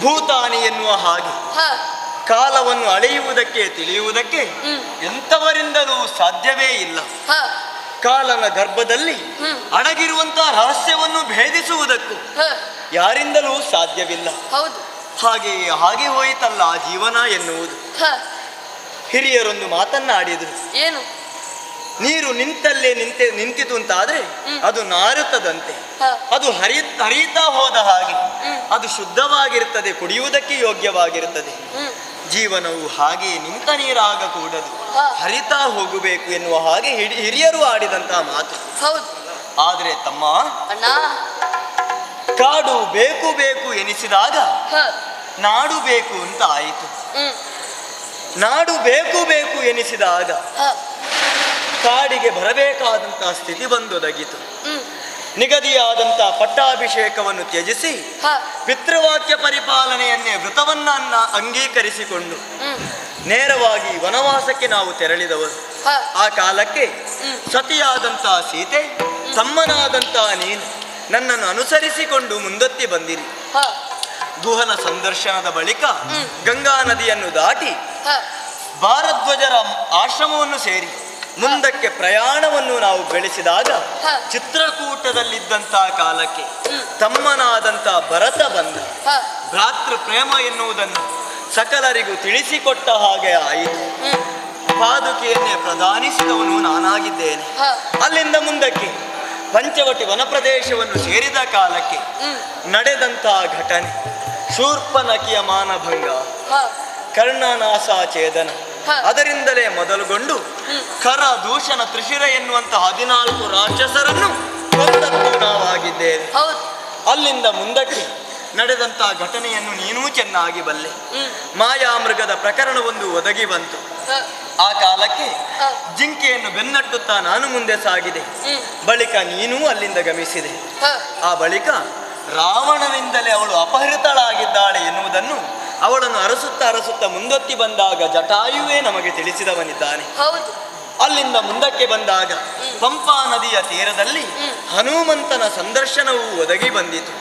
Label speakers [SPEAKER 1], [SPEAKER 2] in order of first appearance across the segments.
[SPEAKER 1] ಭೂತಾನಿ ಎನ್ನುವ ಹಾಗೆ ಕಾಲವನ್ನು ಅಳೆಯುವುದಕ್ಕೆ ತಿಳಿಯುವುದಕ್ಕೆ ಎಂಥವರಿಂದಲೂ ಸಾಧ್ಯವೇ ಇಲ್ಲ. ಕಾಲನ ಗರ್ಭದಲ್ಲಿ ಅಡಗಿರುವಂತಹ ರಹಸ್ಯವನ್ನು ಭೇದಿಸುವುದಕ್ಕೂ ಯಾರಿಂದಲೂ ಸಾಧ್ಯವಿಲ್ಲ. ಹಾಗೆ ಹೋಯಿತಲ್ಲ ಜೀವನ ಎನ್ನುವುದು. ಹಿರಿಯರೊಂದು ಮಾತನ್ನಾಡಿದ್ರು, ಏನು ನೀರು ನಿಂತಲ್ಲೇ ನಿಂತಿತು ಅಂತಾದ್ರೆ ಅದು ನಾರುತ್ತದಂತೆ, ಅದು ಹರಿಯುತ್ತಾ ಹೋದ ಹಾಗೆ ಅದು ಶುದ್ಧವಾಗಿರುತ್ತದೆ, ಕುಡಿಯುವುದಕ್ಕೆ ಯೋಗ್ಯವಾಗಿರುತ್ತದೆ. ಜೀವನವು ಹಾಗೆ ನಿಂತ ನೀರಾಗಕೂಡದು, ಹರಿತಾ ಹೋಗಬೇಕು ಎನ್ನುವ ಹಾಗೆ ಹಿರಿಯರು ಆಡಿದಂತಹ ಮಾತು. ಆದ್ರೆ ತಮ್ಮ, ಕಾಡು ಬೇಕು ಬೇಕು ಎನಿಸಿದಾಗ ನಾಡು ಬೇಕು ಅಂತ ಆಯಿತು. ನಾಡು ಬೇಕು ಬೇಕು ಎನಿಸಿದಾಗ ಕಾಡಿಗೆ ಬರಬೇಕಾದಂತಹ ಸ್ಥಿತಿ ಬಂದೊದಗಿತು. ನಿಗದಿಯಾದಂತಹ ಪಟ್ಟಾಭಿಷೇಕವನ್ನು ತ್ಯಜಿಸಿ ಪಿತೃವಾಕ್ಯ ಪರಿಪಾಲನೆಯನ್ನೇ ವೃತವನ್ನ ಅಂಗೀಕರಿಸಿಕೊಂಡು ನೇರವಾಗಿ ವನವಾಸಕ್ಕೆ ನಾವು ತೆರಳಿದವರು. ಆ ಕಾಲಕ್ಕೆ ಸತಿಯಾದಂತಹ ಸೀತೆ, ತಮ್ಮನಾದಂತಹ ನೀನು ನನ್ನನ್ನು ಅನುಸರಿಸಿಕೊಂಡು ಮುಂದೊತ್ತಿ ಬಂದಿರಿ. ಗುಹನ ಸಂದರ್ಶನದ ಬಳಿಕ ಗಂಗಾ ನದಿಯನ್ನು ದಾಟಿ ಭಾರದ್ವಾಜರ ಆಶ್ರಮವನ್ನು ಸೇರಿ ಮುಂದಕ್ಕೆ ಪ್ರಯಾಣವನ್ನು ನಾವು ಬೆಳೆಸಿದಾಗ ಚಿತ್ರಕೂಟದಲ್ಲಿದ್ದಂತಹ ಕಾಲಕ್ಕೆ ತಮ್ಮನಾದಂತಹ ಭರತ ಬಂದ. ಭ್ರಾತೃ ಪ್ರೇಮ ಎನ್ನುವುದನ್ನು ಸಕಲರಿಗೂ ತಿಳಿಸಿಕೊಟ್ಟ ಹಾಗೆ ಆಯಿತು. ಪಾದುಕೆಯನ್ನೇ ಪ್ರಧಾನಿಸಿದವನು ನಾನಾಗಿದ್ದೇನೆ. ಅಲ್ಲಿಂದ ಮುಂದಕ್ಕೆ ಪಂಚವಟಿ ವನಪ್ರದೇಶವನ್ನು ಸೇರಿದ ಕಾಲಕ್ಕೆ ನಡೆದಂತಹ ಘಟನೆ, ಶೂರ್ಪನಖಿಯ ಮಾನಭಂಗ, ಕರ್ಣನಾಸಾಛೇದನ, ಅದರಿಂದಲೇ ಮೊದಲುಗೊಂಡು ಖರ, ದೂಷಣ, ತ್ರಿಶಿರ ಎನ್ನುವಂತಹ 14 ರಾಕ್ಷಸರನ್ನು ಕೊಂದದ್ದು ನಾವಾಗಿದ್ದೇವೆ. ಅಲ್ಲಿಂದ ಮುಂದಕ್ಕೆ ನಡೆದಂತಹ ಘಟನೆಯನ್ನು ನೀನೂ ಚೆನ್ನಾಗಿ ಬಲ್ಲೆ. ಮಾಯಾಮೃಗದ ಪ್ರಕರಣವೊಂದು ಒದಗಿ ಬಂತು. ಆ ಕಾಲಕ್ಕೆ ಜಿಂಕೆಯನ್ನು ಬೆನ್ನಟ್ಟುತ್ತಾ ನಾನು ಮುಂದೆ ಸಾಗಿದೆ. ಬಳಿಕ ನೀನೂ ಅಲ್ಲಿಂದ ಗಮಿಸಿದೆ. ಆ ಬಳಿಕ ರಾವಣನಿಂದಲೇ ಅವಳು ಅಪಹೃತಳಾಗಿದ್ದಾಳೆ ಎನ್ನುವುದನ್ನು ಅವಳನ್ನು ಅರಸುತ್ತಾ ಮುಂದೊತ್ತಿ ಬಂದಾಗ ಜಟಾಯುವೇ ನಮಗೆ ತಿಳಿಸಿದವನಿದ್ದಾನೆ. ಅಲ್ಲಿಂದ ಮುಂದಕ್ಕೆ ಬಂದಾಗ ಪಂಪಾ ನದಿಯ ತೀರದಲ್ಲಿ ಹನುಮಂತನ ಸಂದರ್ಶನವೂ ಒದಗಿ ಬಂದಿತು.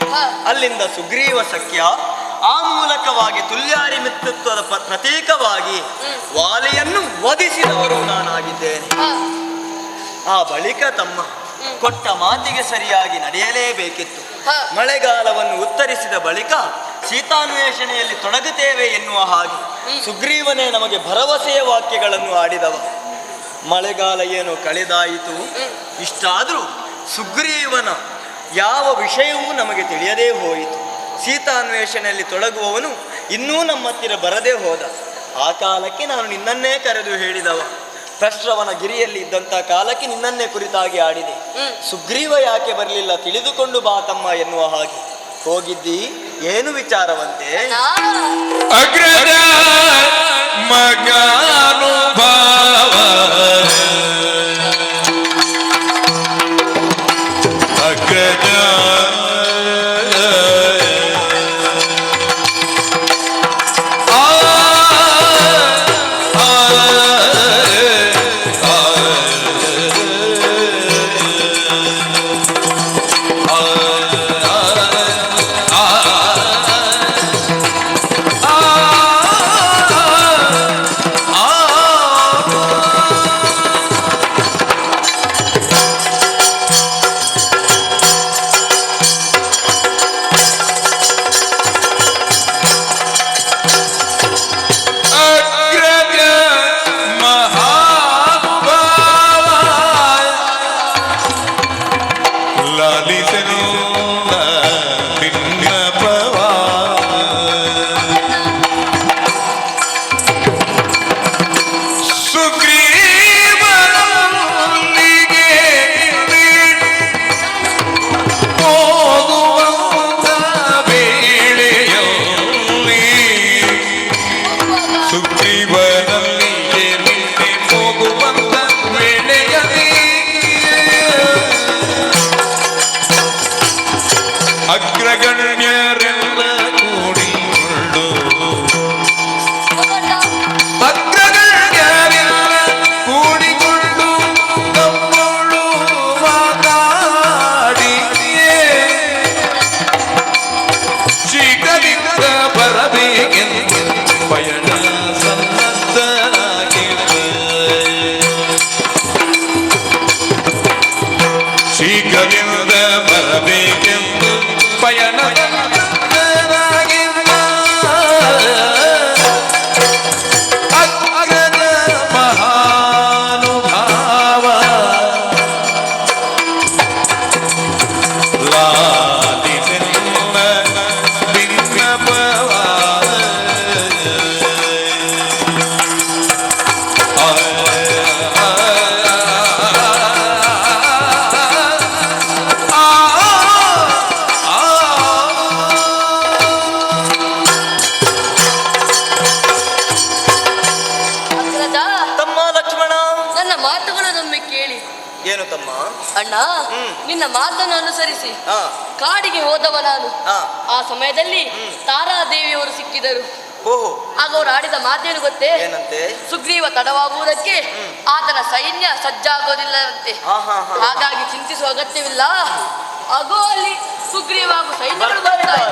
[SPEAKER 1] ಅಲ್ಲಿಂದ ಸುಗ್ರೀವ ಸಖ್ಯ, ಆ ಮೂಲಕವಾಗಿ ತುಲ್ಯಾರಿ ಮಿತ್ರತ್ವದ ಪ್ರತೀಕವಾಗಿ ವಾಲಿಯನ್ನು ವಧಿಸಿದವರು ನಾನಾಗಿದ್ದೇನೆ. ಆ ಬಳಿಕ ತಮ್ಮ ಕೊಟ್ಟ ಮಾತಿಗೆ ಸರಿಯಾಗಿ ನಡೆಯಲೇಬೇಕಿತ್ತು. ಮಳೆಗಾಲವನ್ನು ಉತ್ತರಿಸಿದ ಬಳಿಕ ಸೀತಾನ್ವೇಷಣೆಯಲ್ಲಿ ತೊಡಗುತ್ತೇವೆ ಎನ್ನುವ ಹಾಗೆ ಸುಗ್ರೀವನೇ ನಮಗೆ ಭರವಸೆಯ ವಾಕ್ಯಗಳನ್ನು ಆಡಿದವ. ಮಳೆಗಾಲ ಏನು ಕಳೆದಾಯಿತು. ಇಷ್ಟಾದರೂ ಸುಗ್ರೀವನ ಯಾವ ವಿಷಯವೂ ನಮಗೆ ತಿಳಿಯದೇ ಹೋಯಿತು. ಸೀತಾನ್ವೇಷಣೆಯಲ್ಲಿ ತೊಡಗುವವನು ಇನ್ನೂ ನಮ್ಮ ಹತ್ತಿರ ಬರದೇ ಹೋದ. ಆ ಕಾಲಕ್ಕೆ ನಾನು ನಿನ್ನನ್ನೇ ಕರೆದು ಹೇಳಿದವ. ಪ್ರಶ್ರವನ ಗಿರಿಯಲ್ಲಿ ಇದ್ದಂಥ ಕಾಲಕ್ಕೆ ನಿನ್ನನ್ನೇ ಕುರಿತಾಗಿ ಆಡಿದೆ. ಸುಗ್ರೀವ ಯಾಕೆ ಬರಲಿಲ್ಲ, ತಿಳಿದುಕೊಂಡು ಬಾ ತಮ್ಮ ಎನ್ನುವ ಹಾಗೆ ಹೋಗಿದ್ದಿ. ಏನು ವಿಚಾರವಂತೆ?
[SPEAKER 2] ಅಗ್ರಜ ಮಗಾನುಭಾವ ಅಗ್ರಜ
[SPEAKER 3] ಮಾತುಗಳನ್ನೊಮ್ಮೆ ಕೇಳಿ.
[SPEAKER 1] ಏನು ತಮ್ಮ?
[SPEAKER 3] ಅಣ್ಣ, ನಿನ್ನ ಮಾತನ್ನು ಅನುಸರಿಸಿ
[SPEAKER 1] ಹಾ
[SPEAKER 3] ಕಾಡಿಗೆ ಹೋದವ ನಾನು.
[SPEAKER 1] ಹಾ
[SPEAKER 3] ಆ ಸಮಯದಲ್ಲಿ ತಾರಾದೇವಿಯವರು ಸಿಕ್ಕಿದರು.
[SPEAKER 1] ಓಹೋ,
[SPEAKER 3] ಆಗ ಅವರು ಆಡಿದ ಮಾತೇನು ಗೊತ್ತೇ?
[SPEAKER 1] ಏನಂತೆ?
[SPEAKER 3] ಸುಗ್ರೀವ ತಡವಾಗುವುದಕ್ಕೆ ಆತನ ಸೈನ್ಯ ಸಜ್ಜಾಗೋದಿಲ್ಲವಂತೆ. ಹಾಗಾಗಿ ಚಿಂತಿಸುವ ಅಗತ್ಯವಿಲ್ಲ. ಆಗೋ ಅಲ್ಲಿ ಸುಗ್ರೀವ ಹಾಗೂ ಸೈನ್ಯಗಳು ಬರ್ತಾರೆ.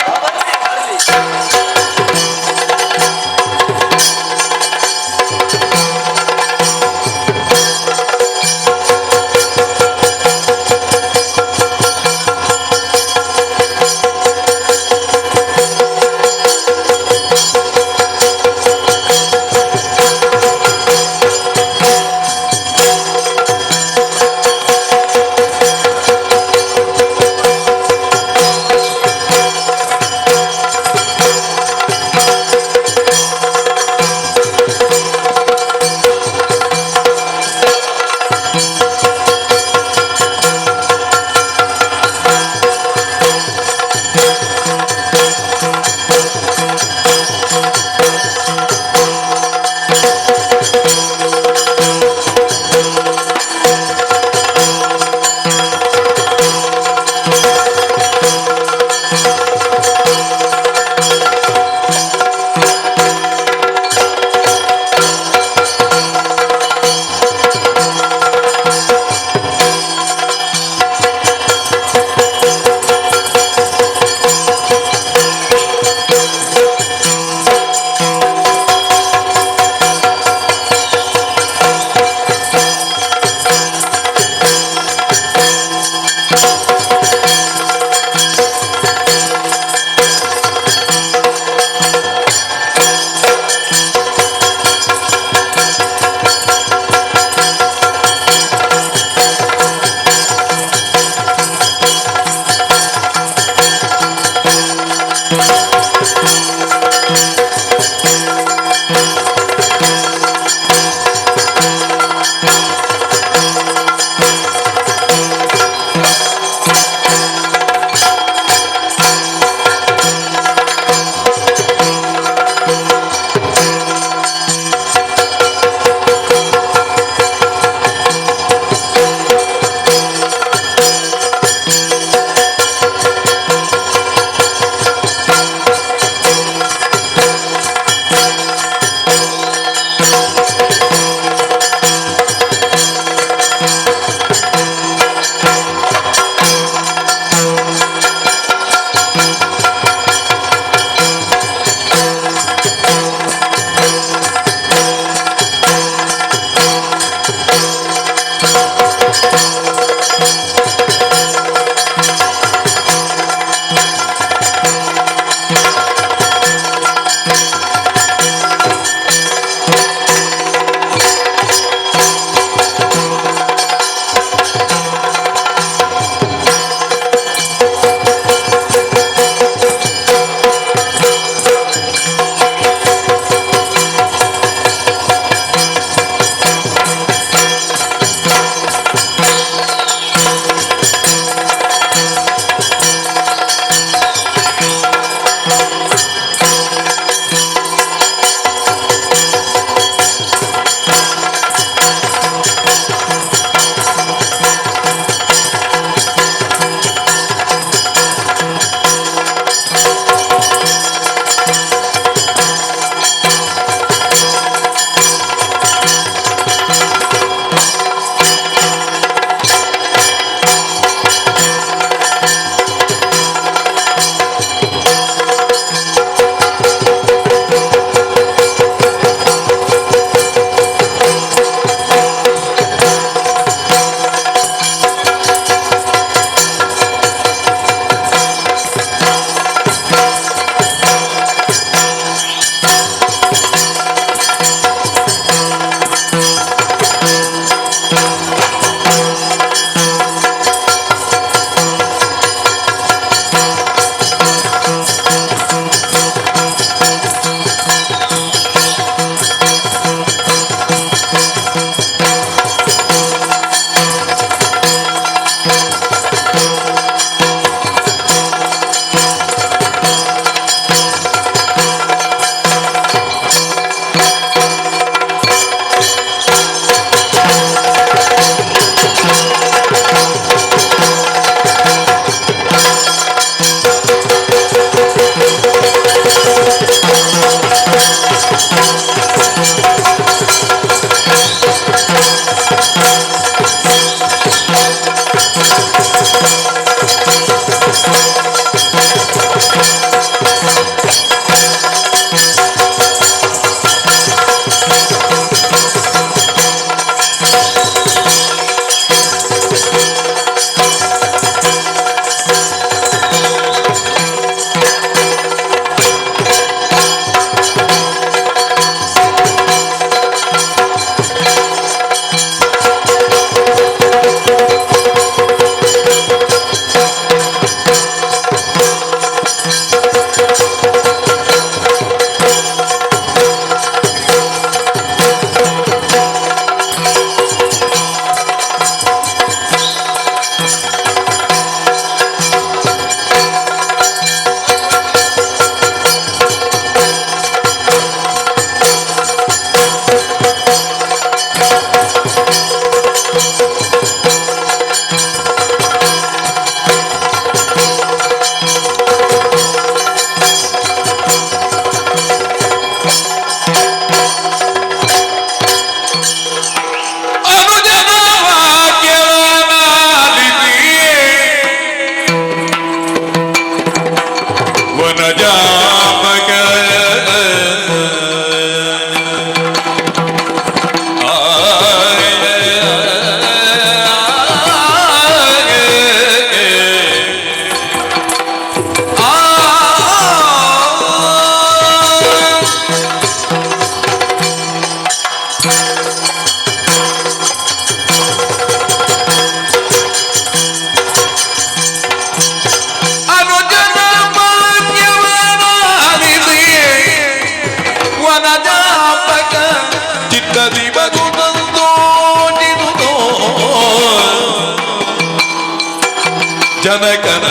[SPEAKER 2] ಜನಕನ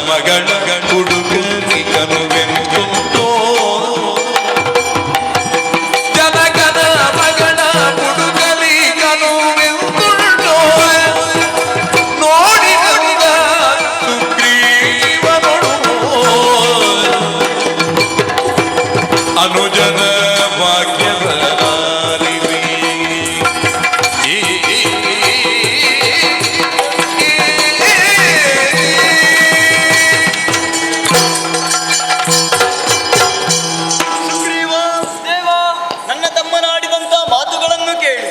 [SPEAKER 2] ಮಗಳ ಹುಡುಗನಿ ಕನುವೆಂದುಂಟೋ ಜನಕನ ಮಗಳ ಹುಡುಗಲಿ ಕನುವೆಂದುಂಟೋ ನೋಡಿದ ಸುಗ್ರೀವನೊಡು ಅನುಜನ ಭಾಗ್ಯದ ನಾರಿವಿ
[SPEAKER 1] ಸುಗ್ರೀವ ದೇವ, ನನ್ನ ತಮ್ಮನಾಡಿದಂತ ಮಾತುಗಳನ್ನು ಕೇಳಿ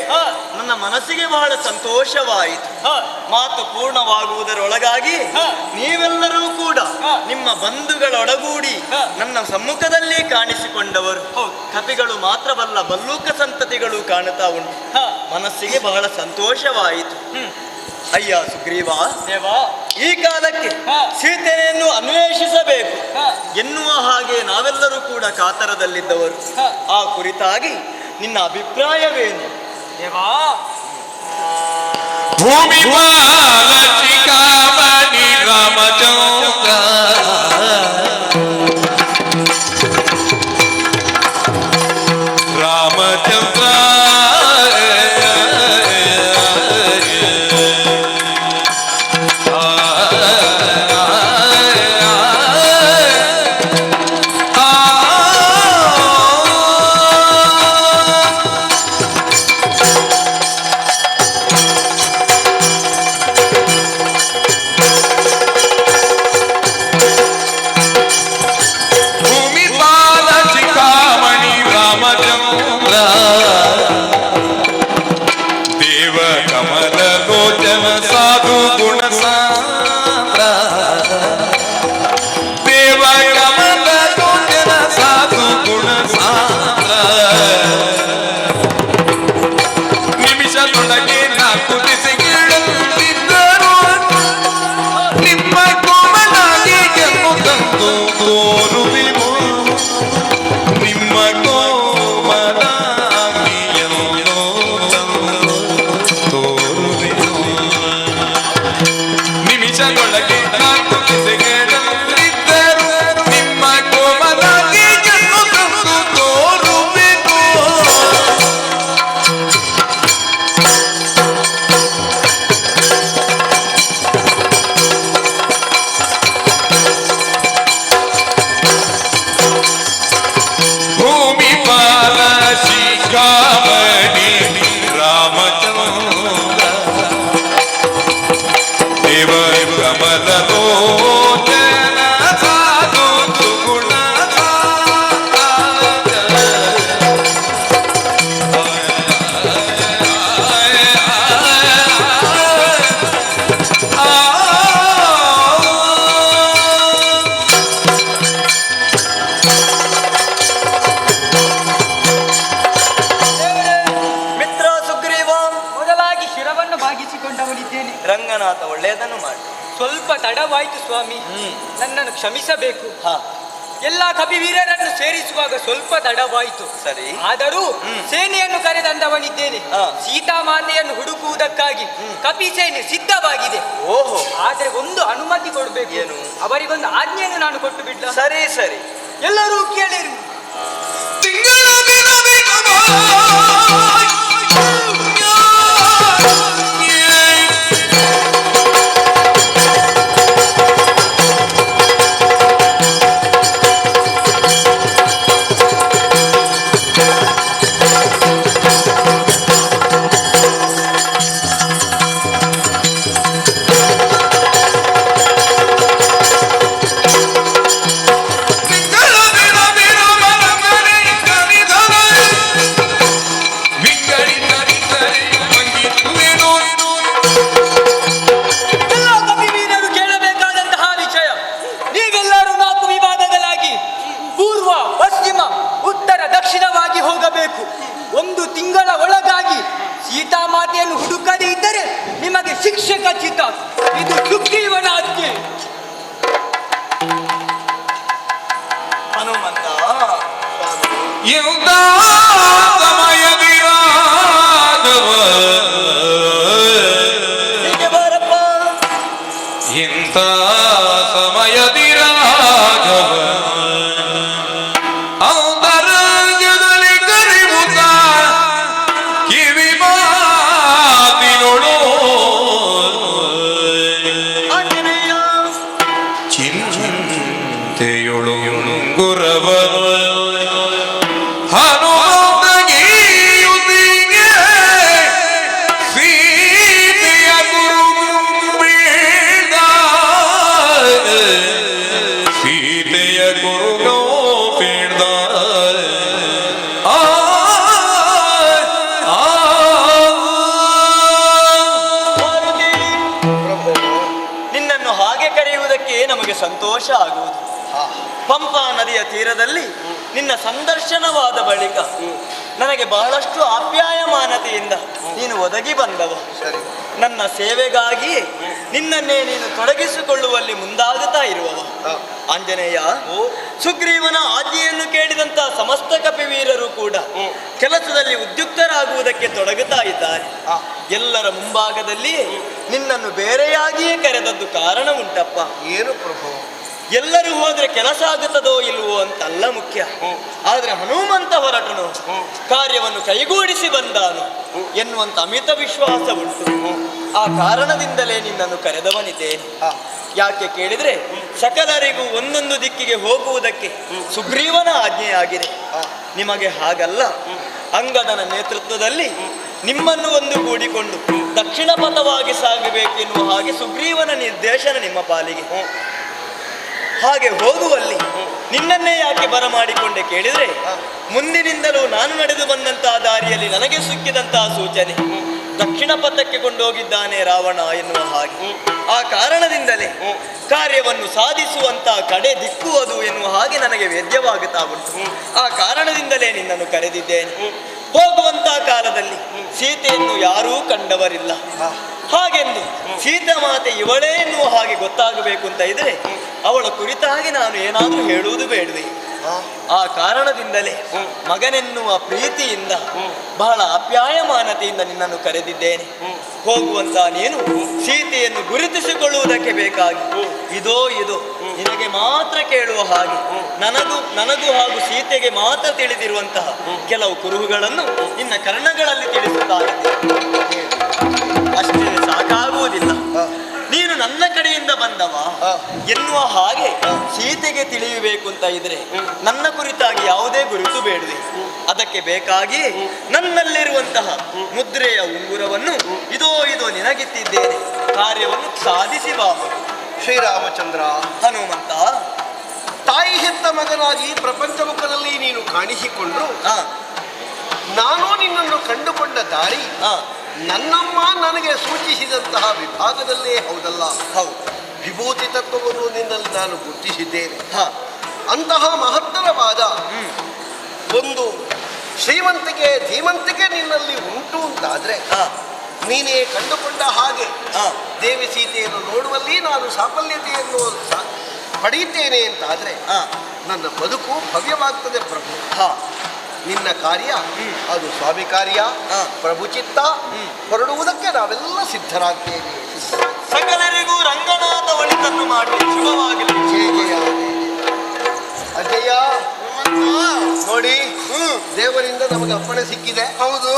[SPEAKER 1] ನನ್ನ ಮನಸ್ಸಿಗೆ ಬಹಳ ಸಂತೋಷವಾಯಿತು. ಮಾತು ಪೂರ್ಣವಾಗುವುದರೊಳಗಾಗಿ ನೀವೆಲ್ಲರೂ ಕೂಡ ನಿಮ್ಮ ಬಂಧುಗಳೊಡಗೂಡಿ ನನ್ನ ಸಮ್ಮುಖದಲ್ಲಿ ಕಾಣಿಸಿಕೊಂಡವರು. ಕಪಿಗಳು ಮಾತ್ರವಲ್ಲ, ಬಲ್ಲೂಕ ಸಂತತಿಗಳು ಕಾಣುತ್ತಾ ಉಂಟು. ಮನಸ್ಸಿಗೆ ಬಹಳ ಸಂತೋಷವಾಯಿತು. ಅಯ್ಯ ಸುಗ್ರೀವ ದೇವ, ಈ ಕಾಲಕ್ಕೆ ಸೀತೆಯನ್ನು ಅನ್ವೇಷಿಸಬೇಕು ಎನ್ನುವ ಹಾಗೆ ನಾವೆಲ್ಲರೂ ಕೂಡ ಕಾತರದಲ್ಲಿದ್ದವರು. ಆ ಕುರಿತಾಗಿ ನಿನ್ನ ಅಭಿಪ್ರಾಯವೇನು ದೇವಾ?
[SPEAKER 2] ಭೂಮಿ ಬಾಲಚಿಕಾಮಣಿ ರಾಮಚಂದ್ರ ರಾಮಚಂದ್ರ
[SPEAKER 1] ರಂಗನಾಥ ಒಳ್ಳೆಯದನ್ನು ಮಾಡಿ.
[SPEAKER 4] ಸ್ವಲ್ಪ ತಡವಾಯಿತು ಸ್ವಾಮಿ, ನನ್ನನ್ನು ಕ್ಷಮಿಸಬೇಕು.
[SPEAKER 1] ಹಾ,
[SPEAKER 4] ಎಲ್ಲ ಕಪಿವೀರರನ್ನು ಸೇರಿಸುವಾಗ ಸ್ವಲ್ಪ ತಡವಾಯಿತು.
[SPEAKER 1] ಸರಿ,
[SPEAKER 4] ಆದರೂ ಸೇನೆಯನ್ನು ಕರೆದಂದವನಿದ್ದೇನೆ. ಸೀತಾಮಾತೆಯನ್ನು ಹುಡುಕುವುದಕ್ಕಾಗಿ ಕಪಿ ಸೇನೆ ಸಿದ್ಧವಾಗಿದೆ.
[SPEAKER 1] ಓಹೋ,
[SPEAKER 4] ಆದ್ರೆ ಒಂದು ಅನುಮತಿ ಕೊಡ್ಬೇಕು.
[SPEAKER 1] ಏನು?
[SPEAKER 4] ಅವರಿಗೊಂದು ಆಜ್ಞೆಯನ್ನು ನಾನು ಕೊಟ್ಟು ಬಿಡ್ಲ?
[SPEAKER 1] ಸರಿ ಸರಿ,
[SPEAKER 4] ಎಲ್ಲರೂ ಕೇಳಿರಿ. ಒಂದು ತಿಂಗಳ ಒಳಗಾಗಿ ಸೀತಾಮಾತೆಯನ್ನು ಹುಡುಕದೇ ಇದ್ದರೆ ನಿಮಗೆ ಶಿಕ್ಷೆ ಖಚಿತ. ಇದು ಸುಗ್ರೀವನ ಆಜ್ಞೆ.
[SPEAKER 1] ಹನುಮಂತ,
[SPEAKER 2] ಇಂಥ
[SPEAKER 1] ನಿಮಗೆ ಸಂತೋಷ ಆಗುವುದು. ಪಂಪಾ ನದಿಯ ತೀರದಲ್ಲಿ ನಿನ್ನ ಸಂದರ್ಶನವಾದ ಬಳಿಕ ನನಗೆ ಬಹಳಷ್ಟು ಆಪ್ಯಾಯಮಾನತೆಯಿಂದ ನೀನು ಒದಗಿ ಬಂದವ. ನನ್ನ ಸೇವೆಗಾಗಿ ನಿನ್ನನ್ನೇ ನೀನು ತೊಡಗಿಸಿಕೊಳ್ಳುವಲ್ಲಿ ಮುಂದಾಗುತ್ತಾ ಇರುವವ. ಆಂಜನೇಯ, ಸುಗ್ರೀವನ ಆಜ್ಞೆಯನ್ನು ಕೇಳಿದಂತ ಸಮಸ್ತ ಕಪಿವೀರರು ಕೂಡ ಕೆಲಸದಲ್ಲಿ ಉದ್ಯುಕ್ತರಾಗುವುದಕ್ಕೆ ತೊಡಗುತ್ತಾ ಇದ್ದಾರೆ. ಎಲ್ಲರ ಮುಂಭಾಗದಲ್ಲಿ ನಿನ್ನನ್ನು ಬೇರೆಯಾಗಿಯೇ ಕರೆದದ್ದು ಕಾರಣ ಉಂಟಪ್ಪ.
[SPEAKER 5] ಏನು ಪ್ರಭು?
[SPEAKER 1] ಎಲ್ಲರೂ ಹೋದ್ರೆ ಕೆಲಸ ಆಗುತ್ತದೋ ಇಲ್ವೋ ಅಂತಲ್ಲ ಮುಖ್ಯ, ಆದ್ರೆ ಹನುಮಂತ ಹೊರಟನು, ಕಾರ್ಯವನ್ನು ಕೈಗೂಡಿಸಿ ಬಂದಾನು ಎನ್ನುವಂತ ಅಮಿತ ವಿಶ್ವಾಸ ಉಂಟು. ಆ ಕಾರಣದಿಂದಲೇ ನಿನ್ನನ್ನು ಕರೆದವನಿದ್ದೇನೆ. ಯಾಕೆ ಕೇಳಿದ್ರೆ ಸಕಲರಿಗೂ ಒಂದೊಂದು ದಿಕ್ಕಿಗೆ ಹೋಗುವುದಕ್ಕೆ ಸುಗ್ರೀವನ ಆಜ್ಞೆಯಾಗಿದೆ. ನಿಮಗೆ ಹಾಗಲ್ಲ. ಅಂಗದನ ನೇತೃತ್ವದಲ್ಲಿ ನಿಮ್ಮನ್ನು ಒಂದು ಕೂಡಿಕೊಂಡು ದಕ್ಷಿಣ ಪಥವಾಗಿ ಸಾಗಬೇಕೆನ್ನುವ ಹಾಗೆ ಸುಗ್ರೀವನ ನಿರ್ದೇಶನ ನಿಮ್ಮ ಪಾಲಿಗೆ. ಹಾಗೆ ಹೋಗುವಲ್ಲಿ ನಿನ್ನನ್ನೇ ಯಾಕೆ ಬರಮಾಡಿಕೊಂಡೆ ಕೇಳಿದ್ರೆ, ಮುಂದಿನಿಂದಲೂ ನಾನು ನಡೆದು ಬಂದಂತಹ ದಾರಿಯಲ್ಲಿ ನನಗೆ ಸಿಕ್ಕಿದಂತಹ ಸೂಚನೆ ದಕ್ಷಿಣ ಪಥಕ್ಕೆ ಕೊಂಡೋಗಿದ್ದಾನೆ ರಾವಣ ಎನ್ನುವ ಹಾಗೆ. ಆ ಕಾರಣದಿಂದಲೇ ಕಾರ್ಯವನ್ನು ಸಾಧಿಸುವಂತಹ ಕಡೆ ದಿಕ್ಕು ಅದು ಎನ್ನುವ ಹಾಗೆ ನನಗೆ ವೇದ್ಯವಾಗುತ್ತಾ ಉಂಟು. ಆ ಕಾರಣದಿಂದಲೇ ನಿನ್ನನ್ನು ಕರೆದಿದ್ದೇನೆ. ಹೋಗುವಂತಹ ಕಾಲದಲ್ಲಿ ಸೀತೆಯನ್ನು ಯಾರೂ ಕಂಡವರಿಲ್ಲ. ಹಾಗೆಂದು ಸೀತಾಮಾತೆ ಇವಳೇ ಎನ್ನುವ ಹಾಗೆ ಗೊತ್ತಾಗಬೇಕು ಅಂತ ಇದ್ರೆ ಅವಳ ಕುರಿತಾಗಿ ನಾನು ಏನಾದರೂ ಹೇಳುವುದು ಬೇಡವೆ. ಆ ಕಾರಣದಿಂದಲೇ ಮಗನೆನ್ನುವ ಪ್ರೀತಿಯಿಂದ ಬಹಳ ಆಪ್ಯಾಯಮಾನತೆಯಿಂದ ನಿನ್ನನ್ನು ಕರೆದಿದ್ದೇನೆ. ಹೋಗುವಂತ ನೀನು ಸೀತೆಯನ್ನು ಗುರುತಿಸಿಕೊಳ್ಳುವುದಕ್ಕೆ ಬೇಕಾಗಿ ಇದೋ ನಿನಗೆ ಮಾತ್ರ ಕೇಳುವ ಹಾಗೆ ನನಗೂ ಹಾಗೂ ಸೀತೆಗೆ ಮಾತ್ರ ತಿಳಿದಿರುವಂತಹ ಕೆಲವು ಕುರುಹುಗಳನ್ನು ನಿನ್ನ ಕರ್ಣಗಳಲ್ಲಿ ತಿಳಿಸುತ್ತಾ ಇದ್ದೇನೆ. ಅಷ್ಟೇ ಸಾಕಾಗುವುದಿಲ್ಲ. ನೀನು ನನ್ನ ಕಡೆಯಿಂದ ಬಂದವ ಎನ್ನುವ ಹಾಗೆ ಸೀತೆಗೆ ತಿಳಿಯಬೇಕು ಅಂತ ಇದ್ರೆ ನನ್ನ ಕುರಿತಾಗಿ ಯಾವುದೇ ಗುರುತು ಬೇಡವೆ. ಅದಕ್ಕೆ ಬೇಕಾಗಿ ನನ್ನಲ್ಲಿರುವಂತಹ ಮುದ್ರೆಯ ಉಂಗುರವನ್ನು ಇದೋ ನಿನಗಿತ್ತಿದ್ದೇನೆ. ಕಾರ್ಯವನ್ನು ಸಾಧಿಸಿ ಬಾ.
[SPEAKER 5] ಶ್ರೀರಾಮಚಂದ್ರ,
[SPEAKER 1] ಹನುಮಂತ,
[SPEAKER 5] ತಾಯಿ ಹೆತ್ತ ಮಗನಾಗಿ ಪ್ರಪಂಚ ಮುಖದಲ್ಲಿ ನೀನು ಕಾಣಿಸಿಕೊಂಡ್ರು ನಾನು ನಿನ್ನನ್ನು ಕಂಡುಕೊಂಡ ದಾರಿ ನನ್ನಮ್ಮ ನನಗೆ ಸೂಚಿಸಿದಂತಹ ವಿಭಾಗದಲ್ಲೇ ಹೌದಲ್ಲ.
[SPEAKER 1] ಹೌದು,
[SPEAKER 5] ವಿಭೂತಿ ತತ್ವವನ್ನು ನಿನ್ನಲ್ಲಿ ನಾನು ಗುರುತಿಸಿದ್ದೇನೆ. ಅಂತಹ ಮಹತ್ತರವಾದ ಒಂದು ಶ್ರೀಮಂತಿಕೆ ಧೀಮಂತಿಕೆ ನಿನ್ನಲ್ಲಿ ಉಂಟು ಅಂತಾದ್ರೆ ನೀನೇ ಕಂಡುಕೊಂಡ ಹಾಗೆ ದೇವಿ ಸೀತೆಯನ್ನು ನೋಡುವಲ್ಲಿ ನಾನು ಸಾಫಲ್ಯತೆಯನ್ನು ಪಡೆಯುತ್ತೇನೆ ಅಂತಾದ್ರೆ ನನ್ನ ಬದುಕು ಭವ್ಯವಾಗ್ತದೆ ಪ್ರಭು. ನಿನ್ನ ಕಾರ್ಯ ಅದು ಸ್ವಾಮಿ ಕಾರ್ಯ, ಪ್ರಭು ಚಿತ್ತ. ಹೊರಡುವುದಕ್ಕೆ ನಾವೆಲ್ಲ ಸಿದ್ಧರಾಗ್ತೇವೆ.
[SPEAKER 1] ಸಕಲರಿಗೂ ರಂಗನಾಥ ಒಳಿತನ್ನು ಮಾಡಿ ಶುಭವಾಗಲಿ.
[SPEAKER 5] ಅಜಯ ನೋಡಿ, ದೇವರಿಂದ ನಮಗೆ ಅಪ್ಪಣೆ ಸಿಕ್ಕಿದೆ. ಹೌದು,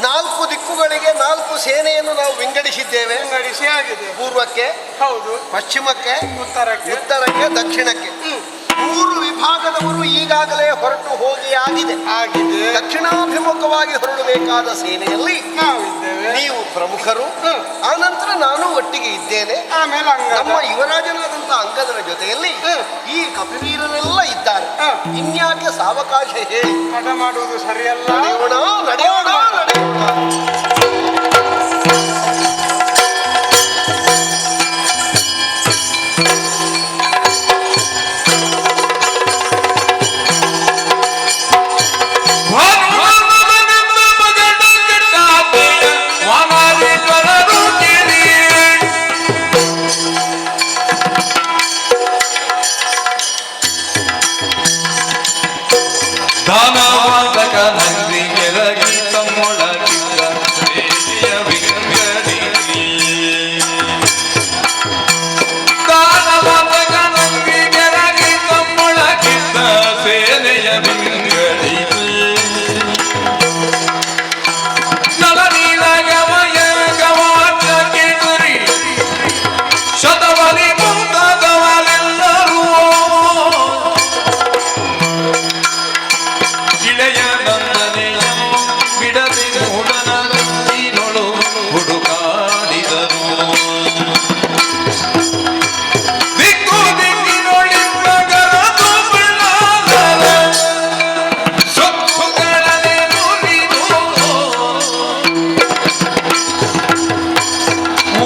[SPEAKER 5] 4 ದಿಕ್ಕುಗಳಿಗೆ 4 ಸೇನೆಯನ್ನು ನಾವು ವಿಂಗಡಿಸಿದ್ದೇವೆ. ಆಗಿದೆ. ಪೂರ್ವಕ್ಕೆ, ಹೌದು, ಪಶ್ಚಿಮಕ್ಕೆ, ಉತ್ತರಕ್ಕೆ, ದಕ್ಷಿಣಕ್ಕೆ 3 ವಿಭಾಗದವರು ಈಗಾಗಲೇ ಹೊರಟು ಹೋಗಿ ಆಗಿದೆ. ದಕ್ಷಿಣಾಭಿಮುಖವಾಗಿ ಹೊರಡಬೇಕಾದ ಸೇನೆಯಲ್ಲಿ ನೀವು ಪ್ರಮುಖರು. ಆನಂತರ ನಾನು ಒಟ್ಟಿಗೆ ಇದ್ದೇನೆ. ಆಮೇಲೆ ನಮ್ಮ ಯುವರಾಜನಾದಂತ ಅಂಗದರ ಜೊತೆಯಲ್ಲಿ ಈ ಕಪಿವೀರರೆಲ್ಲ ಇದ್ದಾರೆ. ಇನ್ಯಾಕೆ ಸಾವಕಾಶ ಹೇಳಿ ಹಠ ಮಾಡುವುದು ಸರಿಯಲ್ಲ. ನಡೆಯೋಣ.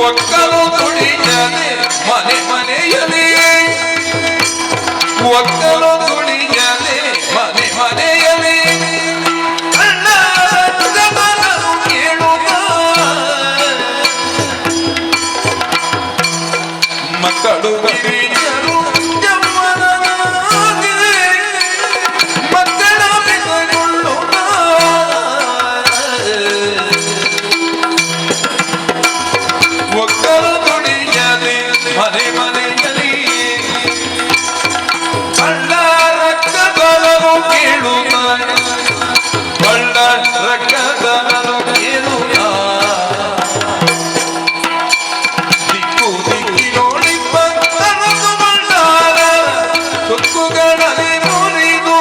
[SPEAKER 2] ಒಕ್ಕಲು ತುಳಿಯದೆ ಮನೆ ಮನೆಯಲ್ಲಿ ಒಕ್ಕಲು ತುಳಿಯದೆ ಮನೆ ಮನೆಯಲ್ಲಿ ಅಣ್ಣ ಗಮನವು ಕೇಳುವ ಮಕ್ಕಳು ಗಿರಿಜರು ಜಮ್ಮನಾಗಿ ಮಕ್ಕಳ ಬೆಗೊಳ್ಳುವ ಒಕ್ಕಲು ತುಳಿಯದೆ ಮನೆ ಮನೆಯಲ್ಲಿ ಕಳ್ಳ ರಕ್ತದಲನು ಕೇಳುತ್ತ ಕಳ್ಳ ರಕ್ತದಲನು ಕೇಳುತ್ತ ದಿಕ್ಕು ದಿಕ್ಕಿನೋಡಿ ಭಕ್ತರದು ಬಳ್ಳಾರ ಸುಕ್ಕುಗಳಲ್ಲಿ ಮುರಿದು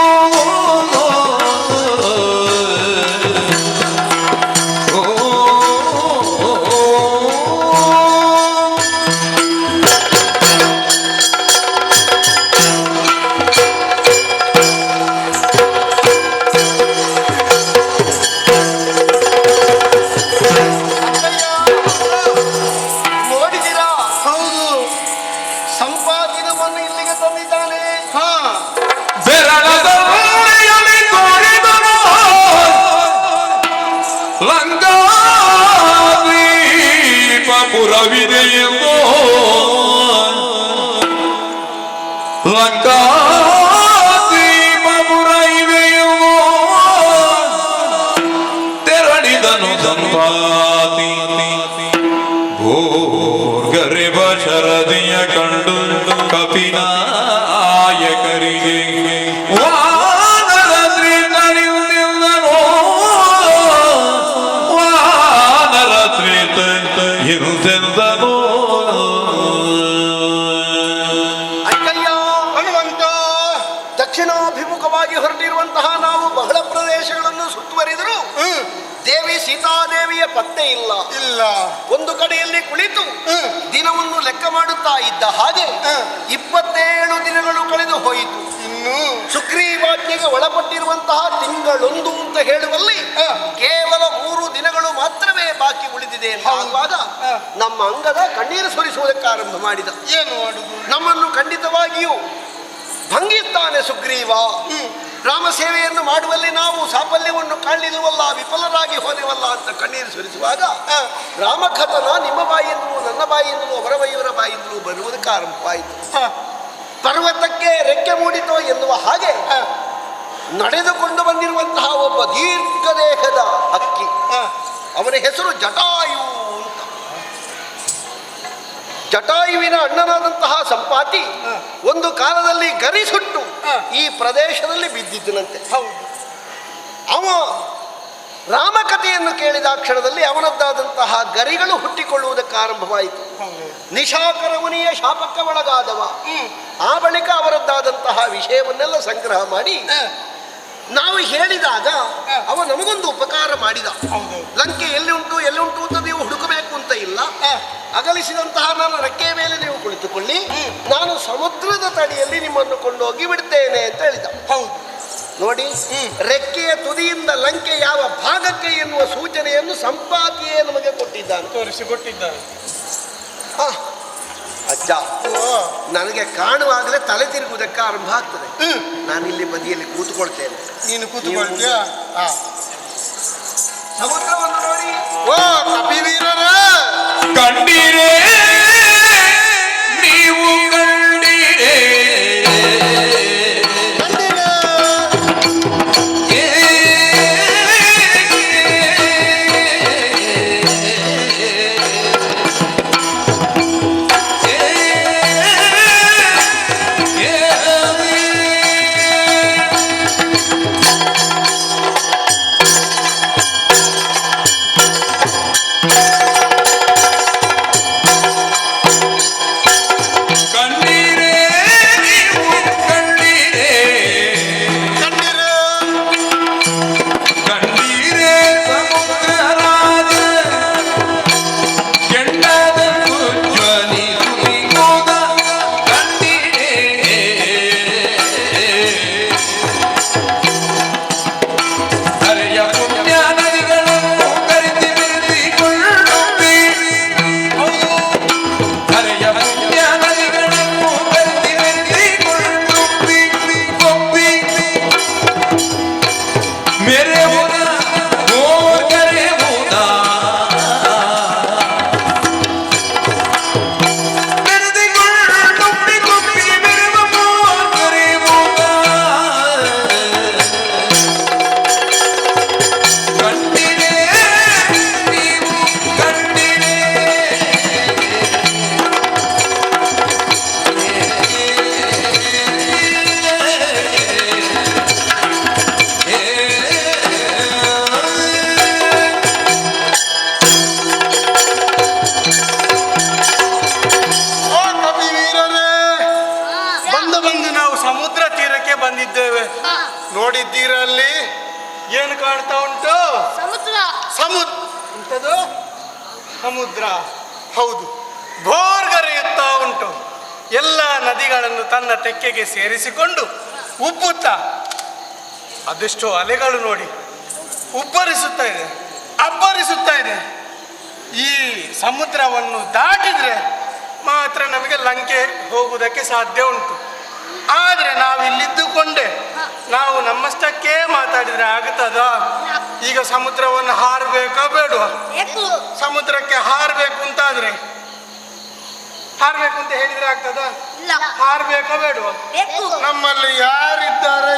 [SPEAKER 5] ನೋಡಿದಿರಾ? ಹೌದು, ಸಂಪಾದಿನವನ್ನು ಇಲ್ಲಿಗೆ ತಂದಿದ್ದಾನೆ.
[SPEAKER 2] ಬೆರಳದ ಉಂಡೆಯಲ್ಲಿ ತೋರಿದನು ಲಂಕಾದೀಪಪುರವಿದೆಯೆಂದು ಲಂಕಾದೀಪಪುರ ಇದೆಯೆಂದು ತೆರಳಿದನು ಸಂಪಾತಿ ಭೋರ್ಗರೆಬ ಶರದಿಯ ಕಂಡು ಕಪಿನಾಯಕರಿಗೆ ವಾನರತ್ರಿ ನಡೆಯುತ್ತಿದ್ದನೋ ವಾನರತ್ರಿ ಇರುತ್ತೆಂದನೋ
[SPEAKER 5] ಅಕ್ಕಯ್ಯ ಹನುಮಂತ, ದಕ್ಷಿಣಾಭಿಮುಖವಾಗಿ ಹೊರಟಿರುವಂತಹ ನಾವು ಬಹಳ ಪ್ರದೇಶಗಳನ್ನು ಸುತ್ತುವರಿದರು ದೇವಿ ಸೀತಾದೇವಿಯ ಪತ್ತೆ ಇಲ್ಲ. ಒಂದು ಕಡೆಯಲ್ಲಿ ಕುಳಿತು ದಿನವನ್ನು ಲೆಕ್ಕ ಮಾಡುತ್ತಾ ಇದ್ದ ಹಾಗೆ 27 ದಿನಗಳು ಕಳೆದು ಹೋಯಿತು. ಇನ್ನು ಸುಗ್ರೀವಾಜ್ಞೆಗೆ ಒಳಪಟ್ಟಿರುವಂತಹ ತಿಂಗಳೊಂದು ಅಂತ ಹೇಳುವಲ್ಲಿ ಕೇವಲ 3 ದಿನಗಳು ಮಾತ್ರವೇ ಬಾಕಿ ಉಳಿದಿದೆ ಆಗುವಾಗ ನಮ್ಮ ಅಂಗದ ಕಣ್ಣೀರು ಸುರಿಸುವುದಕ್ಕೆ ಆರಂಭ ಮಾಡಿದ. ಏನು ಮಾಡುದು? ನಮ್ಮನ್ನು ಖಂಡಿತವಾಗಿಯೂ ಭಂಗಿಸ್ತಾನೆ ಸುಗ್ರೀವ. ರಾಮ ಸೇವೆಯನ್ನು ಮಾಡುವಲ್ಲಿ ನಾವು ಸಾಫಲ್ಯವನ್ನು ಕಾಣಲಿಲ್ಲವಲ್ಲ, ವಿಫಲರಾಗಿ ಹೋದೆವಲ್ಲ ಅಂತ ಕಣ್ಣೀರು ಸುರಿಸುವಾಗ ರಾಮಕಥನ ನಿಮ್ಮ ಬಾಯಿಂದಲೂ ನನ್ನ ಬಾಯಿಂದಲೂ ಅವರ ಬೈಯವರ ಬಾಯಿಂದಲೂ ಬರುವುದಕ್ಕೆ ಆರಂಭವಾಯಿತು. ಪರ್ವತಕ್ಕೆ ರೆಕ್ಕೆ ಮೂಡಿತೋ ಎನ್ನುವ ಹಾಗೆ ನಡೆದುಕೊಂಡು ಬಂದಿರುವಂತಹ ಒಬ್ಬ ದೀರ್ಘ ದೇಹದ ಹಕ್ಕಿ, ಅವನ ಹೆಸರು ಜಟಾಯು ಅಂತ. ಜಟಾಯುವಿನ ಅಣ್ಣನಾದಂತಹ ಸಂಪಾತಿ ಒಂದು ಕಾಲದಲ್ಲಿ ಗರಿ ಸುಟ್ಟು ಈ ಪ್ರದೇಶದಲ್ಲಿ ಬಿದ್ದಿದ್ದನಂತೆ. ಅವ ರಾಮಕಥೆಯನ್ನು ಕೇಳಿದ ಕ್ಷಣದಲ್ಲಿ ಅವನದ್ದಾದಂತಹ ಗರಿಗಳು ಹುಟ್ಟಿಕೊಳ್ಳುವುದಕ್ಕೆ ಆರಂಭವಾಯಿತು. ನಿಶಾಕರ ಮುನಿಯ ಶಾಪಕ್ಕೆ ಒಳಗಾದವ. ಆ ಬಳಿಕ ಅವರದ್ದಾದಂತಹ ವಿಷಯವನ್ನೆಲ್ಲ ಸಂಗ್ರಹ ಮಾಡಿ ನಾವು ಹೇಳಿದಾಗ ಅವ ನಮಗೊಂದು ಉಪಕಾರ ಮಾಡಿದ. ಲಂಕೆ ಎಲ್ಲಿ ಉಂಟು ಅಂತ ನೀವು ಹುಡುಕಬೇಕು ಅಂತ ಇಲ್ಲ. ಅಗಲಿಸಿದಂತಹ ನನ್ನ ರೆಕ್ಕೆಯ ಮೇಲೆ ನೀವು ಕುಳಿತುಕೊಳ್ಳಿ, ನಾನು ಸಮುದ್ರದ ತಡಿಯಲ್ಲಿ ನಿಮ್ಮನ್ನು ಕೊಂಡೋಗಿ ಬಿಡ್ತೇನೆ ಅಂತ ಹೇಳಿದ. ನೋಡಿ, ರೆಕ್ಕೆಯ ತುದಿಯಿಂದ ಲಂಕೆ ಯಾವ ಭಾಗಕ್ಕೆ ಎನ್ನುವ ಸೂಚನೆಯನ್ನು ಸಂಪಾತಿಯೇ ನಮಗೆ ಕೊಟ್ಟಿದ್ದಾನೆ, ತೋರಿಸಿಕೊಟ್ಟಿದ್ದಾನೆ. ಅಜ್ಜ, ನನಗೆ ಕಾಣುವಾಗಲೇ ತಲೆ ತಿರುಗುವುದಕ್ಕೆ ಆರಂಭ ಆಗ್ತದೆ. ನಾನಿಲ್ಲಿ ಬದಿಯಲ್ಲಿ ಕೂತ್ಕೊಳ್ತೇನೆ, ನೀನು ಕೂತ್ಕೊಳ್ತೀಯ. ಸಮುದ್ರವನ್ನು ನೋಡಿ, ಓ ಕಪಿವೀರರ
[SPEAKER 2] ಕಂಡಿರೇ ನೀವು ಕಂಡಿರೇ ಹರೆಯ ಪುಣ್ಯ ನದಿಗಳನ್ನು ಕರಿತಿ ಬೆರೆಸಿಕೊಳ್ಳು
[SPEAKER 5] ನೋಡಿದ್ದೀರಲ್ಲಿ ಏನು ಕಾಣ್ತಾ ಉಂಟು?
[SPEAKER 3] ಸಮುದ್ರ.
[SPEAKER 5] ಎಂಥದು? ಸಮುದ್ರ. ಹೌದು, ಭೋರ್ಗರೆಯುತ್ತಾ ಉಂಟು. ಎಲ್ಲ ನದಿಗಳನ್ನು ತನ್ನ ತೆಕ್ಕೆಗೆ ಸೇರಿಸಿಕೊಂಡು ಉಬ್ಬುತ್ತಾ ಅದೆಷ್ಟೋ ಅಲೆಗಳು ನೋಡಿ ಉಬ್ಬರಿಸುತ್ತಾ ಇದೆ, ಅಬ್ಬರಿಸುತ್ತಾ ಇದೆ. ಈ ಸಮುದ್ರವನ್ನು ದಾಟಿದ್ರೆ ಮಾತ್ರ ನಮಗೆ ಲಂಕೆ ಹೋಗುವುದಕ್ಕೆ ಸಾಧ್ಯ ಉಂಟು. ಆದರೆ ನಾವು ಇಲ್ಲಿದ್ದುಕೊಂಡೆ ನಾವು ನಮ್ಮಷ್ಟಕ್ಕೆ ಮಾತಾಡಿದ್ರೆ ಆಗುತ್ತದ? ಈಗ ಸಮುದ್ರವನ್ನು ಹಾರಬೇಕಾ ಬೇಡವಾ? ಸಮುದ್ರಕ್ಕೆ ಹಾರಬೇಕು ಅಂತಾದ್ರೆ ಹಾರಬೇಕು ಅಂತ ಹೇಳಿದ್ರೆ ಆಗ್ತದ? ಹಾರಬೇಕಾ ಬೇಡವಾ? ನಮ್ಮಲ್ಲಿ ಯಾರಿದ್ದಾರೆ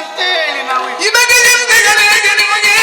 [SPEAKER 5] ಅಂತ ಹೇಳಿ ನಾವು
[SPEAKER 2] ಇದಕ್ಕೆ ನಿಂದೆಗಳಿಗೆ ನಿಮಗೆ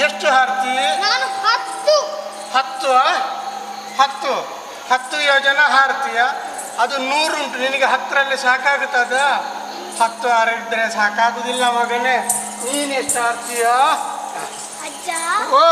[SPEAKER 5] ಎಷ್ಟು ಹಾರ್ತಿ? 10 ಯೋಜನ ಹಾರ್ತೀಯ? ಅದು 100 ಉಂಟು, ನಿನಗೆ 10ರಲ್ಲಿ ಸಾಕಾಗುತ್ತದ? 10 ಹಾರಿದ್ರೆ ಸಾಕಾಗುದಿಲ್ಲ ಮಗನೇ. ನೀನ್ ಎಷ್ಟು ಹಾರ್ತೀಯ? ಓ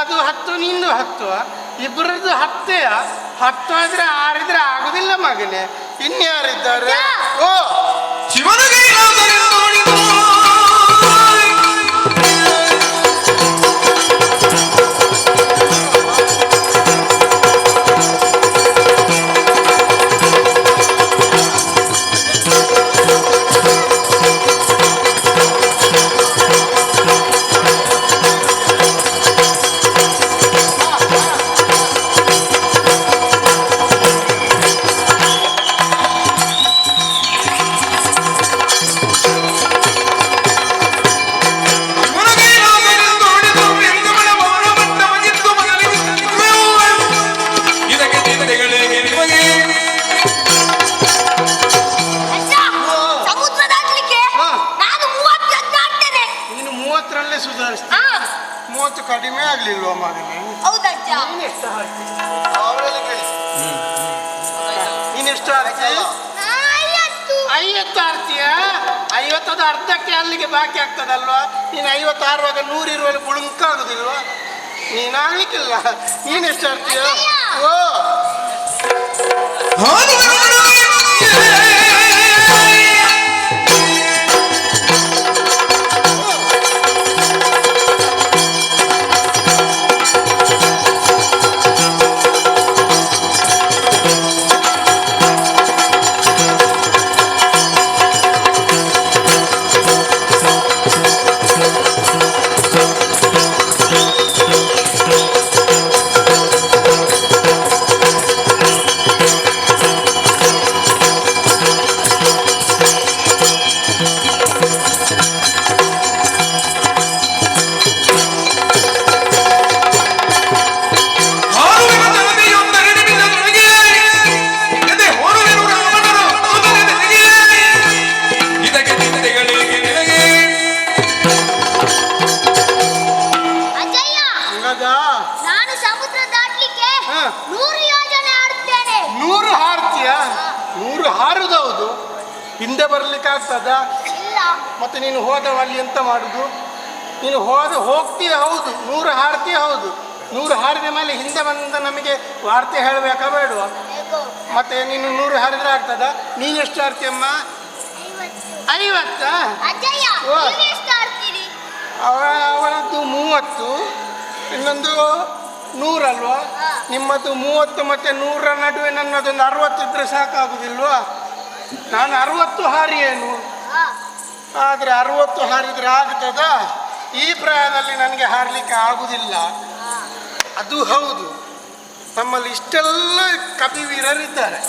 [SPEAKER 5] ಅದು 10 ನಿಂದು 10 ಇಬ್ಬರದ್ದು 10 ಆದ್ರೆ ಹಾರಿದ್ರೆ ಆಗುದಿಲ್ಲ ಮಗನೇ. ಇನ್ಯಾರಿದ್ದಾರೆ? ಓ
[SPEAKER 2] ಶಿವನಿಗೆ
[SPEAKER 5] ಸುಧಾರಿಸ್ತೀನಿ. 30 ಕಡಿಮೆ ಆಗ್ಲಿಲ್ವಾ ಮಗನೇ? ನೀನೆಷ್ಟು ಆರ್ತಿ? 50 ಆರ್ತಿಯ? 50 ಅರ್ಧಕ್ಕೆ ಅಲ್ಲಿಗೆ ಬಾಕಿ ಆಗ್ತದಲ್ವಾ? ನೀನು 50 ಆರುವಾಗ 100 ಇರುವಲ್ಲಿ ಬುಳುಂಕಾಗುದಿಲ್ವಾ? ನೀನಾಗ್ಲಿಕ್ಕಿಲ್ಲ. ನೀನೆಷ್ಟು ಆರ್ತಿಯ? ಓ ರಾಜಾ?
[SPEAKER 6] ನಾನು ಸಮುದ್ರ ದಾಟ್ಲಿಕ್ಕೆ
[SPEAKER 5] ಹಾ.
[SPEAKER 6] 100 ಯೋಜನೆ ಆಡ್ತೇನೆ.
[SPEAKER 5] 100 ಹಾರ್ತೀಯ? 100 ಹಾರುದೌದು, ಹಿಂದೆ ಬರ್ಲಿಕ್ಕೆ ಆಗ್ತದ?
[SPEAKER 6] ಇಲ್ಲ.
[SPEAKER 5] ಮತ್ತೆ ನೀನು ಹೋದವಲ್ಲಿ ಎಂತ ಮಾಡುದು? ನೀನು ಹೋಗ್ತೀಯ ಹೌದು, 100 ಹಾರ್ತೀಯ ಹೌದು. 100 ಹಾರಿದ ಮೇಲೆ ಹಿಂದೆ ಬಂದ ನಮಗೆ ವಾರ್ತೆ ಹೇಳಬೇಕಾ ಬೇಡವಾ?
[SPEAKER 6] ಹೇಗೋ?
[SPEAKER 5] ಮತ್ತೆ ನೀನು 100 ಹಾರಿದ್ರೆ ಆಗ್ತದ? ನೀನು ಎಷ್ಟು ಹಾರ್ತೀಯಮ್ಮ? 50.
[SPEAKER 6] ಅಜ್ಜಯ್ಯ,
[SPEAKER 5] ಓ.
[SPEAKER 6] ನೀವು ಎಷ್ಟು ಆಡ್ತೀರಿ?
[SPEAKER 5] ಅವನದ್ದು 30, ಇನ್ನೊಂದು 100 ಅಲ್ವಾ?
[SPEAKER 6] ಹಾ.
[SPEAKER 5] ನಿಮ್ಮದು 30 ಮತ್ತೆ 100ರ ನಡುವೆ ನನ್ನದೊಂದು 60 ಇದ್ರೆ ಸಾಕಾಗುದಿಲ್ವಾ? ನಾನು 60 ಹಾರಿಯೇನು,
[SPEAKER 6] ಹಾ.
[SPEAKER 5] ಆದರೆ 60 ಹಾರಿದ್ರೆ ಆಗ್ತದ? ಈ ಪ್ರಾಯದಲ್ಲಿ ನನಗೆ ಹಾರಲಿಕ್ಕೆ ಆಗುದಿಲ್ಲ. ಅದು ಹೌದು, ನಮ್ಮಲ್ಲಿ ಇಷ್ಟೆಲ್ಲ ಕಪಿವೀರರಿದ್ದಾರೆ.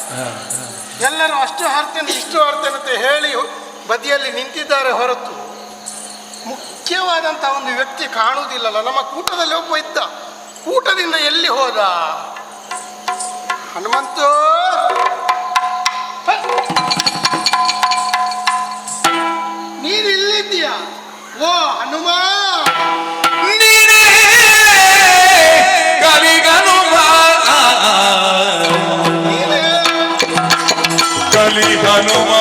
[SPEAKER 5] ಎಲ್ಲರೂ ಅಷ್ಟು ಹಾರ್ತೇನೆ ಇಷ್ಟು ಹಾರ್ತೇನೆ ಅಂತ ಹೇಳಿ ಬದಿಯಲ್ಲಿ ನಿಂತಿದ್ದಾರೆ ಹೊರತು ಮುಖ್ಯವಾದಂಥ ಒಂದು ವ್ಯಕ್ತಿ ಕಾಣುವುದಿಲ್ಲಲ್ಲ. ನಮ್ಮ ಕೂಟದಲ್ಲಿ ಒಬ್ಬ ಇದ್ದ, ಕೂಟದಿಂದ ಎಲ್ಲಿ ಹೋದ? ಹನುಮಂತು, ನೀನು ಇಲ್ಲಿದ್ದೀಯಾ? ಓ ಹನುಮ,
[SPEAKER 2] ನೀನೇ ಕಲಿಗನುಮ,
[SPEAKER 5] ನೀನೇ
[SPEAKER 2] ಕಲಿ ಹನುಮ.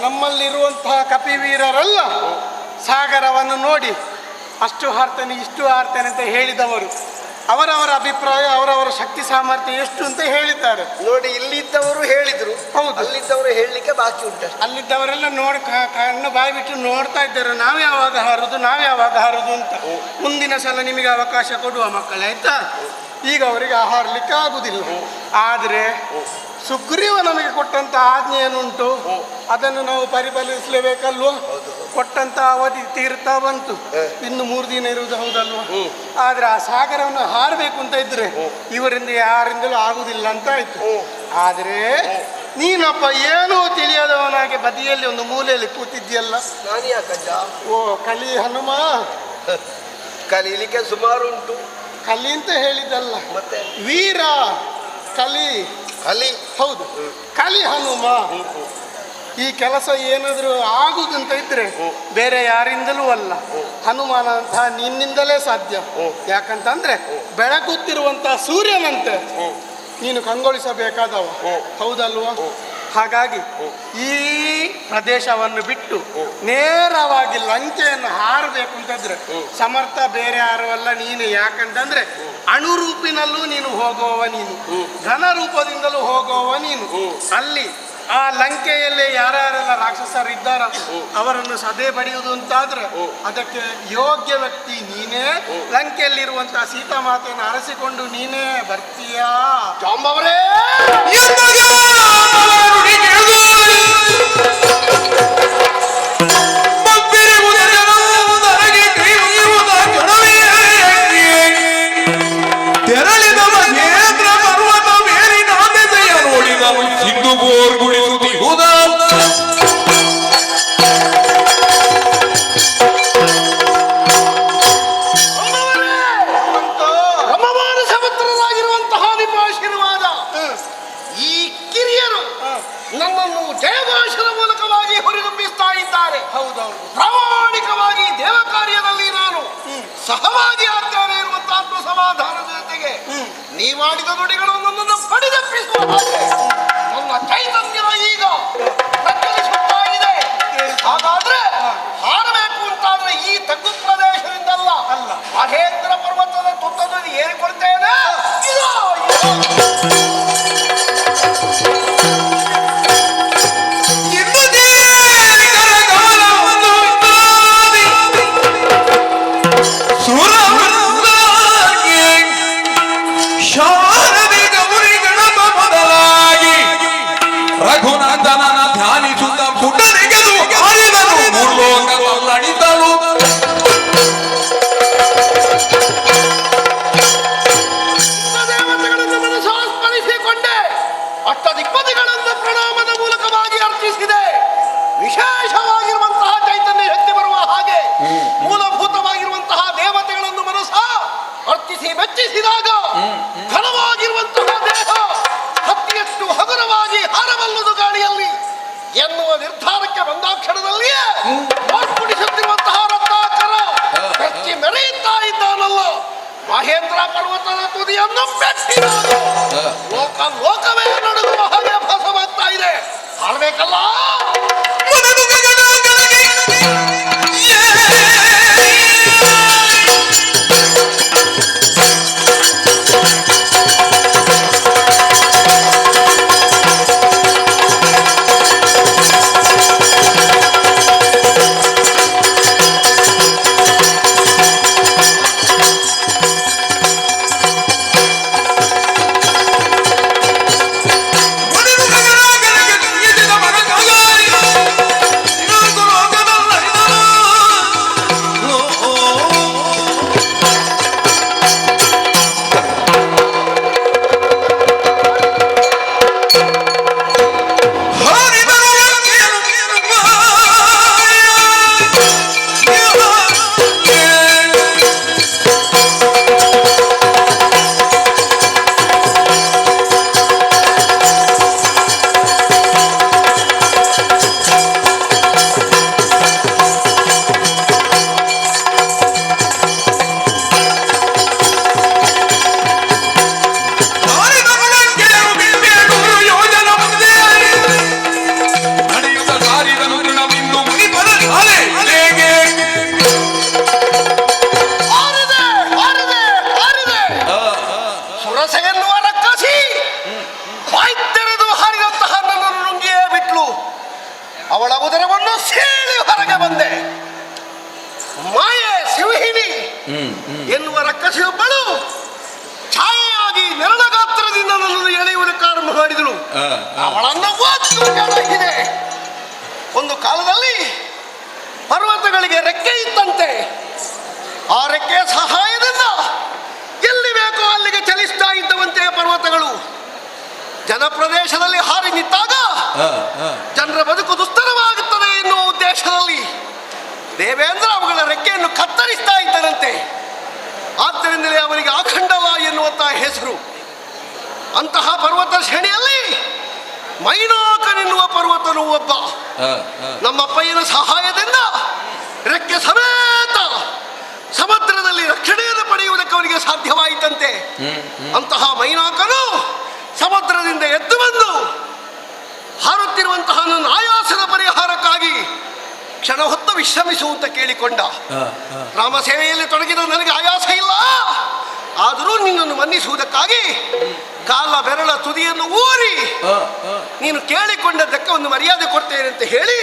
[SPEAKER 5] ನಮ್ಮಲ್ಲಿರುವಂತಹ ಕಪಿವೀರರಲ್ಲ ಸಾಗರವನ್ನು ನೋಡಿ ಅಷ್ಟು ಹಾರ್ತೇನೆ ಇಷ್ಟು ಹಾರ್ತೇನೆ ಅಂತ ಹೇಳಿದವರು. ಅವರವರ ಅಭಿಪ್ರಾಯ, ಅವರವರ ಶಕ್ತಿ ಸಾಮರ್ಥ್ಯ ಎಷ್ಟು ಅಂತ ಹೇಳಿದ್ದಾರೆ.
[SPEAKER 7] ನೋಡಿ, ಇಲ್ಲಿದ್ದವರು ಹೇಳಿದ್ರು,
[SPEAKER 5] ಹೌದು.
[SPEAKER 7] ಅಲ್ಲಿದ್ದವರು ಹೇಳಲಿಕ್ಕೆ ಬಾಕಿ ಉಂಟು.
[SPEAKER 5] ಅಲ್ಲಿದ್ದವರೆಲ್ಲ ನೋಡಿ ಕಣ್ಣು ಬಾಯಿ ಬಿಟ್ಟು ನೋಡ್ತಾ ಇದ್ದಾರೆ, ನಾವು ಯಾವಾಗ ಹಾರುದು ಅಂತ. ಮುಂದಿನ ಸಲ ನಿಮಗೆ ಅವಕಾಶ ಕೊಡುವ ಮಕ್ಕಳೇ, ಆಯ್ತಾ? ಈಗ ಅವರಿಗೆ ಹಾರಲಿಕ್ಕೆ ಆಗುದಿಲ್ಲ. ಆದರೆ ಸುಗ್ರೀವ ನಮಗೆ ಕೊಟ್ಟಂತ ಆಜ್ಞೆ ಏನುಂಟು ಅದನ್ನು ನಾವು ಪರಿಪಾಲಿಸಲೇಬೇಕಲ್ವ? ಕೊಟ್ಟಂತ ಅವಧಿ ತೀರ್ತಾ ಬಂತು, ಇನ್ನು 3 ದಿನ ಇರುವುದು ಹೌದಲ್ವ? ಆದ್ರೆ ಆ ಸಾಗರವನ್ನು ಹಾರಬೇಕು ಅಂತ ಇದ್ರೆ ಇವರಿಂದ ಯಾರಿಂದಲೂ ಆಗುದಿಲ್ಲ ಅಂತ ಆಯ್ತು. ಆದ್ರೆ ನೀನೊಬ್ಬ ಏನೋ ತಿಳಿಯದವನಾಗಿ ಬದಿಯಲ್ಲಿ ಒಂದು ಮೂಲೆಯಲ್ಲಿ ಕೂತಿದ್ಯಲ್ಲ.
[SPEAKER 7] ನಾನು ಯಾಕಜ್ಜ?
[SPEAKER 5] ಓ ಕಲಿ ಹನುಮ,
[SPEAKER 7] ಕಲೀಲಿಕ್ಕೆ ಸುಮಾರು ಉಂಟು.
[SPEAKER 5] ಕಲಿ ಅಂತ ಹೇಳಿದಲ್ಲ,
[SPEAKER 7] ಮತ್ತೆ
[SPEAKER 5] ವೀರ ಕಲಿ.
[SPEAKER 7] ಕಲಿ,
[SPEAKER 5] ಹೌದು, ಕಲಿ ಹನುಮ. ಈ ಕೆಲಸ ಏನಾದರೂ ಆಗುದಂತ ಇದ್ರೆ ಬೇರೆ ಯಾರಿಂದಲೂ ಅಲ್ಲ, ಹನುಮಾನ ಅಂತ ನಿನ್ನಿಂದಲೇ ಸಾಧ್ಯ. ಯಾಕಂತಂದ್ರೆ ಬೆಳಗುತ್ತಿರುವಂತಹ ಸೂರ್ಯನಂತೆ ನೀನು ಕಂಗೊಳಿಸಬೇಕಾದವ, ಹೌದಲ್ವಾ? ಹಾಗಾಗಿ ಈ ಪ್ರದೇಶವನ್ನು ಬಿಟ್ಟು ನೇರವಾಗಿ ಲಂಕೆಯನ್ನು ಹಾರಬೇಕು ಅಂತಂದ್ರೆ ಸಮರ್ಥ ಬೇರೆ ಯಾರು ಅಲ್ಲ, ನೀನು. ಯಾಕಂತಂದ್ರೆ ಅಣುರೂಪಿನಲ್ಲೂ ನೀನು ಹೋಗುವವ, ನೀನು ಘನ ರೂಪದಿಂದಲೂ ಹೋಗುವವ ನೀನು. ಅಲ್ಲಿ ಆ ಲಂಕೆಯಲ್ಲಿ ಯಾರ್ಯಾರೆಲ್ಲ ರಾಕ್ಷಸರಿದ್ದಾರ ಅವರನ್ನು ಸದೆ ಬಡಿಯುವುದು ಅಂತಾದ್ರೆ ಅದಕ್ಕೆ ಯೋಗ್ಯ ವ್ಯಕ್ತಿ ನೀನೇ. ಲಂಕೆಯಲ್ಲಿರುವಂತಹ ಸೀತಾಮಾತೆಯನ್ನು ಅರಸಿಕೊಂಡು ನೀನೇ ಬರ್ತೀಯಾ? ಜಾಂಬವರೇ,
[SPEAKER 2] ತೆರಳಿದವ ನೇತ್ರ ಪರ್ವತ ಮೇಲಿನ ದೆಸೆಯನು
[SPEAKER 5] ಈ ಕಿರಿಯರು ನಮ್ಮನ್ನು ಜಯಘೋಷದ ಮೂಲಕವಾಗಿ ಹುರಿದುಂಬಿಸ್ತಾ ಇದ್ದಾರೆ.
[SPEAKER 7] ಹೌದೌದು.
[SPEAKER 5] ಪ್ರಾಮಾಣಿಕವಾಗಿ ದೇವ ಕಾರ್ಯದಲ್ಲಿ ನಾನು ಸಹವಾಗಿ ಆಗ್ತೇನೆ ಇರುವಂತ ಆತ್ಮ ಸಮಾಧಾನದ ಜೊತೆಗೆ ನೀವಾಡಿದ ನುಡಿಗಳು ನನ್ನನ್ನು ಪಡೆದಪ್ಪಿಸುವ ಹಾಗೆ ನನ್ನ ಚೈತನ್ಯ ಈಗ ಪ್ರಜ್ವಲಿಸುತ್ತಾ ಇದೆ. ಹಾಗಾದ್ರೆ ಹಾರಬೇಕು ಅಂತಾದ್ರೆ ಈ ತಗ್ಗು ಪ್ರದೇಶದಿಂದಲ್ಲ, ಮಹೇಂದ್ರ ಪರ್ವತದ ತುತ್ತದಲ್ಲಿ ಏರಿಕೊಳ್ತೇನೆ.
[SPEAKER 2] ರಘುನಂದನನ ಧ್ಯಾನಿಸುತ್ತ ಪುಟನೆಗೆದು ಆರಿದನು ಮೂರ್ಲೋಕವನ್ನಡಿದಳು.
[SPEAKER 5] ದೇವತೆಗಳನ್ನು ಮನಸ್ಸಾಸ್ಮರಿಸಿಕೊಂಡೆ, ಅಷ್ಟದಿಪ್ಪದಿಗಳನ್ನು ಪ್ರಣಾಮದ ಮೂಲಕವಾಗಿ ಅರ್ಚಿಸಿದೆ. ವಿಶೇಷವಾಗಿರುವಂತಹ ಚೈತನ್ಯ ಶಕ್ತಿ ಬರುವ ಹಾಗೆ ಮೂಲಭೂತವಾಗಿರುವಂತಹ ದೇವತೆಗಳನ್ನು ಮನಸ್ಸ ಅರ್ಚಿಸಿ ಮೆಚ್ಚಿಸಿದಾಗ ಘನವಾಗಿರುವಂತಹ ದೇಹ ಹತ್ತಿಯಷ್ಟು ಹಗುರವಾಗಿ ಹಾರಬಲ್ಲದು ಗಾಳಿಯಲ್ಲಿ ಎನ್ನುವ ನಿರ್ಧಾರಕ್ಕೆ ಬಂದಾಕ್ಷಣದಲ್ಲಿಯೇ ಮಾರ್ಪಡಿಸುತ್ತಿರುವಂತಹ ರತ್ನಾಕರ ಬೆಚ್ಚಿ ಮೆರೆಯುತ್ತಾ ಇದ್ದಾನಲ್ಲ, ಮಹೇಂದ್ರ ಪರ್ವತದ ತುದಿಯನ್ನು ಮೆಟ್ಟಿದಾಗ ಲೋಕವೇ ನಡುಗುವ ಹಾಗೆ ಭಾಸವಾಗ್ತಾ ಇದೆ. ಹಾಡಬೇಕಲ್ಲ. ಅವಳ ಉದರವನ್ನು ಸೀಳಿ ಹೊರಗೆ ಬಂದೆ. ಮಾಯೆ ಸಿಂಹಿಣಿ ಎನ್ನುವ ರಕ್ಕಸಿಯೊಬ್ಬಳು ಛಾಯೆಯಾಗಿ ನೆರಳ ಗಾತ್ರದಿಂದ ನನ್ನನ್ನು ಎಳೆಯುವುದಕ್ಕೆ ಆರಂಭ ಮಾಡಿದಳು. ಅವಳನ್ನು ಒತ್ತು ಕೆಳಗಿದೆ. ಒಂದು ಕಾಲದಲ್ಲಿ ಪರ್ವತಗಳಿಗೆ ರೆಕ್ಕೆ ಇತ್ತಂತೆ. ಆ ರೆಕ್ಕೆಯ ಸಹಾಯದಿಂದ ಎಲ್ಲಿ ಬೇಕೋ ಅಲ್ಲಿಗೆ ಚಲಿಸ್ತಾ ಇದ್ದವಂತೆ ಪರ್ವತಗಳು. ಜನಪ್ರದೇಶದಲ್ಲಿ ಹಾರಿ ನಿಂತಾಗ ಜನರ ಬದುಕು ದುಸ್ತರವಾಗುತ್ತದೆ ಎನ್ನುವ ಉದ್ದೇಶದಲ್ಲಿ ದೇವೇಂದ್ರ ಅವುಗಳ ರೆಕ್ಕೆಯನ್ನು ಕತ್ತರಿಸ್ತಾ ಇದ್ದನಂತೆ. ಆದ್ದರಿಂದಲೇ ಅವರಿಗೆ ಆಖಂಡಲ ಎನ್ನುವಂತಹ ಹೆಸರು. ಅಂತಹ ಪರ್ವತ ಶ್ರೇಣಿಯಲ್ಲಿ ಮೈನಾಕನೆನ್ನುವ ಪರ್ವತನು ಒಬ್ಬ. ನಮ್ಮಪ್ಪಯ್ಯನ ಸಹಾಯದಿಂದ ರೆಕ್ಕೆ ಸಮೇತ ಸಮುದ್ರದಲ್ಲಿ ರಕ್ಷಣೆಯನ್ನು ಪಡೆಯುವುದಕ್ಕೆ ಅವರಿಗೆ ಸಾಧ್ಯವಾಯಿತಂತೆ. ಅಂತಹ ಮೈನಾಕನು ಸಮುದ್ರದಿಂದ ಎದ್ದು ಬಂದು ಹಾರುತ್ತಿರುವಂತಹ ನನ್ನ ಆಯಾಸದ ಪರಿಹಾರಕ್ಕಾಗಿ ಕ್ಷಣ ಹೊತ್ತು ವಿಶ್ರಮಿಸುವಂತ ಕೇಳಿಕೊಂಡ. ರಾಮ ಸೇವೆಯಲ್ಲಿ ತೊಡಗಿದ ನನಗೆ ಆಯಾಸ ಇಲ್ಲ, ಆದರೂ ನಿನ್ನನ್ನು ಮನ್ನಿಸುವುದಕ್ಕಾಗಿ ಕಾಲ ಬೆರಳ ತುದಿಯನ್ನು ಊರಿ ನೀನು ಕೇಳಿಕೊಂಡದ್ದಕ್ಕೆ ಒಂದು ಮರ್ಯಾದೆ ಕೊಡ್ತೇನೆ ಅಂತ ಹೇಳಿ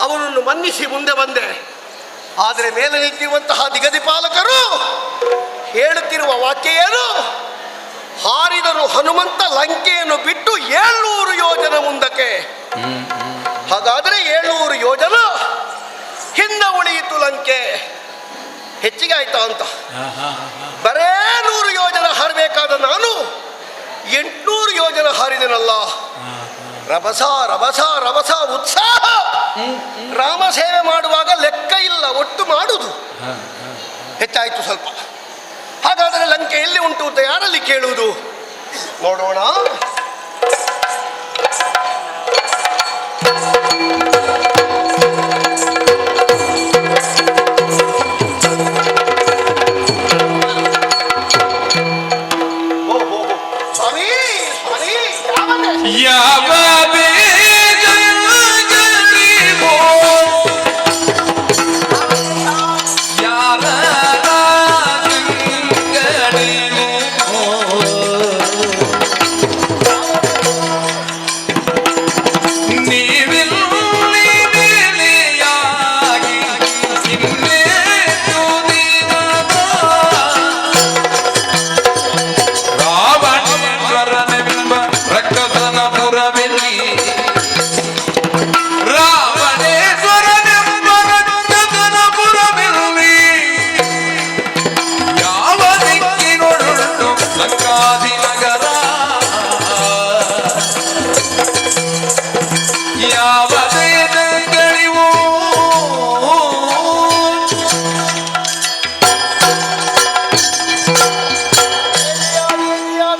[SPEAKER 5] ಅವನನ್ನು ಮನ್ನಿಸಿ ಮುಂದೆ ಬಂದೆ. ಆದರೆ ಮೇಲೆ ನಿಂತಿರುವಂತಹ ದಿಗದಿಪಾಲಕರು ಹೇಳುತ್ತಿರುವ ವಾಕ್ಯ ಏನು? ಹಾರಿದರು ಹನುಮಂತ ಲಂಕೆಯನ್ನು ಬಿಟ್ಟು 700 ಯೋಜನ ಮುಂದಕ್ಕೆ. ಹಾಗಾದ್ರೆ 700 ಯೋಜನ ಹಿಂದೆ ಉಳಿಯಿತು ಲಂಕೆ. ಹೆಚ್ಚಿಗೆ ಆಯ್ತಾ ಅಂತ. ಬರೇ 100 ಯೋಜನ ಹಾರಬೇಕಾದ ನಾನು 800 ಯೋಜನ ಹಾರಿದನಲ್ಲ. ರಭಸ ರಭಸ ರಭಸ ಉತ್ಸಾಹ. ರಾಮ ಸೇವೆ ಮಾಡುವಾಗ ಲೆಕ್ಕ ಇಲ್ಲ, ಒಟ್ಟು ಮಾಡುವುದು ಹೆಚ್ಚಾಯಿತು ಸ್ವಲ್ಪ. ಹಾಗಾದರೆ ಲಂಕೆ ಎಲ್ಲಿ ಉಂಟು ಅಂತ ಯಾರಲ್ಲಿ ಕೇಳುವುದು? ನೋಡೋಣ.
[SPEAKER 2] ಯಾವ ಬೇಜಗಳಿಗೋ ಯಾರ ರಾಜಗಳಿಗೋ ನೀವಿಲ್ಲಿ ನೆಲೆಯಾಗಿ ಇನ್ನೇನು ದಿನದ ರಾವಣೇಶ್ವರನೆಂಬ ರಕ್ಕಸನ ಪುರವೆಲ್ಲಿ ರಾವಣೇಶ್ವರನೆಂಬ ರಕ್ಕಸನ ಪುರವೆಲ್ಲಿ ಯಾವ ದಿಕ್ಕಿನೊಳುಂಟು ಲಂಕಾದಿ ನಗರ ಯಾವ ವೇದಗಳಿವೋ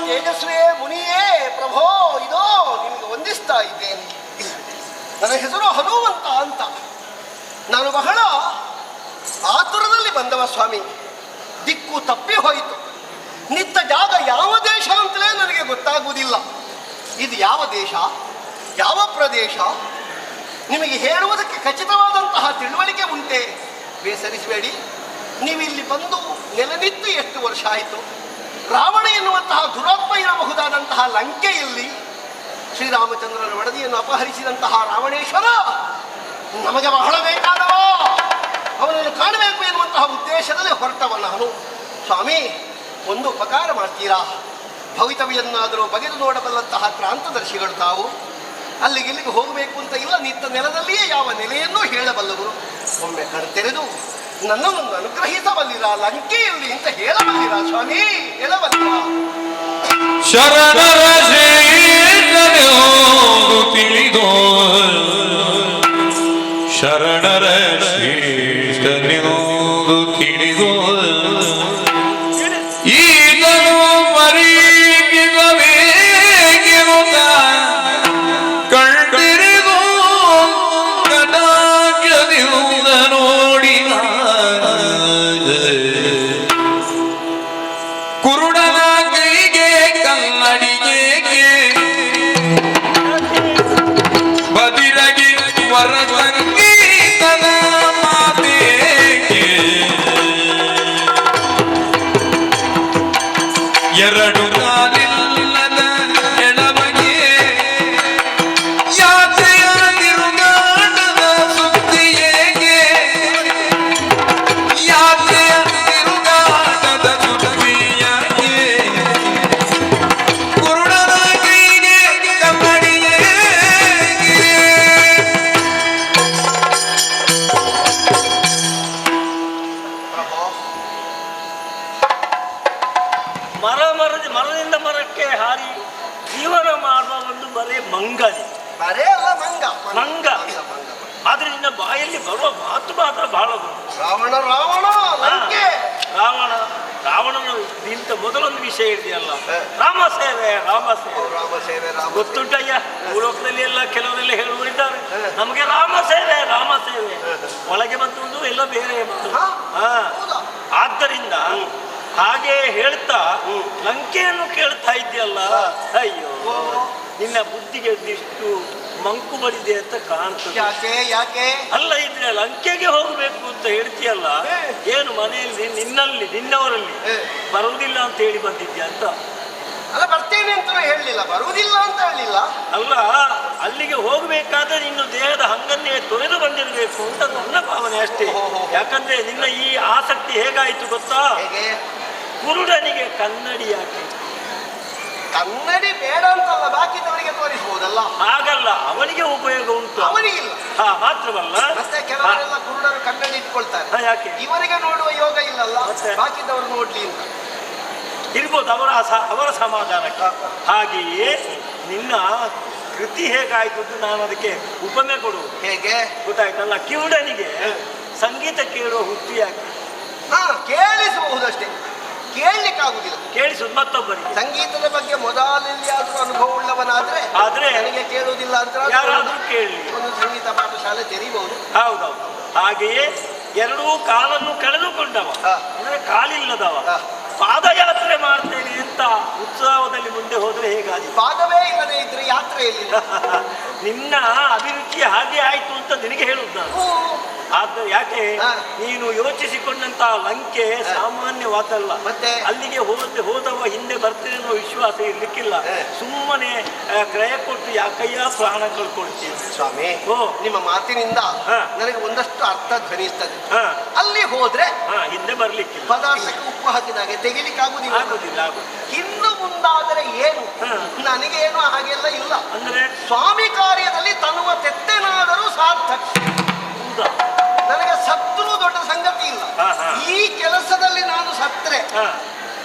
[SPEAKER 5] ತೇಜಸ್ವಿಯೇ ಮುನಿಯೇ ಪ್ರಭೋ ಇದೋ ನಿಮಗೆ ವಂದಿಸ್ತಾ ಇದ್ದೇನೆ. ನನ್ನ ಹೆಸರು ಹನುಮಂತ ಅಂತ. ನಾನು ಬಹಳ ಆತುರದಲ್ಲಿ ಬಂದವ ಸ್ವಾಮಿ. ದಿಕ್ಕು ತಪ್ಪಿ ಹೋಯಿತು. ನಿಂತ ಜಾಗ ಯಾವ ದೇಶ ಅಂತಲೇ ನನಗೆ ಗೊತ್ತಾಗುವುದಿಲ್ಲ. ಇದು ಯಾವ ದೇಶ, ಯಾವ ಪ್ರದೇಶ ನಿಮಗೆ ಹೇಳುವುದಕ್ಕೆ ಖಚಿತವಾದಂತಹ ತಿಳುವಳಿಕೆ ಉಂಟೆ? ಬೇಸರಿಸಬೇಡಿ. ನೀವಿಲ್ಲಿ ಬಂದು ನೆಲೆನಿತ್ತು ಎಷ್ಟು ವರ್ಷ ಆಯಿತು? ರಾವಣ ಎನ್ನುವಂತಹ ದುರಾತ್ಮ ಇರಬಹುದಾದಂತಹ ಲಂಕೆಯಲ್ಲಿ ಶ್ರೀರಾಮಚಂದ್ರನ ಒಡದಿಯನ್ನು ಅಪಹರಿಸಿದಂತಹ ರಾವಣೇಶ್ವರ ನಮಗೆ ಬಹಳ ಬೇಕಾದವ. ಅವನನ್ನು ಕಾಣಬೇಕು ಎನ್ನುವಂತಹ ಉದ್ದೇಶದಲ್ಲಿ ಹೊರಟವ ನಾನು. ಸ್ವಾಮಿ, ಒಂದು ಉಪಕಾರ ಮಾಡ್ತೀರಾ? ಭವಿತವ್ಯನ್ನಾದರೂ ಬಗೆದು ನೋಡಬಲ್ಲಂತಹ ಕ್ರಾಂತದರ್ಶಿಗಳು ತಾವು. ಅಲ್ಲಿಗೆ ಹೋಗಬೇಕು ಅಂತ ಇಲ್ಲ, ನಿಂತ ನೆಲದಲ್ಲಿಯೇ ಯಾವ ನೆಲೆಯನ್ನೂ ಹೇಳಬಲ್ಲವರು. ಒಮ್ಮೆ ಕಣ್ತೆರೆದು ನನ್ನನ್ನು ಅನುಗ್ರಹಿಸಬಲ್ಲಿರ ಲಂಕೆಯಲ್ಲಿ ಅಂತ ಹೇಳಬಲ್ಲಿರ ಸ್ವಾಮಿ? ಹೇಳಬಲ್ಲಿರ?
[SPEAKER 2] ಶರಣರ ಶ್ರೇಷ್ಠನೆಂದು ತಿಳಿದೋ ಶರಣರ ಶ್ರೇಷ್ಠನೆಂದು ತಿಳಿದೋ ಈಗಲೂ ಮರೀಗಿರಬೇಕಿರುತ್ತ ಕಣ್ತೆರೆದು ಕಟಾಕ್ಷದಿಂದ ನೋಡಿದ ಕುರುಡನ ಕೈಗೆ ಕನ್ನಡಿಗೆ ಬದಿರಗಿ ವರ ಸಂಗೀತದ ಮಾತೇಗೆ ಎರಡು ಕಾಲಿಲ್ಲದ ಎಡಬಗೆ ಯಾತ್ರೆಯ ತಿರುಗಾಟದ ಸುದ್ದಿಯೇಗೆ ಯಾತ್ರೆಯ ತಿರುಗಾಟದ ಸುದ್ದಿಯಾಗೆ ಕುರುಡನ ಕೈಗೆ ಕನ್ನಡಿಗೆ
[SPEAKER 8] ಮರದಿಂದ ಮರಕ್ಕೆ ಹಾರಿ ಜೀವನ ಮಾಡುವ ಒಂದು ಬರೇ ಮಂಗನೆ.
[SPEAKER 5] ಬರೇ ಅಲ್ಲ,
[SPEAKER 8] ಮಂಗ. ಆದ್ರೆ ನಿನ್ನ ಬಾಯಲ್ಲಿ ಬರುವ ಮಾತು ಮಾತ್ರ ಬಹಳ
[SPEAKER 5] ರಾವಣ ರಾವಣ ಲಂಕೆ.
[SPEAKER 8] ರಾವಣನ ಇಂತ ಮೊದಲೊಂದು ವಿಷಯ ಇದೆಯಲ್ಲ, ರಾಮ ಸೇವೆ.
[SPEAKER 5] ರಾಮ ಸೇವೆ
[SPEAKER 8] ಗೊತ್ತುಂಟಯ್ಯ, ಭೂಲೋಕದಲ್ಲಿ ಎಲ್ಲ ಕೆಲವರೆಲ್ಲ ಹೇಳುವರಿದ್ದಾರೆ ನಮಗೆ ರಾಮ ಸೇವೆ. ಒಳಗೆ ಬಂದು ಎಲ್ಲ ಬೇರೆ. ಆದ್ದರಿಂದ ಹಾಗೆ ಹೇಳ್ತಾ ಲಂಕೆಯನ್ನು ಕೇಳ್ತಾ ಇದೆಯಲ್ಲ. ಅಯ್ಯೋ, ನಿನ್ನ ಬುದ್ಧಿಗೆ ಇಷ್ಟು ಮಂಕು ಬಡಿದೆ ಅಂತ ಕಾಣ್ತದೆ.
[SPEAKER 5] ಯಾಕೆ
[SPEAKER 8] ಅಲ್ಲ, ಇದ್ರೆ ಲಂಕೆಗೆ ಹೋಗಬೇಕು ಅಂತ ಹೇಳ್ತೀಯಲ್ಲ, ಏನು ಮನೆಯಲ್ಲಿ ನಿನ್ನವರಲ್ಲಿ ಬರುವುದಿಲ್ಲ ಅಂತ ಹೇಳಿ ಬಂದಿದ್ಯಾ ಅಂತ?
[SPEAKER 5] ಅಲ್ಲ, ಬರ್ತೇನೆ ಅಂತ ಹೇಳಲಿಲ್ಲ, ಬರುವುದಿಲ್ಲ ಅಂತ ಹೇಳಲಿಲ್ಲ.
[SPEAKER 8] ಅಲ್ಲ, ಅಲ್ಲಿಗೆ ಹೋಗಬೇಕಾದ್ರೆ ನಿನ್ನ ದೇಹದ ಹಂಗನ್ನೇ ತೊರೆದು ಬಂದಿರಬೇಕು ಅಂತ ನನ್ನ ಭಾವನೆ ಅಷ್ಟೇ. ಯಾಕಂದ್ರೆ ನಿನ್ನ ಈ ಆಸಕ್ತಿ ಹೇಗಾಯ್ತು ಗೊತ್ತಾ? ಕುರುಡನಿಗೆ ಕನ್ನಡಿ ಯಾಕೆ?
[SPEAKER 5] ಕನ್ನಡಿ ಬೇಡ ಅಂತಲ್ಲ, ಬಾಕಿದವರಿಗೆ ತೋರಿಸಬಹುದಲ್ಲ.
[SPEAKER 8] ಹಾಗಲ್ಲ, ಅವನಿಗೆ ಉಪಯೋಗ ಉಂಟು,
[SPEAKER 5] ಅವನಿಗಿಲ್ಲ.
[SPEAKER 8] ಮಾತ್ರವಲ್ಲ,
[SPEAKER 5] ಮತ್ತೆ ಕೆಲವರೆಲ್ಲ ಕುರುಡರು ಕನ್ನಡಿ ಇಟ್ಕೊಳ್ತಾರೆ.
[SPEAKER 8] ಯಾಕೆ?
[SPEAKER 5] ಇವರಿಗೆ ನೋಡುವ ಯೋಗ ಇಲ್ಲಲ್ಲ, ಬಾಕಿದವರು ನೋಡ್ಲಿ ಅಂತ
[SPEAKER 8] ಇರ್ಬೋದು, ಅವರ ಸಮಾಧಾನಕ್ಕೆ. ಹಾಗೆಯೇ ನಿನ್ನ ಕೃತಿ ಹೇಗಾಯ್ತು ನಾನು ಅದಕ್ಕೆ ಉಪಮೆ ಕೊಡುವುದು.
[SPEAKER 5] ಹೇಗೆ
[SPEAKER 8] ಗೊತ್ತಾಯ್ತಲ್ಲ? ಕಿವುಡನಿಗೆ ಸಂಗೀತ ಕೇಳುವ ಹುಚ್ಚು ಯಾಕೆ?
[SPEAKER 5] ಕೇಳಿಸಬಹುದಷ್ಟೇ, ಕೇಳಲಿಕ್ಕಾಗುದಿಲ್ಲ.
[SPEAKER 8] ಕೇಳಿಸುದು ಮತ್ತೊಬ್ಬರಿಗೆ.
[SPEAKER 5] ಸಂಗೀತದ ಬಗ್ಗೆ ಮೊದಲಲ್ಲಿ ಆದ್ರೂ ಅನುಭವ ಉಳ್ಳವನಾದ್ರೆ ನನಗೆ ಕೇಳುವುದಿಲ್ಲ ಅಂತ
[SPEAKER 8] ಯಾರಾದ್ರೂ ಕೇಳಿ
[SPEAKER 5] ಒಂದು ಸಂಗೀತ ಪಾಠಶಾಲೆ ತೆರೀಬಹುದು.
[SPEAKER 8] ಹೌದೌದು. ಹಾಗೆಯೇ ಎರಡೂ ಕಾಲನ್ನು ಕಳೆದುಕೊಂಡವ, ಅಂದ್ರೆ ಕಾಲಿಲ್ಲದವ, ಪಾದಯಾತ್ರೆ ಮಾಡ್ತೇನೆ ಅಂತ ಉತ್ಸವದಲ್ಲಿ ಮುಂದೆ ಹೋದ್ರೆ ಹೇಗಾದೀತು?
[SPEAKER 5] ಭಾಗವೇ ಇಲ್ಲದೆ ಇದ್ರೆ ಯಾತ್ರೆಯಲ್ಲಿ
[SPEAKER 8] ನಿನ್ನ ಅಭಿರುಚಿ ಹಾಗೆ ಆಯ್ತು ಅಂತ ನಿನಗೆ ಹೇಳುದು ನಾನು. ಆದ್ರೆ ಯಾಕೆ
[SPEAKER 5] ಹಾ.
[SPEAKER 8] ನೀನು ಯೋಚಿಸಿಕೊಂಡಂತ ಲಂಕೆ ಸಾಮಾನ್ಯವಾದಲ್ಲ.
[SPEAKER 5] ಮತ್ತೆ?
[SPEAKER 8] ಅಲ್ಲಿಗೆ ಹೋದವ ಹಿಂದೆ ಬರ್ತೇನೆ ಅನ್ನೋ ವಿಶ್ವಾಸ ಇರ್ಲಿಕ್ಕಿಲ್ಲ. ಸುಮ್ಮನೆ ಕ್ರಯ ಕೊಟ್ಟು ಯಾಕಯ್ಯ ಪ್ರಾಣ ಕಳ್ಕೊಳ್ತೀವಿ.
[SPEAKER 5] ಸ್ವಾಮಿ,
[SPEAKER 8] ಓ.
[SPEAKER 5] ನಿಮ್ಮ ಮಾತಿನಿಂದ
[SPEAKER 8] ಹಾ.
[SPEAKER 5] ನನಗೆ ಒಂದಷ್ಟು ಅರ್ಥ ಧ್ವನಿಸ್ತದೆ.
[SPEAKER 8] ಹಾ
[SPEAKER 5] ಅಲ್ಲಿ ಹೋದ್ರೆ
[SPEAKER 8] ಹಿಂದೆ ಬರ್ಲಿಕ್ಕಿಲ್ಲ.
[SPEAKER 5] ಪದಾರ್ಥಕ್ಕೆ ಉಪ್ಪು ಹಾಕಿದಾಗೆ ತೆಗಿಲಿಕ್ಕಾಗುದಿಲ್ಲ.
[SPEAKER 8] ಆಗುದಿಲ್ಲ
[SPEAKER 5] ಇನ್ನು ಮುಂದಾದರೆ ಏನು?
[SPEAKER 8] ಹಾ.
[SPEAKER 5] ನನಗೇನು ಹಾಗೆಲ್ಲ ಇಲ್ಲ.
[SPEAKER 8] ಅಂದ್ರೆ
[SPEAKER 5] ಸ್ವಾಮಿ ಕಾರ್ಯದಲ್ಲಿ ತನ್ನುವ ತೆತ್ತೆನಾದರೂ ಸಾರ್ಥಕ.
[SPEAKER 8] ಹೌದಾ?
[SPEAKER 5] ನನಗೆ ಸತ್ರು ದೊಡ್ಡ ಸಂಗತಿ ಇಲ್ಲ.
[SPEAKER 8] ಹಾ, ಹಾ.
[SPEAKER 5] ಈ ಕೆಲಸದಲ್ಲಿ ನಾನು ಸತ್ರೆ
[SPEAKER 8] ಹಾ.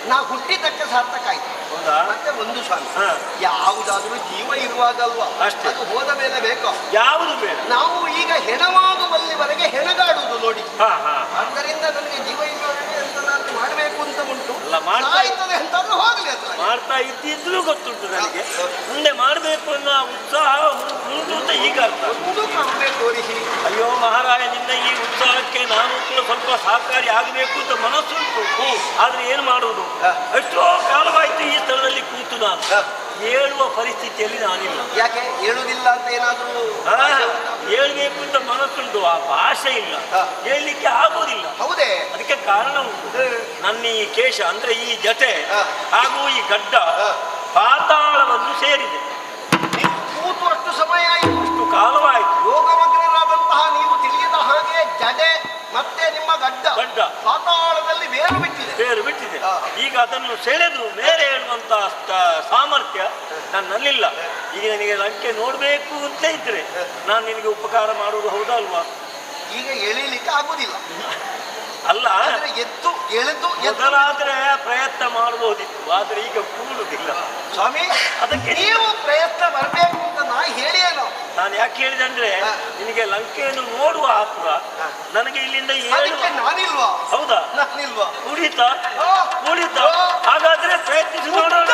[SPEAKER 5] ನಾ ಹುಟ್ಟಿದ್ದಕ್ಕೆ ಸಾರ್ಥಕ ಆಯ್ತು.
[SPEAKER 8] ಹೌದಾ?
[SPEAKER 5] ಮತ್ತೆ ಒಂದು ಸ್ವಾಮಿ,
[SPEAKER 8] ಹಾ.
[SPEAKER 5] ಯಾವುದಾದ್ರೂ ಜೀವ ಇರುವಾಗಲ್ವಾ,
[SPEAKER 8] ಅಷ್ಟೇ.
[SPEAKER 5] ಅದು ಹೋದ ಮೇಲೆ ಬೇಕೋ.
[SPEAKER 8] ಯಾವುದು ಬೇಡ.
[SPEAKER 5] ನಾವು ಈಗ ಹೆಣವಾಗುವಲ್ಲಿವರೆಗೆ ಹೆಣಗಾಡುವುದು ನೋಡಿ.
[SPEAKER 8] ಹಾ ಹಾ
[SPEAKER 5] ಆದ್ದರಿಂದ ನನಗೆ ಜೀವ ಇರುವವರೆಗೆ ಎಂತನಾದ್ರೂ ಮಾಡಬೇಕು ಅಂತ ಉಂಟು.
[SPEAKER 8] ಅಲ್ಲ, ಮಾಡ್ತಾ
[SPEAKER 5] ಆಯ್ತದೆ ಎಂತಾದ್ರೂ ಹೋಗ್ಲಿ ಅದ್ರ.
[SPEAKER 8] ಮಾಡ್ತಾ ಇದ್ದಿದ್ರೂ ಗೊತ್ತುಂಟು ನನಗೆ. ಮುಂದೆ ಮಾಡಬೇಕು ಅನ್ನೋ ಉತ್ಸಾಹ ಉಂಟು ಅಂತ ಈಗ ಅರ್ಥ.
[SPEAKER 5] ಒಂದು ಕಮ್ಮೆ ತೋರಿಸಿ.
[SPEAKER 8] ಅಯ್ಯೋ ಮಹಾರಾಯ, ನಿನ್ನ ಈ ಉತ್ಸಾಹಕ್ಕೆ ನಾನು ಕೂಡ ಸ್ವಲ್ಪ ಸಹಕಾರಿ ಆಗಬೇಕು ಅಂತ ಮನಸ್ಸುಂಟು. ಆದ್ರೆ ಏನು ಮಾಡುವುದು?
[SPEAKER 5] ಹಾ.
[SPEAKER 8] ಎಷ್ಟೋ ಕಾಲವಾಯ್ತು ಈ ಸ್ಥಳದಲ್ಲಿ ಕೂತು ನಾನು.
[SPEAKER 5] ಹಾ.
[SPEAKER 8] ಹೇಳುವ ಪರಿಸ್ಥಿತಿಯಲ್ಲಿ ನಾನಿಲ್ಲ.
[SPEAKER 5] ಯಾಕೆ ಹೇಳುವುದಿಲ್ಲ ಅಂತ ಏನಾದ್ರೂ
[SPEAKER 8] ಹೇಳ್ಬೇಕು ಅಂತ ಮನಸ್ಸುಂಟು, ಆ ಭಾಷೆ ಇಲ್ಲ.
[SPEAKER 5] ಹಾ.
[SPEAKER 8] ಹೇಳಲಿಕ್ಕೆ ಆಗೋದಿಲ್ಲ.
[SPEAKER 5] ಹೌದೇ?
[SPEAKER 8] ಅದಕ್ಕೆ ಕಾರಣ ಉಂಟು. ನನ್ನ ಈ ಕೇಶ ಅಂದ್ರೆ ಈ ಜಟೆ
[SPEAKER 5] ಹಾ.
[SPEAKER 8] ಹಾಗೂ ಈ ಗಡ್ಡ
[SPEAKER 5] ಹಾ.
[SPEAKER 8] ಪಾತಾಳವನ್ನು ಸೇರಿದೆ.
[SPEAKER 5] ನೀವು ಕೂತು ಅಷ್ಟು ಸಮಯ ಆಯಿತು.
[SPEAKER 8] ಅಷ್ಟು ಕಾಲವಾಯಿತು.
[SPEAKER 5] ಯೋಗಮಗ್ನರಾದಂತಹ ನೀವು ತಿಳಿಯದ ಹಾಗೆ ಜಡೆ ಮತ್ತೆ ನಿಮ್ಮ ಗಡ್ಡ ಪಾತಾಳದಲ್ಲಿ ಬೇರು ಬಿಟ್ಟಿದೆ.
[SPEAKER 8] ಬೇರು ಬಿಟ್ಟಿದೆ.
[SPEAKER 5] ಹಾ.
[SPEAKER 8] ಈಗ ಅದನ್ನು ಸೆಳೆದು ಮೇಲೆ ಹೇಳುವಂತ ಸಾಮರ್ಥ್ಯ ನನ್ನಲ್ಲಿಲ್ಲ. ಈಗ ನನಗೆ ಲಂಕೆ ನೋಡ್ಬೇಕು ಅಂತ ಇದ್ರೆ ನಾನು ನಿನಗೆ ಉಪಕಾರ ಮಾಡುವುದು ಹೌದಾ ಅಲ್ವಾ?
[SPEAKER 5] ಈಗ ಎಳಿಲಿಕ್ಕೆ ಆಗುದಿಲ್ಲ.
[SPEAKER 8] ಅಲ್ಲ,
[SPEAKER 5] ಆದ್ರೆ ಎದ್ದು ಎಳೆದು
[SPEAKER 8] ಮೊದಲಾದ್ರೆ ಪ್ರಯತ್ನ ಮಾಡಬಹುದಿತ್ತು. ಆದ್ರೆ ಈಗ ಕೂಡುದಿಲ್ಲ.
[SPEAKER 5] ಸ್ವಾಮಿ,
[SPEAKER 8] ಅದಕ್ಕೆ
[SPEAKER 5] ನೀವು ಪ್ರಯತ್ನ ಬರಬೇಕು ಅಂತ ನಾ ಹೇಳಿಯೇನೋ.
[SPEAKER 8] ನಾನು ಯಾಕೆ ಹೇಳಿದೆ ಅಂದ್ರೆ
[SPEAKER 5] ಹಾ.
[SPEAKER 8] ನಿನಗೆ ಲಂಕೆಯನ್ನು ನೋಡುವ ಆತುರ.
[SPEAKER 5] ಹಾ.
[SPEAKER 8] ನನಗೆ ಇಲ್ಲಿಂದ
[SPEAKER 5] ಅದಕ್ಕೆ ನಾನಿಲ್ವಾ?
[SPEAKER 8] ಹೌದಾ?
[SPEAKER 5] ನಾನಿಲ್ವಾ?
[SPEAKER 8] ಉಳಿತ
[SPEAKER 5] ಆ.
[SPEAKER 8] ಉಳಿತ ಹಾಗಾದ್ರೆ ಪ್ರಯತ್ನಿಸಿ ನೋಡೋಣ.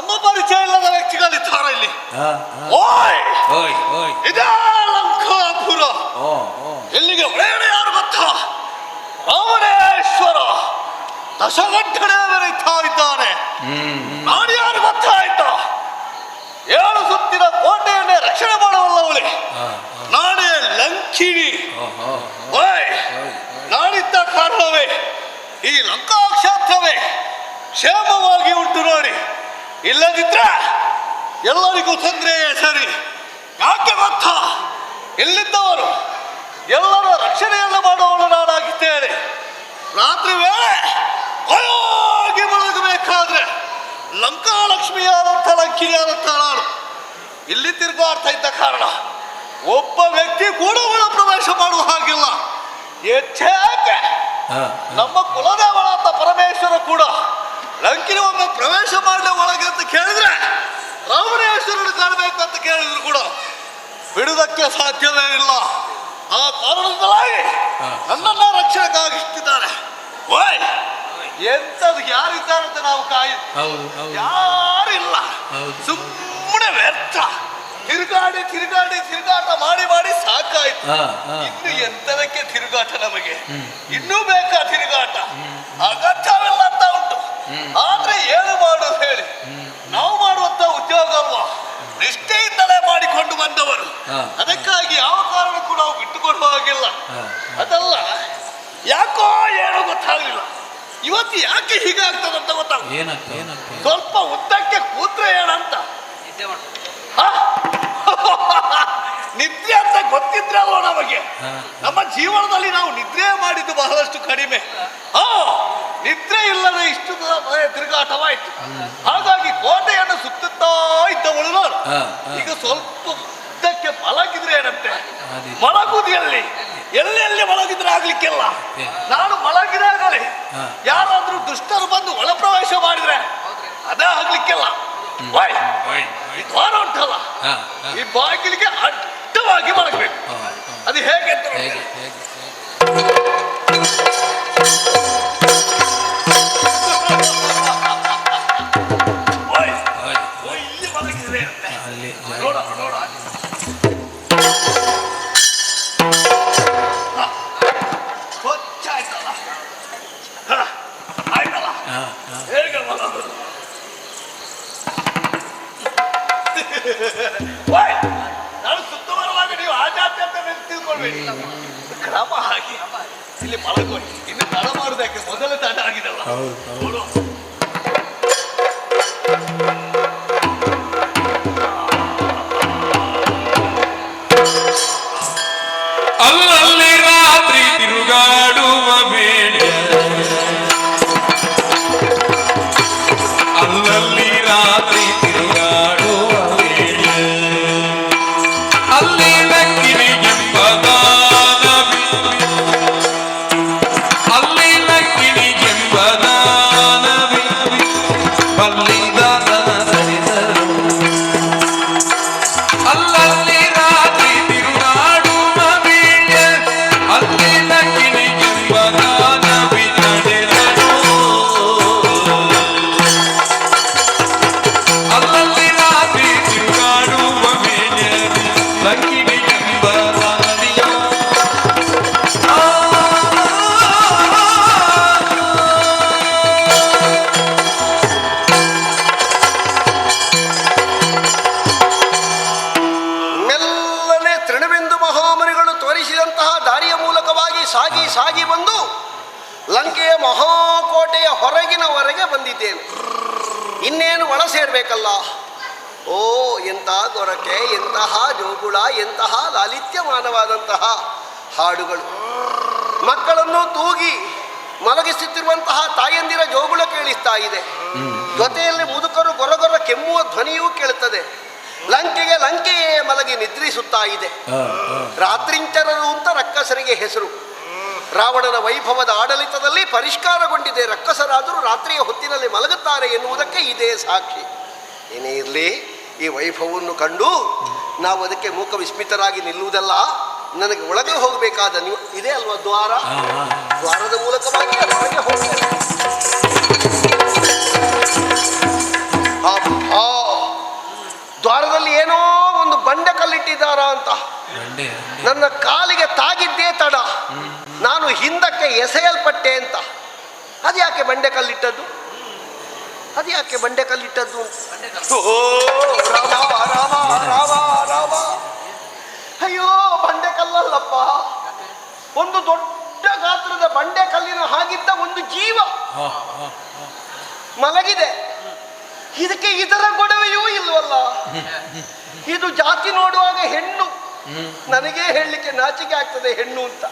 [SPEAKER 5] ನಮ್ಮ ಪರಿಚಯ ಇಲ್ಲದ ವ್ಯಕ್ತಿಗಳಿದ್ದಾರೆ ಇಲ್ಲಿ. ಓಯ್ ಇದೇ ಲಂಕಾಪುರ. ಇಲ್ಲಿಗೆ ಒಳ್ಳೆಯ ಯಾರು ಗೊತ್ತಾ? ರಾವಣೇಶ್ವರ ದಶಗಂಟೆ ಬೆರೀತಾ ಇದ್ದಾನೆ. ನಾನು ಯಾರು ಗೊತ್ತಾಯ್ತಾ? 7 ಸುತ್ತಿನ ಕೋಟೆಯನ್ನೇ ರಕ್ಷಣೆ ಮಾಡುವಲ್ಲವಳೆ ನಾನೇ ಲಂಕಿಣಿ. ಓಯ್ ನಾನಿದ್ದ ಕಾರಣವೇ ಈ ಲಂಕಾ ಕ್ಷೇತ್ರವೇ ಕ್ಷೇಮವಾಗಿ ಉಂಟು ನೋಡಿ. ಇಲ್ಲದಿದ್ರೆ ಎಲ್ಲರಿಗೂ ತೊಂದರೆಯೇ ಸರಿ. ಯಾಕೆ ಗೊತ್ತಾ? ಇಲ್ಲಿದ್ದವರು ಎಲ್ಲರ ರಕ್ಷಣೆಯನ್ನು ಮಾಡುವವಳು ನಾನಾಗಿದ್ದೇನೆ. ರಾತ್ರಿ ವೇಳೆ ಹೋಗಿ ಮಲಗಬೇಕಾದ್ರೆ ಲಂಕಾಲಕ್ಷ್ಮಿಯಾದಂಥ ಲಂಕಿನಿಯಾದಂಥ ನಾನು ಇಲ್ಲಿ ತಿರುಗಾಡ್ತಾ ಇದ್ದ ಕಾರಣ ಒಬ್ಬ ವ್ಯಕ್ತಿ ಕೂಡ ಒಳ ಪ್ರವೇಶ ಮಾಡುವ ಹಾಗಿಲ್ಲ. ಹೆಚ್ಚೇಕೆ ನಮ್ಮ ಕುಲದೇವರಾದ ಪರಮೇಶ್ವರ ಕೂಡ ಲಂಕಿನ ಒಮ್ಮೆ ಪ್ರವೇಶ ಮಾಡಲೇ ಒಳಗೆ ಅಂತ ಕೇಳಿದ್ರೆ ರಾವಣೇಶ್ವರನ ಕಾಣಬೇಕು ಅಂತ ಕೇಳಿದ್ರು ಕೂಡ ಬಿಡುವುದಕ್ಕೆ ಸಾಧ್ಯವೇ ಇಲ್ಲ. ಆ ಕಾರಣದಿಂದಾಗಿ ನನ್ನನ್ನ ರಕ್ಷಣೆಗಾಗಿಟ್ಟಿದ್ದಾರೆ. ಓಯ್ ಎಂತದ್ದು ಯಾರಿದ್ದಾರೆ ಅಂತ ನಾವು ಯಾರಿಲ್ಲ. ಸುಮ್ಮನೆ ವ್ಯರ್ಥ ತಿರುಗಾಟ ಮಾಡಿ ಸಾಕಾಯ್ತು. ಇನ್ನು ಎಂತದಕ್ಕೆ ತಿರುಗಾಟ? ನಮಗೆ ಇನ್ನೂ ಬೇಕಾ ತಿರುಗಾಟ? ಅಗತ್ಯವಿಲ್ಲ ಅಂತ ಉಂಟು. ಆದ್ರೆ ಏನು ಮಾಡೋದು ಹೇಳಿ? ನಾವು ಮಾಡುವಂತ ಉದ್ಯೋಗ ಅಲ್ವಾ, ನಿಷ್ಠೆಯಿಂದಲೇ ಮಾಡಿಕೊಂಡು ಬಂದವರು. ಅದಕ್ಕಾಗಿ ಯಾವ ಕಾರಣಕ್ಕೂ ನಾವು ಬಿಟ್ಟುಕೊಡುವ ಹಾಗಿಲ್ಲ. ಅದಲ್ಲ, ಯಾಕೋ ಏನೋ ಗೊತ್ತಾಗ್ಲಿಲ್ಲ. ಇವತ್ತು ಯಾಕೆ ಹೀಗಾಗ್ತದಂತ ಗೊತ್ತಾಗ. ಸ್ವಲ್ಪ ಉದ್ದಕ್ಕೆ ಕೂತ್ರೆ ಏನಂತ ನಿದ್ರೆ ಅಂತ ಗೊತ್ತಿದ್ರೆ ಅಲ್ವ ನಮಗೆ. ನಮ್ಮ ಜೀವನದಲ್ಲಿ ನಾವು ನಿದ್ರೆ ಮಾಡಿದ್ದು ಬಹಳಷ್ಟು ಕಡಿಮೆ. ನಿದ್ರೆ ಇಲ್ಲದೆ ಇಷ್ಟು ತಿರುಗಾಟವಾಯ್ತು. ಹಾಗಾಗಿ ಕೋಟೆಯನ್ನು ಸುತ್ತುತ್ತಾ ಇದ್ದವಳು ನಾನು. ಈಗ ಸ್ವಲ್ಪ ಉದ್ದಕ್ಕೆ ಮಲಗಿದ್ರೆ ಏನಂತೆ? ಮಲಗುದಿಯಲ್ಲಿ ಎಲ್ಲೆಲ್ಲಿ ಮಲಗಿದ್ರೆ ಆಗ್ಲಿಕ್ಕೆಲ್ಲ. ನಾನು ಮಲಗಿದಾಗಲೇ ಯಾರಾದ್ರೂ ದುಷ್ಟರು ಬಂದು ಒಳ ಪ್ರವೇಶ ಮಾಡಿದ್ರೆ ಅದೇ ಆಗ್ಲಿಕ್ಕೆಲ್ಲ. ಈ ದ್ವಾರ ಉಂಟಲ್ಲ, ಈ ಬಾಗಿಲಿಗೆ ಅಡ್ಡವಾಗಿ ಮಲಗಬೇಕು. ಅದು ಹೇಗೆ ಅಂತ ಇಲ್ಲಿ ಮಲಗಿದ್ರೆ ನೋಡ ಆಯ್ತಲ್ಲ ಹೇಗೆ ಮಲಗೋದು? ನಾನು ಸುತ್ತ ಬರುವಾಗ ನೀವು ಆಜಾತಿ ಅಂತ ತಿಳ್ಕೊಳ್ಬೇಡಿ. ಕ್ರಮ ಹಾಕಿ ಇಲ್ಲಿ ಮಲಗೋಡಿ. ಇನ್ನು ತಡ ಮಾಡುವುದಕ್ಕೆ ಮೊದಲ ತಡ ಆಗಿದಲ್ಲ.
[SPEAKER 2] ಅಲ್ಲಲ್ಲಿ ರಾತ್ರಿ ತಿರುಗಾಡುವ ಬೇಡ, ಅಲ್ಲಲ್ಲಿ ರಾತ್ರಿ ತಿರುಗಾಡುವ ಬೇಡ, ಅಲ್ಲಿ ಲಕ್ಕಿಣಿಗೆಂಬ ದಾನವಿ, ಅಲ್ಲಿ ಲಕ್ಕಿಣಿಗೆಂಬ ದಾನವಿ ಬಲ್ಲಿದಾನ ಧರಿದರು. ಅಲ್ಲಲ್ಲಿ ರಾತ್ರಿ ತಿರುಗಾಡುವ ಬೇಡ, ಅಲ್ಲಿ ಲಕ್ಕಿಣಿಗೆಂಬ ದಾನವಿ ನಡೆದರು. ಅಲ್ಲಲ್ಲಿ ರಾತ್ರಿ ತಿರುಗಾಡುವ ಬೇಡ, ಲಕ್ಕಿಣಿಗೆಂಬ ದಾನವಿಯ
[SPEAKER 5] ಮೆಲ್ಲನೆ ತೃಣಬಿಂದು ಮಹಾಮರಿಗಳು ತೋರಿಸಿದಂತಹ ದಾರಿಯ ಮೂಲಕವಾಗಿ ಸಾಗಿ ಬಂದು ಲಂಕೆಯ ಮಹಾಕೋಟೆಯ ಹೊರಗಿನವರೆಗೆ ಬಂದಿದ್ದೇನೆ. ಇನ್ನೇನು ಒಳ ಸೇರ್ಬೇಕಲ್ಲ. ಓ ಎಂಥ ಗೊರಕೆ, ಎಂತಹ ಜೋಗುಳ, ಎಂತಹ ಲಾಲಿತ್ಯಮಾನವಾದಂತಹ ಹಾಡುಗಳು. ಮಕ್ಕಳನ್ನು ತೂಗಿ ಮಲಗಿಸುತ್ತಿರುವಂತಹ ತಾಯಂದಿರ ಜೋಗುಳ ಕೇಳಿಸ್ತಾ ಇದೆ. ಜೊತೆಯಲ್ಲಿ ಮುದುಕರು ಗೊರಗೊರ ಕೆಮ್ಮುವ ಧ್ವನಿಯೂ ಕೇಳುತ್ತದೆ. ಲಂಕೆಯೇ ಮಲಗಿ ನಿದ್ರಿಸುತ್ತಾ ಇದೆ. ರಾತ್ರಿಂಚರರು ಅಂತ ರಕ್ಕಸರಿಗೆ ಹೆಸರು. ರಾವಣನ ವೈಭವದ ಆಡಳಿತದಲ್ಲಿ ಪರಿಷ್ಕಾರಗೊಂಡಿದೆ. ರಕ್ಕಸರಾದರೂ ರಾತ್ರಿಯ ಹೊತ್ತಿನಲ್ಲಿ ಮಲಗುತ್ತಾರೆ ಎನ್ನುವುದಕ್ಕೆ ಇದೇ ಸಾಕ್ಷಿ. ಏನೇ ಇರಲಿ, ಈ ವೈಭವವನ್ನು ಕಂಡು ನಾವು ಅದಕ್ಕೆ ಮೂಕ ವಿಸ್ಮಿತರಾಗಿ ನಿಲ್ಲುವುದಲ್ಲ. ನನಗೆ ಒಳಗೆ ಹೋಗಬೇಕಾದ ನೀವು ಇದೇ ಅಲ್ವಾ ದ್ವಾರ. ದ್ವಾರದ ಮೂಲಕವಾಗಿ ಹೊರಗೆ ಹೋಗ್ತೇನೆ. ಬಿಟ್ಟಿದ್ದಾರಾ ಅಂತ. ನನ್ನ ಕಾಲಿಗೆ ತಾಗಿದ್ದೇ ತಡ, ನಾನು ಹಿಂದಕ್ಕೆ ಎಸೆಯಲ್ಪಟ್ಟೆ ಅಂತ. ಅದ್ಯಾಕೆ ಬಂಡೆ ಕಲ್ಲಿಟ್ಟದ್ದು? ಅದ್ಯಾಕೆ ಬಂಡೆ ಕಲ್ಲಿಟ್ಟದ್ದು? ಓ ರಾಮ ರಾಮ ರಾಮ ರಾಮ. ಅಯ್ಯೋ, ಬಂಡೆ ಕಲ್ಲಲ್ಲಪ್ಪ, ಒಂದು ದೊಡ್ಡ ಗಾತ್ರದ ಬಂಡೆ ಕಲ್ಲಿನ ಹಾಗಿದ್ದ ಒಂದು ಜೀವ ಮಲಗಿದೆ. ಇದಕ್ಕೆ ಇದರ ಗೊಡವೆಯೂ ಇಲ್ವಲ್ಲ. ಇದು ಜಾತಿ ನೋಡುವಾಗ ಹೆಣ್ಣು, ನನಗೇ ಹೇಳಲಿಕ್ಕೆ ನಾಚಿಕೆ ಆಗ್ತದೆ ಹೆಣ್ಣು ಅಂತ.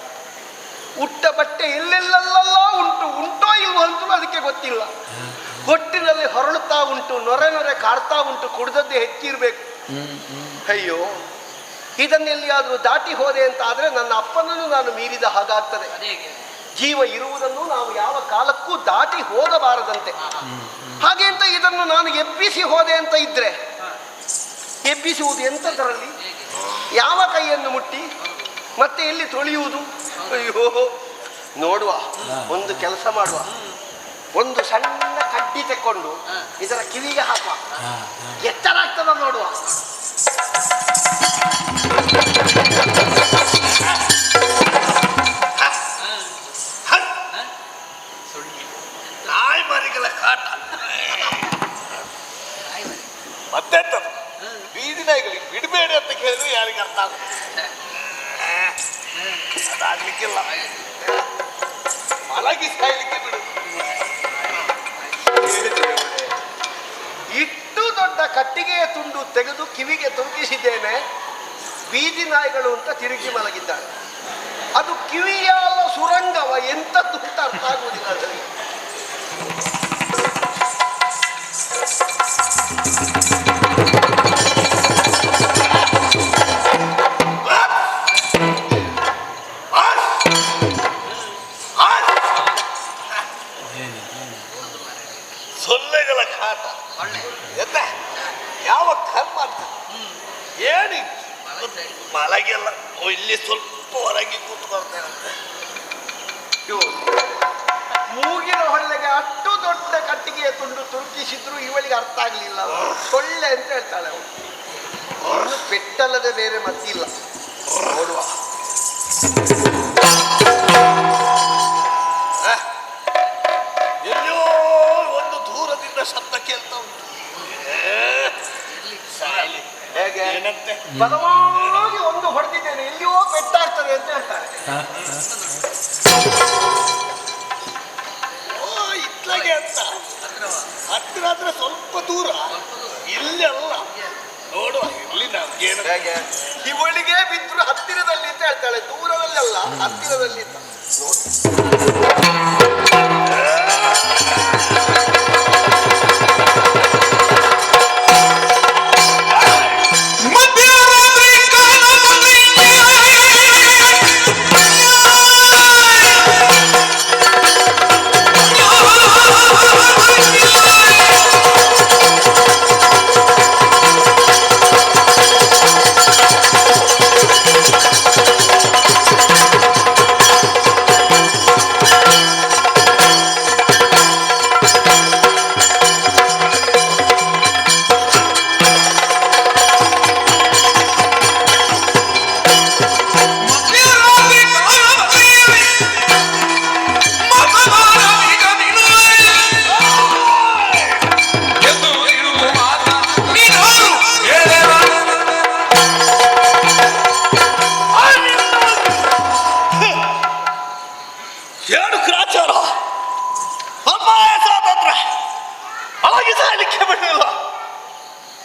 [SPEAKER 5] ಉಟ್ಟ ಬಟ್ಟೆ ಎಲ್ಲೆಲ್ಲೆಲ್ಲ ಉಂಟೋ ಇಲ್ವೋ ಅಂತೂ ಅದಕ್ಕೆ ಗೊತ್ತಿಲ್ಲ. ಹೊಟ್ಟಿನಲ್ಲಿ ಹೊರಳುತ್ತಾ ಉಂಟು, ನೊರೆ ನೊರೆ ಕಾಡ್ತಾ ಉಂಟು, ಕುಡ್ದದ್ದೇ ಹೆಚ್ಚಿರ್ಬೇಕು. ಅಯ್ಯೋ, ಇದನ್ನೆಲ್ಲಿಯಾದರೂ ದಾಟಿ ಹೋದೆ ಅಂತ ಆದ್ರೆ ನನ್ನ ಅಪ್ಪನನ್ನು ನಾನು ಮೀರಿದ ಹಾಗಾಗ್ತದೆ. ಜೀವ ಇರುವುದನ್ನು ನಾವು ಯಾವ ಕಾಲಕ್ಕೂ ದಾಟಿ ಹೋಗಬಾರದಂತೆ. ಹಾಗೆ ಅಂತ ಇದನ್ನು ನಾನು ಎಬ್ಬಿಸಿ ಹೋದೆ ಅಂತ ಇದ್ರೆ, ಎಬ್ಬಿಸುವುದು ಎಂಥದರಲ್ಲಿ? ಯಾವ ಕೈಯನ್ನು ಮುಟ್ಟಿ ಮತ್ತೆ ಎಲ್ಲಿ ತೊಳೆಯುವುದು? ಅಯ್ಯೋ, ನೋಡುವ, ಒಂದು ಕೆಲಸ ಮಾಡುವ, ಒಂದು ಸಣ್ಣ ಕಡ್ಡಿ ತೆಕ್ಕೊಂಡು ಇದರ ಕಿವಿಗೆ ಹಾಕುವ, ಎಚ್ಚರ ಆಗ್ತದ ನೋಡುವ.
[SPEAKER 8] ನಾಯಿ ಮರಿಗಳ ಕಾಟ ಮತ್ತೆಂತ ಬೀದಿ ನಾಯಿಗಳಿಗೆ ಬಿಡಬೇಡಿ ಅಂತ ಕೇಳಿದ್ರು ಯಾರಿಗೆ ಅರ್ಥ ಆಗುತ್ತೆ? ಅದಾಗ್ಲಿಕ್ಕಿಲ್ಲ, ಮಲಗಿ ಸಾಯ್ಲಿಕ್ಕೆ ಬಿಡು.
[SPEAKER 5] ಇಷ್ಟು ದೊಡ್ಡ ಕಟ್ಟಿಗೆಯ ತುಂಡು ತೆಗೆದು ಕಿವಿಗೆ ತುರುಕಿಸಿದ್ದೇನೆ, ಬೀದಿ ನಾಯಿಗಳು ಅಂತ ತಿರುಗಿ ಮಲಗಿದ್ದಾಳೆ. ಅದು ಕಿವಿಯ ಸುರಂಗವ, ಎಂಥದ್ದು ಅಂತ ಅರ್ಥ ಆಗುವುದಿಲ್ಲ ಅದರಿಗೆ.
[SPEAKER 8] ಸೊಳ್ಳೆಗಳ ಕಾಟ ಎಂತ ಯಾವ ಕರ್ಮ ಅಂತ ಹೇಳಿ ಮಲಗೆಲ್ಲ ಇಲ್ಲಿ ಸ್ವಲ್ಪ ಹೊರಗೆ ಕೂತ್ಕೊಳ್ತೇನೆ.
[SPEAKER 5] ಮೂಗಿನ ಹೊಳ್ಳೆಗೆ ಅಷ್ಟು ದೊಡ್ಡ ಕಟ್ಟಿಗೆಯ ತುಂಡು ತುರುಕಿಸಿದ್ರು ಇವಳಿಗೆ ಅರ್ಥ ಆಗ್ಲಿಲ್ಲ. ಸೊಳ್ಳೆ ಅಂತ ಹೇಳ್ತಾಳೆ ಅವಳು. ಅವನು ಪೆಟ್ಟಲ್ಲದೆ ಬೇರೆ ಮತ್ತಿಲ್ಲ. ನೋಡುವ,
[SPEAKER 8] ಎಲ್ಲೋ ಒಂದು ದೂರದಿಂದ ಶಬ್ದ ಕೇಳ್ತಾ ಉಂಟು.
[SPEAKER 5] ಹೇಗೆ
[SPEAKER 8] ಏನಂತೆ?
[SPEAKER 5] ಬಲವಾಗಿ ಒಂದು ಹೊಡೆದಿದ್ದೇನೆ, ಎಲ್ಲಿಯೋ ಪೆಟ್ಟಾಗ್ತದೆ ಅಂತ ಹೇಳ್ತಾರೆ.
[SPEAKER 8] ಇತ್ಲಾಗೆ ಅಂತ ಹತ್ತಿರ ಹತ್ರ ಸ್ವಲ್ಪ ದೂರ, ಇಲ್ಲಿ ಅಲ್ಲ. ನೋಡುವ, ಇಲ್ಲಿ ನಮ್ಗೇನು
[SPEAKER 5] ಹೇಗೆ ಇವಳಿಗೆ ಬಿದ್ರು ಹತ್ತಿರದಲ್ಲಿ ಅಂತ ಹೇಳ್ತಾಳೆ, ದೂರದಲ್ಲಿ ಅಲ್ಲ, ಹತ್ತಿರದಲ್ಲಿ ಅಂತ.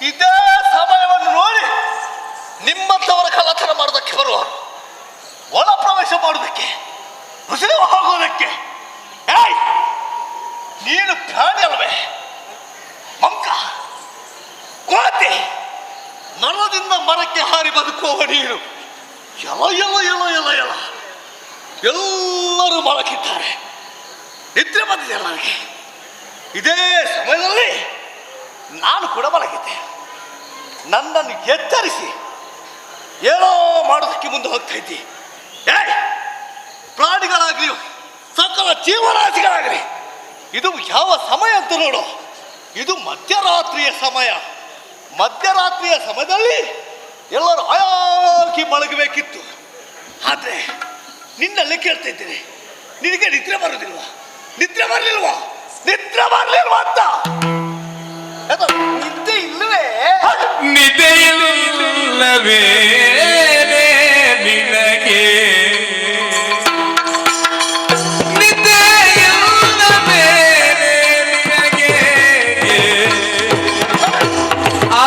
[SPEAKER 5] ಇದೇ ಸಮಯವನ್ನು ನೋಡಿ ನಿಮ್ಮಂಥವರ ಕಳ್ಳತನ ಮಾಡೋದಕ್ಕೆ ಬರುವ, ಒಳ ಪ್ರವೇಶ ಮಾಡೋದಕ್ಕೆ, ಉಸಿರು ಹೋಗೋದಕ್ಕೆ. ಏಯ್, ನೀನು ಪ್ರಾಣಿ ಅಲ್ವೇ? ಮಂಕ, ಕೋತಿ, ಮರದಿಂದ ಮರಕ್ಕೆ ಹಾರಿ ಬದುಕುವ ನೀನು. ಎಲ ಎಲ ಎಲ ಎಲ ಎಲ ಎಲ್ಲರೂ ಮಲಗಿದ್ದಾರೆ, ನಿದ್ರೆ ಬಂದಿದೆ ನನಗೆ. ಇದೇ ಸಮಯದಲ್ಲಿ ನಾನು ಕೂಡ ಮಲಗಿದ್ದೆ. ನನ್ನನ್ನು ಎಚ್ಚರಿಸಿ ಏನೋ ಮಾಡೋದಕ್ಕೆ ಮುಂದೆ ಹೋಗ್ತಾ ಇದ್ದಿ. ಏಯ್, ಪ್ರಾಣಿಗಳಾಗಲಿ ಸಕಲ ಜೀವರಾಶಿಗಳಾಗಲಿ, ಇದು ಯಾವ ಸಮಯ ಅಂತ ನೋಡು. ಇದು ಮಧ್ಯರಾತ್ರಿಯ ಸಮಯ. ಮಧ್ಯರಾತ್ರಿಯ ಸಮಯದಲ್ಲಿ ಎಲ್ಲರೂ ಆಯಾಗಿ ಮಲಗಬೇಕಿತ್ತು. ಆದ್ರೆ ನಿನ್ನಲ್ಲಿ ಕೇಳ್ತಾ ಇದ್ದೀನಿ, ನಿನಗೆ ನಿದ್ರೆ ಬರುದಿಲ್ವಾ? ನಿದ್ರೆ ಬರಲಿಲ್ವಾ? ನಿದ್ರೆ ಬರಲಿಲ್ವಾ ಅಂತ? ನಿದ್ದೆ ಇಲ್ಲವೇ?
[SPEAKER 2] ನಿದ್ದೆಯಿಲ್ಲವೇ ನಿನಗೆ? ನಿದ್ದೆಯಿಲ್ಲವೇ ನಿನಗೆ? ಆ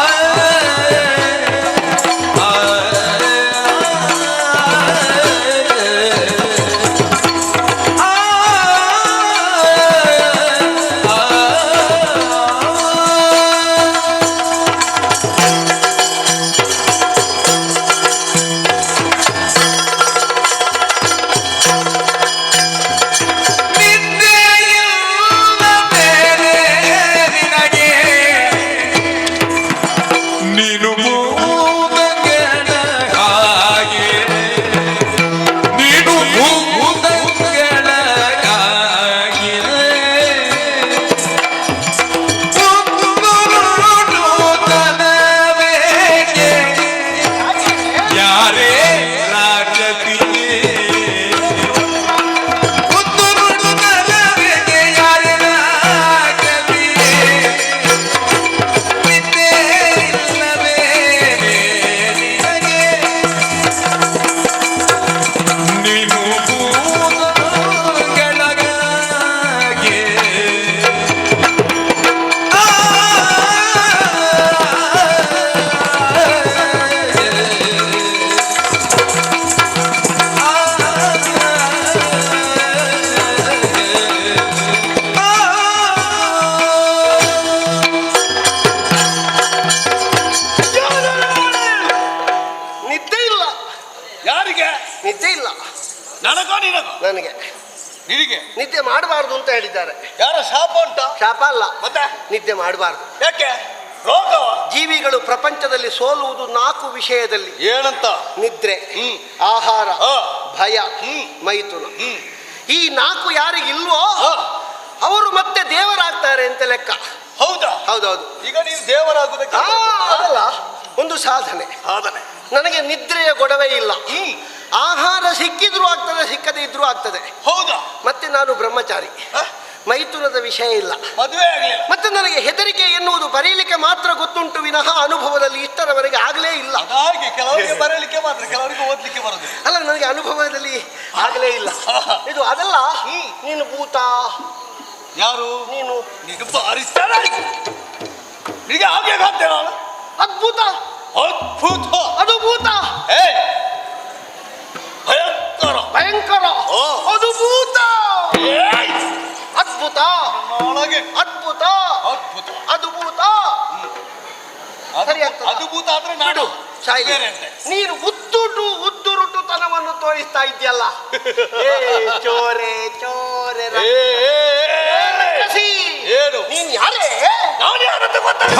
[SPEAKER 5] ನಿದ್ದೆ ಇಲ್ಲ. ನನಗೋ ನಿನಗೋ? ನನಗೆ. ನಿನಗೆ ನಿದ್ದೆ ಮಾಡಬಾರ್ದು ಅಂತ ಹೇಳಿದ್ದಾರೆ. ಯಾರ ಶಾಪ ಉಂಟಾ? ಶಾಪ ಅಲ್ಲ, ಮತ್ತೆ ನಿದ್ದೆ ಮಾಡಬಾರ್ದು. ಯಾಕೆ? ರೋಗ. ಜೀವಿಗಳು ಪ್ರಪಂಚದಲ್ಲಿ ಸೋಲುವುದು 4 ವಿಷಯದಲ್ಲಿ. ಏನಂತ? ನಿದ್ರೆ, ಆಹಾರ, ಭಯ, ಮೈಥುನ. ಈ 4 ಯಾರಿಗಿಲ್ವೋ ಅವರು ಮತ್ತೆ ದೇವರಾಗ್ತಾರೆ ಅಂತ ಲೆಕ್ಕ. ಹೌದಾ? ಹೌದೌದು. ಈಗ ನೀವು ದೇವರಾಗುವುದಕ್ಕೆ ಅಲ್ಲ, ಒಂದು ಸಾಧನೆ. ನನಗೆ ನಿದ್ರೆಯ ಗೊಡವೆ ಇಲ್ಲ. ಆಹಾರ ಸಿಕ್ಕಿದ್ರೂ ಆಗ್ತದೆ, ಸಿಕ್ಕದೇ ಇದ್ರೂ ಆಗ್ತದೆ. ಹೌದಾ? ಮತ್ತೆ ನಾನು ಬ್ರಹ್ಮಚಾರಿ. ಮೈಥುನದ ವಿಷಯ ಇಲ್ಲ, ಮದುವೆ ಆಗಲಿಲ್ಲ. ಮತ್ತೆ ನನಗೆ ಹೆದರಿಕೆ ಎನ್ನುವುದು ಬರೀಲಿಕ್ಕೆ ಮಾತ್ರ ಗೊತ್ತುಂಟು ವಿನಃ ಅನುಭವದಲ್ಲಿ ಇಷ್ಟರವರೆಗೆ ಆಗಲೇ ಇಲ್ಲ. ಹಾಗೆ ಕೆಲವರಿಗೆ ಬರೀಲಿಕ್ಕೆ ಮಾತ್ರ, ಕೆಲವರಿಗೆ ಓದ್ಲಿಕ್ಕೆ ಬರೋದು ಅಲ್ಲ. ನನಗೆ ಅನುಭವದಲ್ಲಿ ಆಗಲೇ ಇಲ್ಲ. ಇದು ಅದಲ್ಲ. ನೀನು ಭೂತ. ಯಾರು ನೀನು? ನಿನಗೆ ಹಾಗೆ ಕಾಣ್ತೇನೆ ನಾನು. ಅದ್ಭುತ. ಅದ್ಭುತ. ಅದು ಭೂತ. ಭಯಂಕರ. ಭಯಂಕರ. ಅದು ಭೂತ. ಅದ್ಭುತ. ಅದ್ಭುತ. ಅದ್ಭುತ. ಅದು ಭೂತ. ಸರಿ ಆಗ್ತದೆ. ಅದು ಭೂತ ಆದ್ರೆ ನಾಡು ಸಾಯಿ. ನೀನು ಉದ್ದುರುಟುತನವನ್ನು ತೋರಿಸ್ತಾ ಇದ್ಯಲ್ಲ. ಚೋರೆ ಚೋರೆ. ಏನು ನೀನ್ ಯಾರೇ? ನಾನು ಯಾರಂತ ಗೊತ್ತಾಗ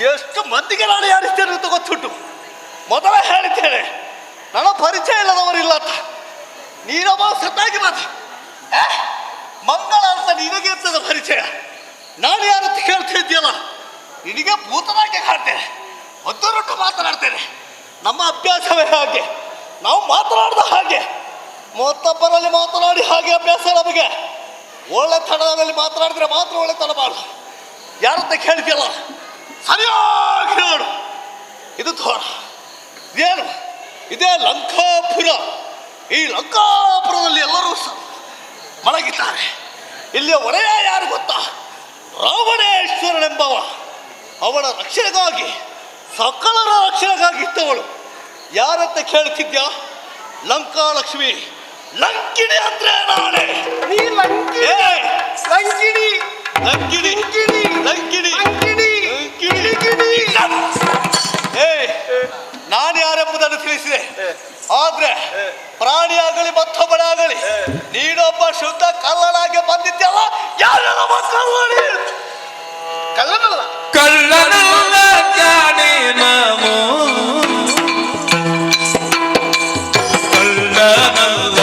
[SPEAKER 5] ಎಷ್ಟು ಮಂದಿಗೆ ನಾನು ಯಾರಿಸ್ತೇನೆ ಅಂತ ಗೊತ್ತುಂಟು. ಮೊದಲ ಹೇಳಿದ್ದೇನೆ, ನನ್ನ ಪರಿಚಯ ಇಲ್ಲದವರಿಲ್ಲ ಅಂತ. ನೀನೊಬ್ಬ ಸತ್ತಾಗಿ ಮಾತು ಮಂಗಳ ಅಂತ ನಿನಗೆ ಇರ್ತದ ಪರಿಚಯ. ನಾನು ಯಾರಂತ ಕೇಳ್ತಾ ಇದ್ದೀಯಲ್ಲ, ನಿನಗೆ ಭೂತನಾಗೆ ಕಾಡ್ತೇನೆ, ಒದ್ದರೊಟ್ಟು ಮಾತನಾಡ್ತೇನೆ. ನಮ್ಮ ಅಭ್ಯಾಸವೇ ಹಾಗೆ, ನಾವು ಮಾತನಾಡ್ದ ಹಾಗೆ, ಮತ್ತೊಬ್ಬರಲ್ಲಿ ಮಾತನಾಡಿ ಹಾಗೆ ಅಭ್ಯಾಸ ನಮಗೆ. ಒಳ್ಳೆತನದಲ್ಲಿ ಮಾತನಾಡಿದ್ರೆ ಮಾತ್ರ ಒಳ್ಳೆತನ ಮಾಡು. ಯಾರಂತ ಕೇಳ್ತಿಯಲ್ಲ, ಸರಿಯಾಗಿ ನೋಡು. ಇದು ತೋರ ಏನು
[SPEAKER 9] ಇದೇ ಲಂಕಾಪುರ. ಈ ಲಂಕಾಪುರದಲ್ಲಿ ಎಲ್ಲರೂ ಮಲಗಿದ್ದಾರೆ. ಇಲ್ಲಿಯ ಒಡೆಯ ಯಾರು ಗೊತ್ತಾ? ರಾವಣೇಶ್ವರನೆಂಬವ. ಅವನ ರಕ್ಷಣೆಗಾಗಿ, ಸಕಲರ ರಕ್ಷಣೆಗಾಗಿ ಇದ್ದವಳು ಯಾರಂತ ಕೇಳ್ತಿದ್ಯಾ? ಲಂಕಾಲಕ್ಷ್ಮಿ. ಲಂಕಿಣಿ ಅಂದ್ರೆ ನಾನೇ.
[SPEAKER 5] ನೀ ಲಂಕಿಣಿ ಲಂಕಿಣಿ
[SPEAKER 9] ಲಂಕಿಣಿ
[SPEAKER 5] ಲಂಕಿಣಿ
[SPEAKER 9] ಲಂಕಿಣಿ
[SPEAKER 5] ಲಂಕಿಣಿ
[SPEAKER 9] ಲಂಕಿಣಿ. ನಾನು ಯಾರೆಂಬುದನ್ನು ತಿಳಿಸಿದೆ. ಆದ್ರೆ ಪ್ರಾಣಿಯಾಗಲಿ ಮತ್ತೊಬ್ಬನಾಗಲಿ ನೀನೊಬ್ಬ ಶುದ್ಧ ಕಳ್ಳನಾಗಿ ಬಂದಿದ್ದೆಲ್ಲ ಯಾರೆಲ್ಲ ಕಳ್ಳನಿ?
[SPEAKER 5] ಕಳ್ಳನಲ್ಲ.
[SPEAKER 2] ಕಳ್ಳನಲ್ಲ ಕಾಣೆ ನಾವು, ಕಳ್ಳನಲ್ಲ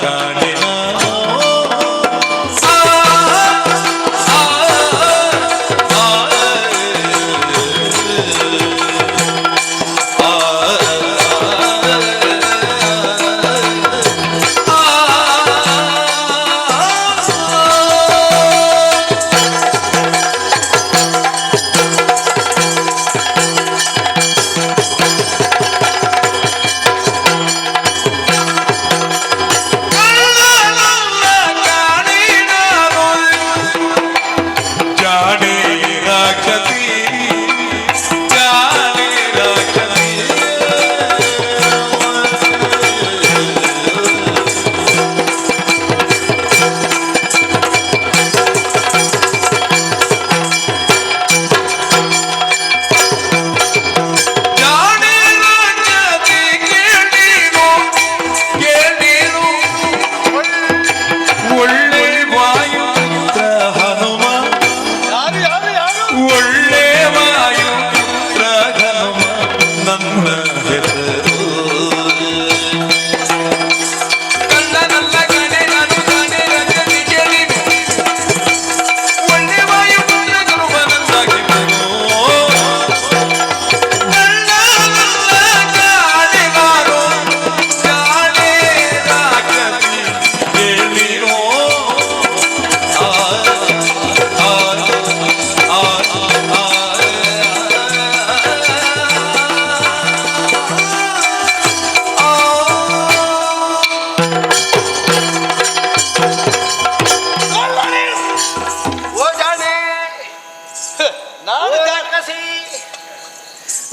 [SPEAKER 2] ಕಾಣೆ ನಾವು.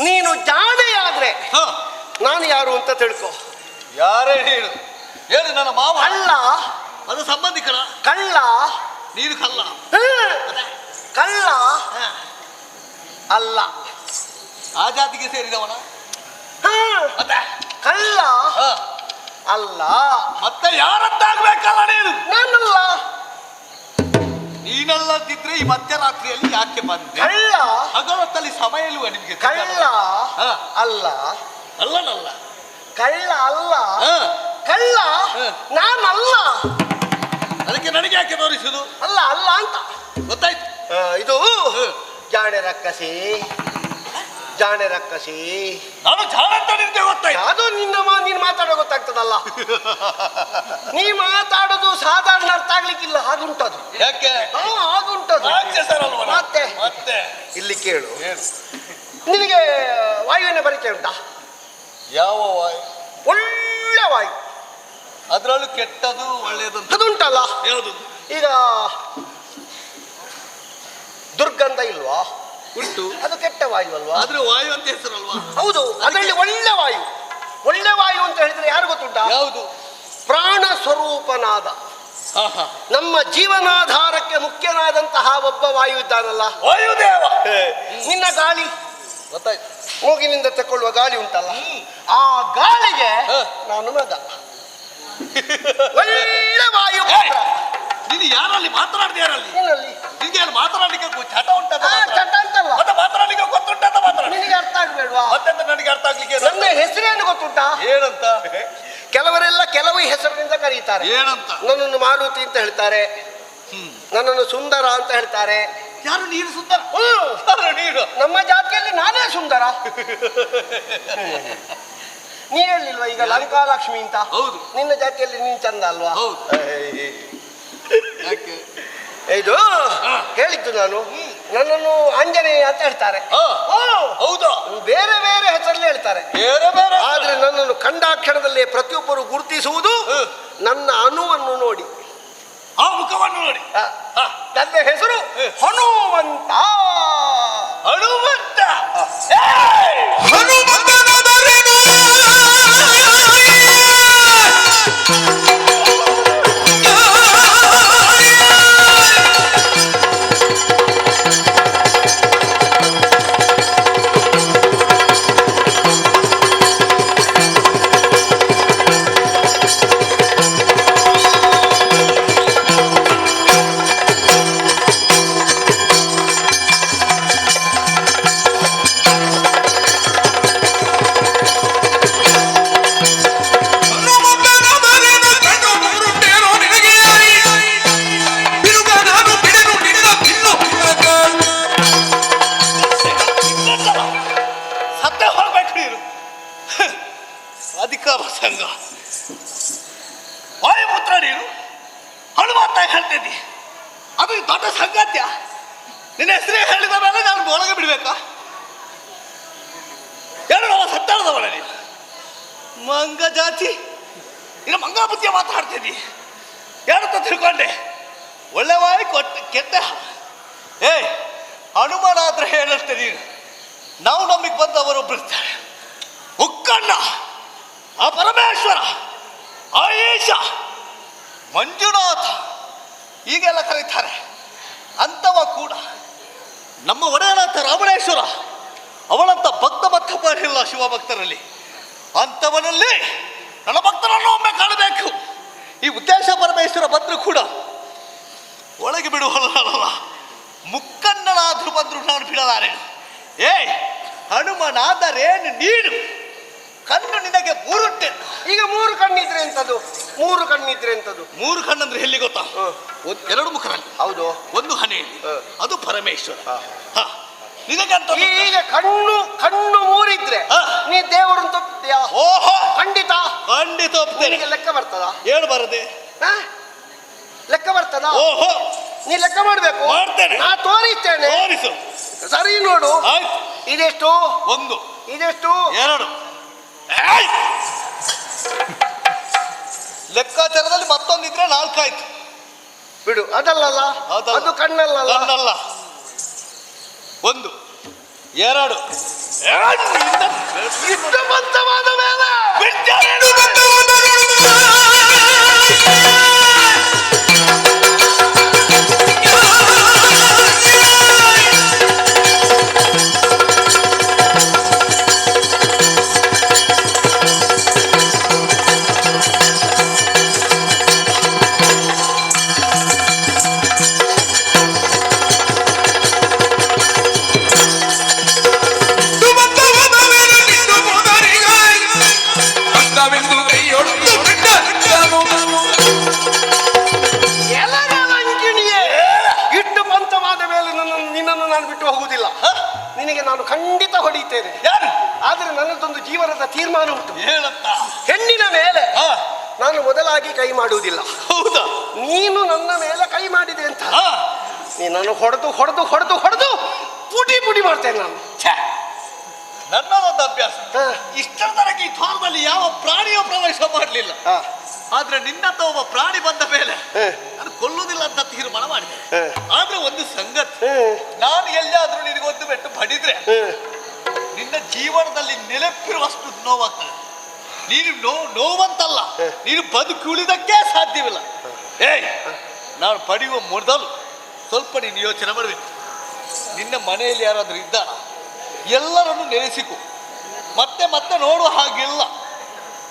[SPEAKER 5] ನೀನು ಜಾಣೆಯಾದ್ರೆ ನಾನು ಯಾರು ಅಂತ ತಿಳ್ಕೊ.
[SPEAKER 9] ಯಾರೇ ಹೇಳು? ಹೇಳು. ನನ್ನ ಮಾವ
[SPEAKER 5] ಕಳ್ಳ.
[SPEAKER 9] ಅದು ಸಂಬಂಧಿಕರ.
[SPEAKER 5] ಕಳ್ಳ.
[SPEAKER 9] ನೀನು ಕಳ್ಳ.
[SPEAKER 5] ಕಳ್ಳ ಅಲ್ಲ.
[SPEAKER 9] ಆ ಜಾತಿಗೆ ಸೇರಿದವನ. ಮತ್ತೆ
[SPEAKER 5] ಕಳ್ಳ ಅಲ್ಲ.
[SPEAKER 9] ಮತ್ತೆ ಯಾರಂತಾಗ್ಬೇಕಲ್ಲ ನೀನು?
[SPEAKER 5] ನಾನಲ್ಲ.
[SPEAKER 9] ನೀನಲ್ಲದಿದ್ರೆ ಈ ಮಧ್ಯರಾತ್ರಿಯಲ್ಲಿ ಯಾಕೆ ಬಂದೆ?
[SPEAKER 5] ಕಳ್ಳ.
[SPEAKER 9] ಹಗಲೊತ್ತಲ್ಲಿ ಸಮಯ ಇಲ್ವ ನಿಮ್ಗೆ?
[SPEAKER 5] ಕಳ್ಳ ಅಲ್ಲ.
[SPEAKER 9] ಅಲ್ಲನಲ್ಲ.
[SPEAKER 5] ಕಳ್ಳ ಅಲ್ಲ. ಕಳ್ಳ ನಾನಲ್ಲ.
[SPEAKER 9] ಅದಕ್ಕೆ ನನಗೆ ಯಾಕೆ ತೋರಿಸುದು?
[SPEAKER 5] ಅಲ್ಲ ಅಲ್ಲ ಅಂತ
[SPEAKER 9] ಗೊತ್ತಾಯ್ತು.
[SPEAKER 5] ಇದು ಜಾಣೆ ರಕ್ಕಸಿ. ಜಾಣೆ ರಕ್ಕಸಿ.
[SPEAKER 9] ನಾನು ಜಾಣ ಅಂತ ನಿನ್ಗೆ ಗೊತ್ತಾಯ್ತು.
[SPEAKER 5] ಅದು ನೀನು ಮಾತಾಡೋ ಗೊತ್ತಾಗ್ತದಲ್ಲ. ನೀ ಮಾತಾಡೋದು ಸಾಧಾರಣ ಅರ್ಥ ಆಗ್ಲಿಕ್ಕಿಲ್ಲ. ಹಾಗುಂಟದು.
[SPEAKER 9] ಯಾಕೆ?
[SPEAKER 5] ಹಾಗುಂಟದು. ಮತ್ತೆ
[SPEAKER 9] ಮತ್ತೆ
[SPEAKER 5] ಇಲ್ಲಿ ಕೇಳು. ನಿನಗೆ ವಾಯುವಿನ ಪರಿಚಯ ಉಂಟಾ?
[SPEAKER 9] ಯಾವ ವಾಯು?
[SPEAKER 5] ಒಳ್ಳೆ ವಾಯು.
[SPEAKER 9] ಅದ್ರಲ್ಲೂ ಕೆಟ್ಟದು ಒಳ್ಳೇದು
[SPEAKER 5] ಅದುಂಟಲ್ಲ.
[SPEAKER 9] ಯಾವುದು?
[SPEAKER 5] ಈಗ ದುರ್ಗಂಧ ಇಲ್ವಾ?
[SPEAKER 9] ಉಂಟು.
[SPEAKER 5] ಅದು ಕೆಟ್ಟ ವಾಯು ಅಲ್ವಾ?
[SPEAKER 9] ಆದ್ರೆ ವಾಯು ಅಂತ ಹೆಸರಲ್ವಾ?
[SPEAKER 5] ಹೌದು. ಅದರಲ್ಲಿ ಒಳ್ಳೆ ವಾಯು. ಒಳ್ಳೆ ವಾಯು ಅಂತ ಹೇಳಿದ್ರೆ ಯಾರು ಗೊತ್ತುಂಟಾ?
[SPEAKER 9] ಯಾವುದು?
[SPEAKER 5] ಪ್ರಾಣ ಸ್ವರೂಪನಾದ, ನಮ್ಮ ಜೀವನಾಧಾರಕ್ಕೆ ಮುಖ್ಯನಾದಂತಹ ಒಬ್ಬ ವಾಯು ಇದ್ದಾನಲ್ಲ,
[SPEAKER 9] ವಾಯುದೇವ.
[SPEAKER 5] ನಿನ್ನ ಗಾಳಿ
[SPEAKER 9] ಗೊತ್ತಾಯ್ತು.
[SPEAKER 5] ಮೂಗಿನಿಂದ ತಕೊಳ್ಳುವ ಗಾಳಿ ಉಂಟಲ್ಲ, ಆ ಗಾಳಿಗೆ ನಾನು ಮಗ. ಒಳ್ಳೆ ವಾಯು.
[SPEAKER 9] ನೀನು ಯಾರಲ್ಲಿ ಮಾತನಾಡ್ದೆ? ಯಾರಲ್ಲಿ? ನಿನ್ಗೆ ಯಾರು ಮಾತನಾಡ್ಲಿಕ್ಕೆ ಚಟ ಉಂಟದ?
[SPEAKER 5] ಚಟ ಅಂತಲ್ಲ,
[SPEAKER 9] ಮತ್ತೆ ಮಾತನಾಡ್ಲಿಕ್ಕೆ ಗೊತ್ತುಂಟದ? ಮಾತನಾಡ.
[SPEAKER 5] ನಿನಗೆ ಅರ್ಥ ಆಗ್ಬೇಡ್ವಾ?
[SPEAKER 9] ಮತ್ತೆಂತ ನನಗೆ ಅರ್ಥ ಆಗ್ಲಿಕ್ಕೆ?
[SPEAKER 5] ನನ್ನ ಹೆಸರೇನು ಗೊತ್ತುಂಟಾ?
[SPEAKER 9] ಏನಂತ?
[SPEAKER 5] ಕೆಲವರೆಲ್ಲ ಕೆಲವು ಹೆಸರಿನಿಂದ ಕರೀತಾರೆ.
[SPEAKER 9] ಏನಂತ?
[SPEAKER 5] ನನ್ನನ್ನು ಮಾರುತಿ ಅಂತ ಹೇಳ್ತಾರೆ, ನನ್ನನ್ನು ಸುಂದರ ಅಂತ ಹೇಳ್ತಾರೆ.
[SPEAKER 9] ಯಾರು? ನೀನು ಸುಂದರ? ನೀನು
[SPEAKER 5] ನಮ್ಮ ಜಾತಿಯಲ್ಲಿ ನಾನೇ ಸುಂದರ. ನೀ ಹೇಳಿಲ್ವಾ ಈಗ ಲಂಕಾಲಕ್ಷ್ಮಿ ಅಂತ?
[SPEAKER 9] ಹೌದು.
[SPEAKER 5] ನಿನ್ನ ಜಾತಿಯಲ್ಲಿ ನೀನ್ ಚಂದ ಅಲ್ವಾ?
[SPEAKER 9] ಹೌದು. ಯಾಕೆ?
[SPEAKER 5] ಇದು ಹೇಳಿದ್ದು ನಾನು. ನನ್ನನ್ನು ಆಂಜನೇಯ ಅಂತ ಹೇಳ್ತಾರೆ.
[SPEAKER 9] ಹೌದಾ?
[SPEAKER 5] ಬೇರೆ ಬೇರೆ ಹೆಸರಲ್ಲಿ ಹೇಳ್ತಾರೆ.
[SPEAKER 9] ಬೇರೆ ಬೇರೆ.
[SPEAKER 5] ಆದ್ರೆ ನನ್ನನ್ನು ಕಂಡಾಕ್ಷಣದಲ್ಲೇ ಪ್ರತಿಯೊಬ್ಬರು ಗುರುತಿಸುವುದು ನನ್ನ ಅನುವನ್ನು ನೋಡಿ.
[SPEAKER 9] ಆ ಮುಖವನ್ನು ನೋಡಿ.
[SPEAKER 5] ನನ್ನ ಹೆಸರು ಹನುಮಂತ.
[SPEAKER 9] ಹನುಮಂತ. ಸತ್ಯ ಹೋಗ್ಬೇಕು ನೀನು. ಅಧಿಕಾರ ಸಂಘ ವಾಯುಪುತ್ರ ನೀನು ಹನುಮಂತ ಹೇಳ್ತಿದ್ದಿ. ಅದು ದೊಡ್ಡ ಸಂಗಾತ್ಯ. ನಿನ್ನ ಹೆಸರೇ ಹೇಳಿದ ಮೇಲೆ ನಾನು ಒಳಗೆ ಬಿಡ್ಬೇಕಾ? ಎರಡು ನಾವು ಸತ್ತಾಳದವಳ ನೀನು ಮಂಗ ಜಾತಿ. ಇನ್ನು ಮಂಗ ಬುದ್ಧಿಯ ಮಾತಾಡ್ತಿದ್ದಿ. ಏನಂತ ತಿಳ್ಕೊಂಡೆ? ಒಳ್ಳೆ ವಾಯಿ ಕೊಟ್ಟು ಕೆಟ್ಟ. ಹನುಮಾನ ಆದ್ರೆ ಹೇಳಷ್ಟೇ ನೀನು. ನಾವು ನಮಗೆ ಬಂದವರೊಬ್ಬರು ಇರ್ತಾರೆ. ಮುಕ್ಕಣ್ಣ, ಆ ಪರಮೇಶ್ವರ, ಆ ಈಶ, ಮಂಜುನಾಥ ಹೀಗೆಲ್ಲ ಕರೀತಾರೆ. ಅಂಥವ ಕೂಡ ನಮ್ಮ ಒಡೆಯನಾಥ ರಾಮಣೇಶ್ವರ ಅವನಂತ ಭಕ್ತ ಇಲ್ಲ ಶಿವಭಕ್ತರಲ್ಲಿ. ಅಂಥವನಲ್ಲಿ ನನ್ನ ಭಕ್ತರನ್ನು ಒಮ್ಮೆ ಕಾಣಬೇಕು. ಈ ಉದ್ದೇಶ ಪರಮೇಶ್ವರ ಬಂದರೂ ಕೂಡ ಒಳಗೆ ಬಿಡುವಲ್ಲ. ಮುಕ್ಕಣ್ಣನಾದ್ರೂ ಬಂದ್ರು ನಾನು ಬಿಡಲಾರೇನು. ಹನುಮನಾದರೇನು ನೀನು? ಕಣ್ಣು ನಿನಗೆ ಮೂರುಂಟೆ.
[SPEAKER 5] ಈಗ ಮೂರು ಕಣ್ಣಿದ್ರೆ ಎಂತದು? ಮೂರು ಕಣ್ಣಿದ್ರೆ ಎಂತದು?
[SPEAKER 9] ಮೂರು ಕಣ್ಣಂದ್ರೆ ಎಲ್ಲಿ ಗೊತ್ತಾ? ಎರಡು ಮುಖರಲ್ಲಿ.
[SPEAKER 5] ಹೌದು.
[SPEAKER 9] ಒಂದು ಹಣೆಯಲ್ಲಿ. ಅದು ಪರಮೇಶ್ವರ. ನಿನಗಂತ
[SPEAKER 5] ಈಗ ಕಣ್ಣು ಮೂರಿದ್ರೆ ನೀ ದೇವರನ್ನು ತಪ್ಪಿದ್ಯಾ?
[SPEAKER 9] ಓಹೋ,
[SPEAKER 5] ಖಂಡಿತ
[SPEAKER 9] ಖಂಡಿತ ಒಪ್ತೇನೆ.
[SPEAKER 5] ಲೆಕ್ಕ ಬರ್ತದ?
[SPEAKER 9] ಏನು ಬರದೆ?
[SPEAKER 5] ಲೆಕ್ಕ ಬರ್ತದ?
[SPEAKER 9] ಓಹೋ,
[SPEAKER 5] ನೀ ಲೆಕ್ಕ ಮಾಡ್ಬೇಕು.
[SPEAKER 9] ಮಾಡ್ತೇನೆ.
[SPEAKER 5] ನಾ ತೋರಿಸ್ತೇನೆ.
[SPEAKER 9] ತೋರಿಸು.
[SPEAKER 5] ಸರಿ ನೋಡು.
[SPEAKER 9] ಆಯ್ತು.
[SPEAKER 5] ಇದೆಷ್ಟು?
[SPEAKER 9] ಒಂದು.
[SPEAKER 5] ಇದೆಷ್ಟು?
[SPEAKER 9] ಎರಡು. ಲೆಕ್ಕಾಚಾರದಲ್ಲಿ ಮತ್ತೊಂದಿದ್ರೆ ನಾಲ್ಕಾಯ್ತು.
[SPEAKER 5] ಬಿಡು. ಅದಲ್ಲಲ್ಲ, ಅದು ಕಣ್ಣಲ್ಲ.
[SPEAKER 9] ಒಂದು, ಎರಡು.
[SPEAKER 5] ಇಷ್ಟವಂತವಾದ ಮೇಲೆ ನಿನ್ನನ್ನು ನಾನು ಬಿಟ್ಟು ಹೋಗುವುದಿಲ್ಲ. ನಿನಗೆ ನಾನು ಖಂಡಿತ ಹೊಡೆಯುತ್ತೇನೆ. ಆದರೆ ನನ್ನದೊಂದು ಜೀವನದ ತೀರ್ಮಾನ ಉಂಟು. ಹೆಣ್ಣಿನ ಮೇಲೆ ನಾನು ಮೊದಲಾಗಿ ಕೈ ಮಾಡುವುದಿಲ್ಲ.
[SPEAKER 9] ಹೌದಾ?
[SPEAKER 5] ನೀನು ನನ್ನ ಮೇಲೆ ಕೈ ಮಾಡಿದೆ ಅಂತ ನೀನನ್ನು ಹೊಡೆದು ಹೊಡೆದು ಹೊಡೆದು ಹೊಡೆದು ಪುಡಿ ಪುಡಿ ಮಾಡ್ತೇನೆ ನಾನು.
[SPEAKER 9] ನನ್ನದೊಂದು ಅಭ್ಯಾಸ. ಇಷ್ಟರ ತನಕ ಈ ದ್ವಾರದಲ್ಲಿ ಯಾವ ಪ್ರಾಣಿಯೋ ಪ್ರವೇಶ ಮಾಡಲಿಲ್ಲ. ಆದ್ರೆ ನಿನ್ನಂತ ಒಬ್ಬ ಪ್ರಾಣಿ ಬಂದ ಮೇಲೆ ನಾನು ಕೊಲ್ಲುವುದಿಲ್ಲ ಅಂತ ತೀರ್ಮಾನ ಮಾಡಿದೆ. ಆದ್ರೆ ಒಂದು ಸಂಗತಿ, ನಾನು ಎಲ್ಲಾದ್ರೂ ನಿನಗೊಂದು ಬೆಟ್ಟು ಬಡಿದ್ರೆ ನಿನ್ನ ಜೀವನದಲ್ಲಿ ನೆನಪಿರುವಷ್ಟು ನೋವಾಗ್ತದೆ. ನೀನು ನೋವಂತಲ್ಲ, ನೀನು ಬದುಕಿ ಉಳಿದಕ್ಕೆ ಸಾಧ್ಯವಿಲ್ಲ. ನಾನು ಪಡೆಯುವ ಮೊದಲು ಸ್ವಲ್ಪ ನೀನು ಯೋಚನೆ ಮಾಡಬೇಕು. ನಿನ್ನ ಮನೆಯಲ್ಲಿ ಯಾರಾದ್ರೂ ಇದ್ದಾರ? ಎಲ್ಲರನ್ನು ನೆನೆಸಿಕೊ. ಮತ್ತೆ ಮತ್ತೆ ನೋಡುವ ಹಾಗಿಲ್ಲ.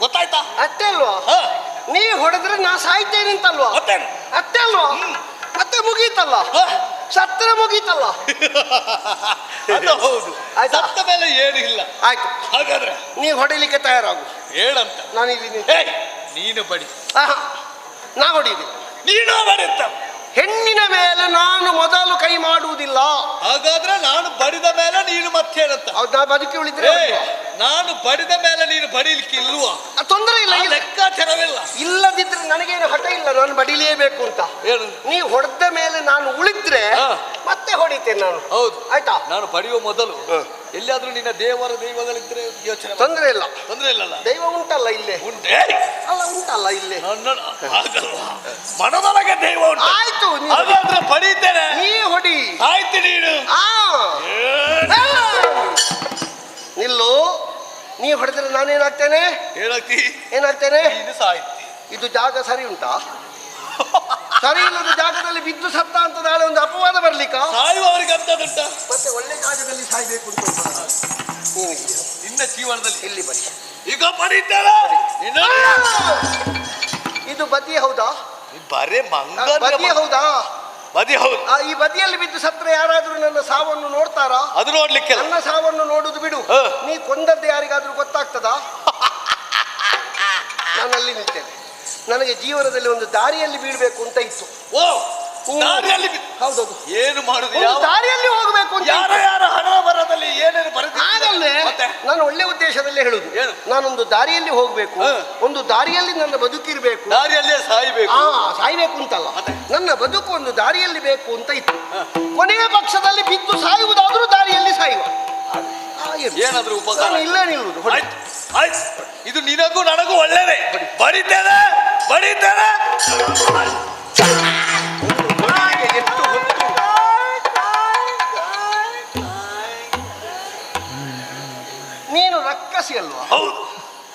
[SPEAKER 9] ಗೊತ್ತಾಯ್ತಾ?
[SPEAKER 5] ಅಷ್ಟೇ ಅಲ್ವಾ? ನೀ ಹೊಡೆದ್ರೆ ನಾ ಸಾಯ್ತೇನೆ ಅಂತಲ್ವಾ? ಅಷ್ಟೇ ಅಲ್ವಾ? ಮತ್ತೆ ಮುಗೀತಲ್ಲ, ಸತ್ರ ಮುಗೀತಲ್ಲ.
[SPEAKER 9] ಅದು ಹೌದು. ಸತ್ತ ಮೇಲೆ ಏನು ಇಲ್ಲ.
[SPEAKER 5] ಆಯ್ತು,
[SPEAKER 9] ಹಾಗಾದ್ರೆ
[SPEAKER 5] ನೀ ಹೊಡಿಲಿಕ್ಕೆ ತಯಾರಾಗು.
[SPEAKER 9] ಹೇಳಂತ
[SPEAKER 5] ನಾನು ಇಲ್ಲಿ
[SPEAKER 9] ನೀನು ಬಡಿ.
[SPEAKER 5] ನಾ ಹೊಡಿಯುದಿಲ್ಲ.
[SPEAKER 9] ನೀನು ಬಡಿತ್ತ.
[SPEAKER 5] ಹೆಣ್ಣಿನ ಮೇಲೆ ನಾನು ಮೊದಲು ಕೈ ಮಾಡುವುದಿಲ್ಲ.
[SPEAKER 9] ಹಾಗಾದ್ರೆ ನಾನು ಬಡಿದ ಮೇಲೆ ನೀನು ಮತ್ತೆ ಹೇಳಂತ.
[SPEAKER 5] ನಾ ಬದುಕಿ ಉಳಿದ್ರೆ
[SPEAKER 9] ನಾನು ಬಡಿದ ಮೇಲೆ ನೀನು ಬಡಿಲಿಕ್ಕೆ ಇಲ್ವಾ?
[SPEAKER 5] ತೊಂದರೆ ಇಲ್ಲ,
[SPEAKER 9] ಲೆಕ್ಕಾಚಾರವಿಲ್ಲ.
[SPEAKER 5] ಇಲ್ಲದಿದ್ರೆ ನನಗೇನು ಹಠ ಇಲ್ಲ, ನಾನು ಬಡಿಲೇಬೇಕು ಅಂತ.
[SPEAKER 9] ಹೇಳು.
[SPEAKER 5] ನೀ ಹೊಡೆದ ಮೇಲೆ ನಾನು ಉಳಿದ್ರೆ ಮತ್ತೆ ಹೊಡಿತೇನೆ ನಾನು.
[SPEAKER 9] ಹೌದು,
[SPEAKER 5] ಆಯ್ತಾ?
[SPEAKER 9] ನಾನು ಬಡಿಯುವ ಮೊದಲು ಎಲ್ಲಿಯಾದ್ರೂ ನಿನ್ನ ದೈವಗಳಿದ್ರೆ ಯೋಚನೆ
[SPEAKER 7] ತೊಂದ್ರೆ ಇಲ್ಲ,
[SPEAKER 9] ತೊಂದ್ರೆ ಇಲ್ಲಲ್ಲ.
[SPEAKER 7] ದೈವ ಉಂಟಲ್ಲ ಇಲ್ಲೇ.
[SPEAKER 9] ಉಂಟೇ
[SPEAKER 7] ಅಲ್ಲ ಉಂಟಲ್ಲ ಇಲ್ಲೇ.
[SPEAKER 9] ಆಗಲ್ವಾ ಮನದೊಳಗೆ ದೈವ ಉಂಟು.
[SPEAKER 7] ಆಯ್ತು,
[SPEAKER 9] ಹಾಗಾದ್ರೆ ಪಡೀತೇನೆ.
[SPEAKER 7] ನೀ ಹೊಡಿ.
[SPEAKER 9] ಆಯ್ತು ನೀನು
[SPEAKER 7] ನಿಲ್ಲು. ನೀ ಹೊಡೆದ್ರೆ ನಾನೇನಾಗ್ತೇನೆ?
[SPEAKER 9] ಏನಾಗ್ತಿ?
[SPEAKER 7] ಏನಾಗ್ತೇನೆ?
[SPEAKER 9] ನೀನು ಸಾಯ್ತಿ.
[SPEAKER 7] ಇದು ಜಾಗ ಸರಿ ಉಂಟಾ? ಸರಿ ಇಲ್ಲದ ಜಾಗದಲ್ಲಿ ಬಿದ್ದು ಸತ್ತ ಅಂತ ನಾಳೆ ಒಂದು ಅಪವಾದ ಬರ್ಲಿಕ್ಕ?
[SPEAKER 9] ಸಾಯುವವರಿಗೆ ಅಂತದುಂಟ.
[SPEAKER 7] ಮತ್ತೆ ಒಳ್ಳೆ ಜಾಗದಲ್ಲಿ ಸಾಯ್ಬೇಕು ಅಂತ
[SPEAKER 9] ನಿನ್ನ ಜೀವನದಲ್ಲಿ
[SPEAKER 7] ಇಲ್ಲಿ ಬನ್ನಿ.
[SPEAKER 9] ಈಗ ಪಡೀತೇನೆ.
[SPEAKER 7] ಇದು ಬದಿ ಹೌದಾ?
[SPEAKER 9] ಬರೇ
[SPEAKER 7] ಬದಿ ಹೌದಾ?
[SPEAKER 9] ಬದಿ ಹೌದು.
[SPEAKER 7] ಈ ಬದಿಯಲ್ಲಿ ಬಿದ್ದು ಸತ್ರ ಯಾರಾದ್ರೂ ನನ್ನ ಸಾವನ್ನು ನೋಡ್ತಾರಾ?
[SPEAKER 9] ಅದು ನೋಡ್ಲಿಕ್ಕೆ
[SPEAKER 7] ನನ್ನ ಸಾವನ್ನು ನೋಡುದು ಬಿಡು. ನೀ ಕೊಂದದ್ದು ಯಾರಿಗಾದ್ರೂ ಗೊತ್ತಾಗ್ತದಾ? ನಾನಲ್ಲಿ ನಿಲ್ತೇನೆ. ನನಗೆ ಜೀವನದಲ್ಲಿ ಒಂದು ದಾರಿಯಲ್ಲಿ ಬೀಳ್ಬೇಕು ಅಂತ ಇತ್ತು.
[SPEAKER 9] ಓ ದಾರಿಯಲ್ಲಿ
[SPEAKER 7] ಹೌದೌದು.
[SPEAKER 9] ಏನು ಮಾಡುದು?
[SPEAKER 7] ದಾರಿಯಲ್ಲಿ ಹೋಗ್ಬೇಕು ಅಂತ
[SPEAKER 9] ಯಾರ ಹಣ ಬರದಲ್ಲಿ ಏನೇನು
[SPEAKER 7] ಆಗಲ್ಲೇ. ನಾನು ಒಳ್ಳೆ ಉದ್ದೇಶದಲ್ಲೇ ಹೇಳುದು. ನಾನೊಂದು ದಾರಿಯಲ್ಲಿ ಹೋಗ್ಬೇಕು, ಒಂದು ದಾರಿಯಲ್ಲಿ ನನ್ನ ಬದುಕಿರ್ಬೇಕು,
[SPEAKER 9] ದಾರಿಯಲ್ಲೇ ಸಾಯ್ಬೇಕು.
[SPEAKER 7] ಸಾಯ್ಬೇಕು ಅಂತಲ್ಲ, ನನ್ನ ಬದುಕು ಒಂದು ದಾರಿಯಲ್ಲಿ ಬೇಕು ಅಂತ ಇತ್ತು. ಕೊನೆಯ ಪಕ್ಷದಲ್ಲಿ ಬಿದ್ದು ಸಾಯುವುದಾದ್ರೂ ದಾರಿಯಲ್ಲಿ ಸಾಯುವ.
[SPEAKER 9] ಏನಾದ್ರೂ ಉಪಕಾರ
[SPEAKER 7] ಇಲ್ಲ ನಿಲ್ಲುವುದು.
[SPEAKER 9] ಆಯ್ತು, ಇದು ನಿನಗೂ ನನಗೂ ಒಳ್ಳೇದೇ. ಬಡಿತೇನೆ ಬಡಿತೇನೆ.
[SPEAKER 7] ಎಷ್ಟು ಹೊತ್ತು ನೀನು ರಕ್ಕಸಿ ಅಲ್ವಾ?
[SPEAKER 9] ಹೌದು.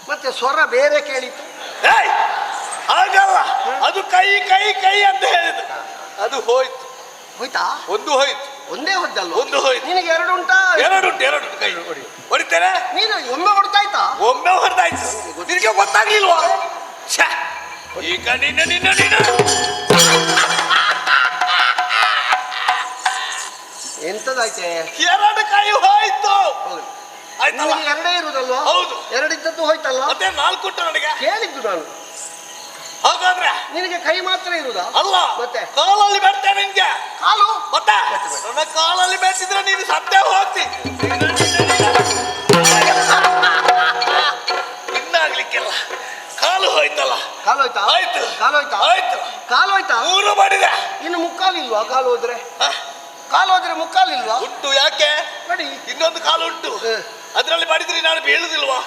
[SPEAKER 7] ಮತ್ತೆ ಸ್ವರ ಬೇರೆ ಕೇಳಿತು.
[SPEAKER 9] ಹಾಗಲ್ಲ, ಅದು ಕೈ ಕೈ ಕೈ ಅಂತ ಹೇಳಿದ. ಅದು ಹೋಯ್ತು.
[SPEAKER 7] ಹೋಯ್ತಾ?
[SPEAKER 9] ಒಂದು ಹೋಯ್ತು.
[SPEAKER 7] ಒಂದೇ ಹೊದ್ದಲ್ಲ,
[SPEAKER 9] ಒಂದು ಹೋಯ್ತು.
[SPEAKER 7] ನಿನಗೆ ಎರಡು ಉಂಟಾ?
[SPEAKER 9] ಎರಡು ಕೈ ಹೊಡಿತೇನೆ.
[SPEAKER 7] ನೀನು ಒಮ್ಮೆ ಹೊಡ್ತಾಯ್ತಾ?
[SPEAKER 9] ಒಮ್ಮೆ ಹೊಡೆದಾಯ್ತು. ನಿನಗೆ ಗೊತ್ತಾಗ್ಲಿಲ್ವಾ? ಈಗ ನಿನ್ನ
[SPEAKER 7] ಎಂತದಾಯ್ತೆ?
[SPEAKER 9] ಎರಡು ಕೈ ಹೋಯ್ತು. ಆಯ್ತಲ್ಲ?
[SPEAKER 7] ಎರಡೇ ಇರುದಲ್ವಾ?
[SPEAKER 9] ಹೌದು.
[SPEAKER 7] ಎರಡಿದ್ದದ್ದು ಹೋಯ್ತಲ್ಲ?
[SPEAKER 9] ಮತ್ತೆ ನಾಲ್ಕು ಉಂಟು ನನಗೆ.
[SPEAKER 7] ಕೇಳಿದ್ದು ನಾನು.
[SPEAKER 9] ಹಾಗಾದ್ರೆ
[SPEAKER 7] ನಿನಗೆ ಕೈ ಮಾತ್ರ ಇರುದಾ?
[SPEAKER 9] ಅಲ್ಲ,
[SPEAKER 7] ಮತ್ತೆ
[SPEAKER 9] ಕಾಲಲ್ಲಿ ಬೆಡ್ತೇನೆ ನಿನ್ಗೆ.
[SPEAKER 7] ಕಾಲು
[SPEAKER 9] ಮತ್ತೆ ನನ್ನ ಕಾಲಲ್ಲಿ ಬೆಟ್ಟಿದ್ರೆ ನೀನು ಸತ್ತೇ ಹೋಗ್ತಿ. ಇನ್ನಾಗ್ಲಿಕ್ಕಿಲ್ಲ. ಕಾಲು ಹೋಯ್ತಲ್ಲ.
[SPEAKER 7] ಕಾಲು ಹೋಯ್ತಾ?
[SPEAKER 9] ಆಯ್ತು.
[SPEAKER 7] ಕಾಲು ಹೋಯ್ತಾ?
[SPEAKER 9] ಆಯ್ತು.
[SPEAKER 7] ಕಾಲು ಹೋಯ್ತಾ?
[SPEAKER 9] ಮೂರು ಮಾಡಿದೆ.
[SPEAKER 7] ಇನ್ನು ಮುಕ್ಕಾಲಿಲ್ವಾ? ಕಾಲು ಹೋದ್ರೆ ಮುಕ್ಕಾಲಿಲ್ವಾ?
[SPEAKER 9] ಉಂಟು. ಯಾಕೆ?
[SPEAKER 7] ನೋಡಿ,
[SPEAKER 9] ಇನ್ನೊಂದು ಕಾಲು ಉಂಟು. ಅದ್ರಲ್ಲಿ ಮಾಡಿದ್ರೆ ನಾನು ಬೀಳುದಿಲ್ವಾ?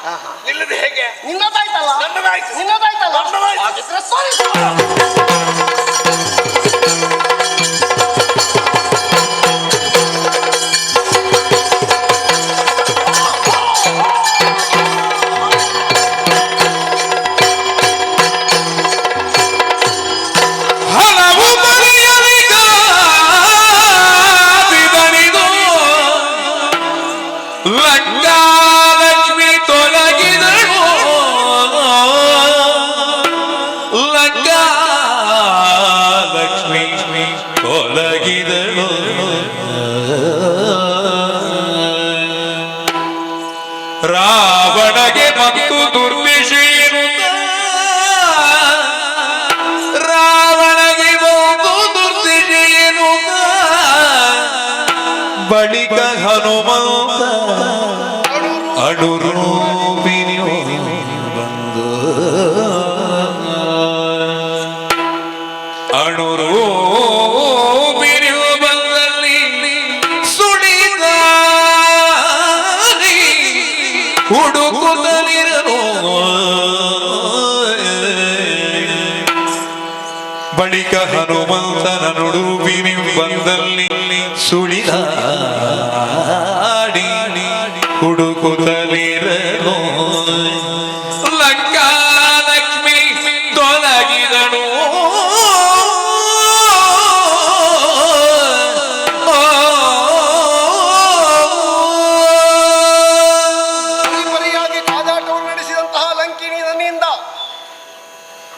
[SPEAKER 9] ನಿಲ್ಲದೆ ಹೇಗೆ?
[SPEAKER 7] ನಿನ್ನದಾಯ್ತಲ್ಲ.
[SPEAKER 9] ನನ್ನದಾಯ್ತು.
[SPEAKER 7] ನಿನ್ನದಾಯ್ತಲ್ಲ.
[SPEAKER 9] ನನ್ನದಾಯ್ತು.
[SPEAKER 2] ಲಂಕಾಲಕ್ಷ್ಮಿ ತೊಲಗಿದಳು, ಲಂಕಾಲಕ್ಷ್ಮಿ ತೊಲಗಿದಳು. ರಾವಣಗೆ ಮತ್ತು ದುರ್ವಿಷಯನು, ರಾವಣಗೆ ಮತ್ತು ದುರ್ವಿಷಯನು. ಬಳಿಕ ಹನುಮಂತ ಅಡುರೂಪಿನಿ ಬಂದು, ಅಡುರೂಪಿನಿ ಬಂದಲ್ಲಿ ಸುಳಿದ ಹುಡುಕುತ್ತಲಿರಲು. ಬಳಿಕ ಹನುಮಂತನ ನುಡುವಿನಿ ಬಂದಲ್ಲಿ ಸುಳಿದಾಡಿ ಹುಡುಕುತ್ತಲಿರಲು. ಲಂಕಾಲಕ್ಷ್ಮಿ ತೊಲಗಿದಳು,
[SPEAKER 5] ಪರಿಪರಿಯಾಗಿ ಕಾದಾಟವನ್ನು ನಡೆಸಿದಂತಹ ಲಂಕಿನಿ ನನ್ನಿಂದ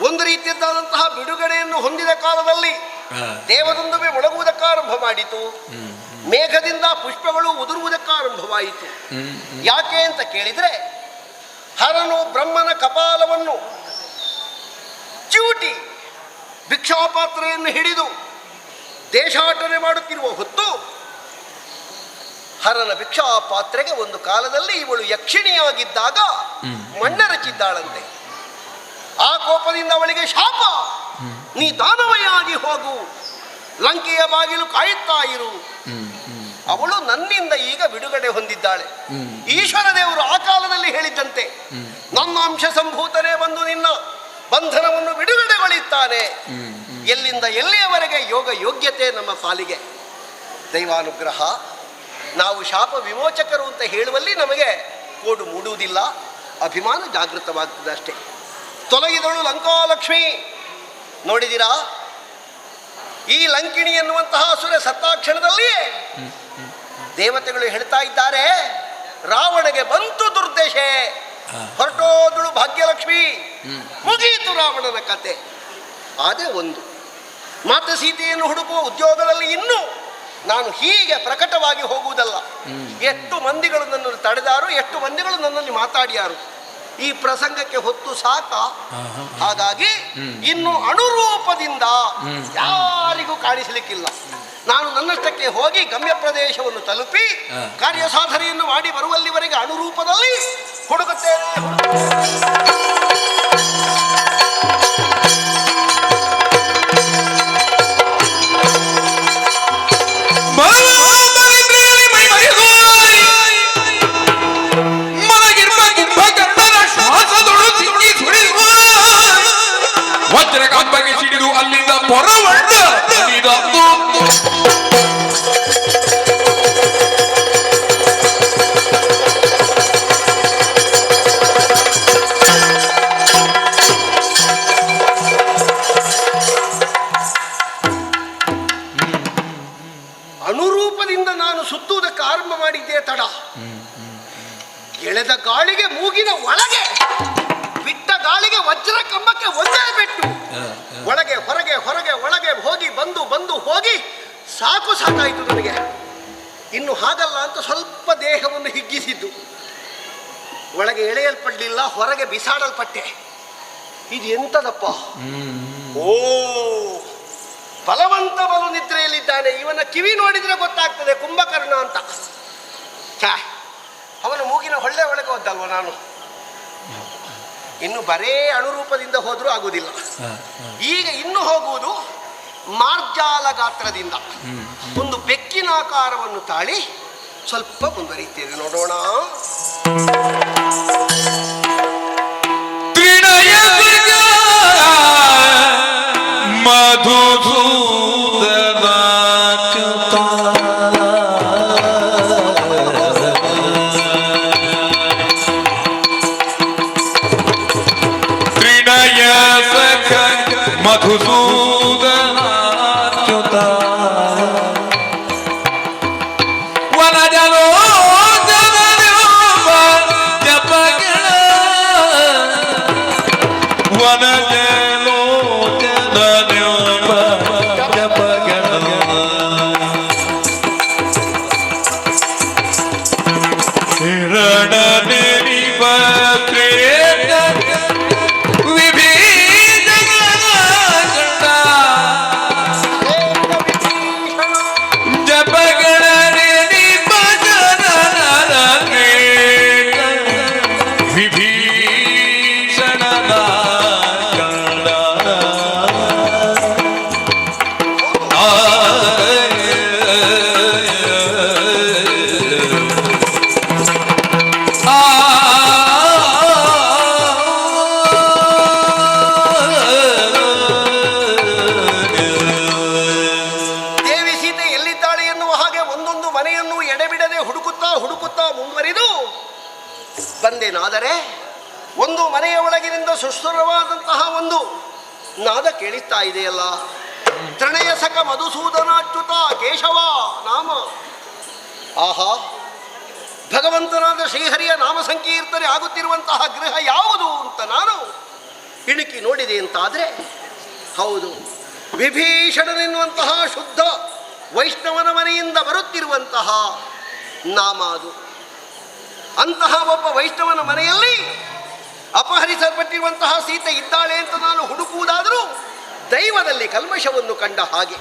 [SPEAKER 5] ಒಂದು ರೀತಿಯದ್ದಾದಂತಹ ಬಿಡುಗಡೆಯನ್ನು ಹೊಂದಿದ ಕಾಲದಲ್ಲಿ ದೇವದೊಂದುವೆ ಮೊಳಗುವುದಕ್ಕಾರಂಭ ಮಾಡಿತು. ಮೇಘದಿಂದ ಪುಷ್ಪಗಳು ಉದುರುವುದಕ್ಕಾರಂಭವಾಯಿತು. ಯಾಕೆ ಅಂತ ಕೇಳಿದ್ರೆ, ಹರನು ಬ್ರಹ್ಮನ ಕಪಾಲವನ್ನು ಚಿವುಟಿ ಭಿಕ್ಷಾಪಾತ್ರೆಯನ್ನು ಹಿಡಿದು ದೇಶಾಟನೆ ಮಾಡುತ್ತಿರುವ ಹೊತ್ತು ಹರನ ಭಿಕ್ಷಾಪಾತ್ರೆಗೆ ಒಂದು ಕಾಲದಲ್ಲಿ ಇವಳು ಯಕ್ಷಿಣಿಯಾಗಿದ್ದಾಗ ಮಣ್ಣೆರಚಿದ್ದಾಳಂತೆ. ಆ ಕೋಪದಿಂದ ಅವಳಿಗೆ ಶಾಪ, ನೀ ದಾನವಯಾಗಿ ಹೋಗು, ಲಂಕೆಯ ಬಾಗಿಲು ಕಾಯುತ್ತಾ ಇರು.
[SPEAKER 7] ಅವಳು ನನ್ನಿಂದ ಈಗ ಬಿಡುಗಡೆ ಹೊಂದಿದ್ದಾಳೆ. ಈಶ್ವರ ದೇವರು ಆ ಕಾಲದಲ್ಲಿ ಹೇಳಿದ್ದಂತೆ, ನನ್ನ ಅಂಶ ಸಂಭೂತನೇ ಬಂದು ನಿನ್ನ ಬಂಧನವನ್ನು ಬಿಡುಗಡೆಗೊಳಿತಾನೆ. ಎಲ್ಲಿಂದ ಎಲ್ಲಿಯವರೆಗೆ ಯೋಗ ಯೋಗ್ಯತೆ ನಮ್ಮ ಪಾಲಿಗೆ. ದೈವಾನುಗ್ರಹ. ನಾವು ಶಾಪ ವಿಮೋಚಕರು ಅಂತ ಹೇಳುವಲ್ಲಿ ನಮಗೆ ಕೋಡು ಮೂಡುವುದಿಲ್ಲ, ಅಭಿಮಾನ ಜಾಗೃತವಾಗ್ತದೆ ಅಷ್ಟೇ. ತೊಲಗಿದಳು ಲಂಕಾಲಕ್ಷ್ಮಿ. ನೋಡಿದಿರಾ, ಈ ಲಂಕಿಣಿ ಎನ್ನುವಂತಹ ಅಸುರ ಸತ್ತಾಕ್ಷಣದಲ್ಲಿಯೇ ದೇವತೆಗಳು ಹೇಳ್ತಾ ಇದ್ದಾರೆ, ರಾವಣಗೆ ಬಂತು ದುರ್ದಶೆ, ಹೊರಟೋದಳು ಭಾಗ್ಯಲಕ್ಷ್ಮಿ, ಮುಗಿಯಿತು ರಾವಣನ ಕತೆ. ಅದೇ ಒಂದು ಮಾತೆ ಸೀತೆಯನ್ನು ಹುಡುಕುವ ಉದ್ಯೋಗದಲ್ಲಿ ಇನ್ನೂ ನಾನು ಹೀಗೆ ಪ್ರಕಟವಾಗಿ ಹೋಗುವುದಲ್ಲ. ಎಷ್ಟು ಮಂದಿಗಳು ನನ್ನನ್ನು ತಡೆದಾರು, ಎಷ್ಟು ಮಂದಿಗಳು ನನ್ನಲ್ಲಿ ಮಾತಾಡಿಯಾರು. ಈ ಪ್ರಸಂಗಕ್ಕೆ ಹೊತ್ತು ಸಾಕ. ಹಾಗಾಗಿ ಇನ್ನು ಅನುರೂಪದಿಂದ ಯಾರಿಗೂ ಕಾಣಿಸಲಿಕ್ಕಿಲ್ಲ. ನಾನು ನನ್ನಷ್ಟಕ್ಕೆ ಹೋಗಿ ಗಮ್ಯ ಪ್ರದೇಶವನ್ನು ತಲುಪಿ ಕಾರ್ಯಸಾಧನೆಯನ್ನು ಮಾಡಿ ಬರುವಲ್ಲಿವರೆಗೆ ಅನುರೂಪದಲ್ಲಿ ಹುಡುಕುತ್ತೇನೆ.
[SPEAKER 2] ವಜ್ರ ಕಂಬಗೆ ಸಿಡಿದು ಅಲ್ಲಿಂದ ಹೊರವಣ್ಣ
[SPEAKER 7] ಅನುರೂಪದಿಂದ ನಾನು ಸುತ್ತುವುದಕ್ಕೆ ಆರಂಭ ಮಾಡಿದ್ದೆ ತಡ. ಎಳೆದ ಗಾಳಿಗೆ ಮೂಗಿನ ಒಳಗೆ, ಬಿಟ್ಟ ಗಾಳಿಗೆ ವಜ್ರ ಕಂಬಕ್ಕೆ ಒಂದೇ ಬಿಟ್ಟು ಒಳಗೆ ಹೊರಗೆ ಹೊರಗೆ ಒಳಗೆ ಹೋಗಿ ಬಂದು ಬಂದು ಹೋಗಿ ಸಾಕಾಯಿತು ನನಗೆ. ಇನ್ನು ಹಾಗಲ್ಲ ಅಂತ ಸ್ವಲ್ಪ ದೇಹವನ್ನು ಹಿಗ್ಗಿಸಿದ್ದು. ಒಳಗೆ ಎಳೆಯಲ್ಪಡಲಿಲ್ಲ, ಹೊರಗೆ ಬಿಸಾಡಲ್ಪಟ್ಟೆ. ಇದು ಎಂತದಪ್ಪ? ಓ, ಬಲವಂತ ಬಲು ನಿದ್ರೆಯಲ್ಲಿದ್ದಾನೆ. ಇವನ ಕಿವಿ ನೋಡಿದ್ರೆ ಗೊತ್ತಾಗ್ತದೆ, ಕುಂಭಕರ್ಣ ಅಂತ. ಅವನ ಮೂಗಿನ ಹೊಳ್ಳೆ ಒಳಗೆ ಹೋದಲ್ವ ನಾನು. ಇನ್ನು ಬರೇ ಅನುರೂಪದಿಂದ ಹೋದ್ರೂ ಆಗುವುದಿಲ್ಲ. ಈಗ ಇನ್ನು ಹೋಗುವುದು ಮಾರ್ಜಾಲ ಗಾತ್ರದಿಂದ. ಒಂದು ಬೆಕ್ಕಿನ ಆಕಾರವನ್ನು ತಾಳಿ ಸ್ವಲ್ಪ ಮುಂದುವರಿಯುತ್ತೇವೆ, ನೋಡೋಣ. ಬಂದೇನಾದರೆ ಒಂದು ಮನೆಯ ಒಳಗಿನಿಂದ ಸುಶ್ವರವಾದಂತಹ ಒಂದು ನಾದ ಕೇಳಿಸ್ತಾ ಇದೆಯಲ್ಲ. ತ್ರಣಯ ಸಕ ಮಧುಸೂದನಾಚ್ಯುತ ಕೇಶವ ನಾಮ. ಆಹಾ, ಭಗವಂತನಾದ ಶ್ರೀಹರಿಯ ನಾಮ ಸಂಕೀರ್ತನೆ ಆಗುತ್ತಿರುವಂತಹ ಗೃಹ ಯಾವುದು ಅಂತ ನಾನು ಇಣುಕಿ ನೋಡಿದೆ ಅಂತಾದರೆ, ಹೌದು, ವಿಭೀಷಣನೆನ್ನುವಂತಹ ಶುದ್ಧ ವೈಷ್ಣವನ ಮನೆಯಿಂದ ಬರುತ್ತಿರುವಂತಹ ನಾಮ ಅದು. ಅಂತಹ ಒಬ್ಬ ವೈಷ್ಣವನ ಮನೆಯಲ್ಲಿ ಅಪಹರಿಸಲ್ಪಟ್ಟಿರುವಂತಹ ಸೀತೆ ಇದ್ದಾಳೆ ಅಂತ ನಾನು ಹುಡುಕುವುದಾದರೂ ದೈವದಲ್ಲಿ ಕಲ್ಮಶವನ್ನು ಕಂಡ ಹಾಗೆ.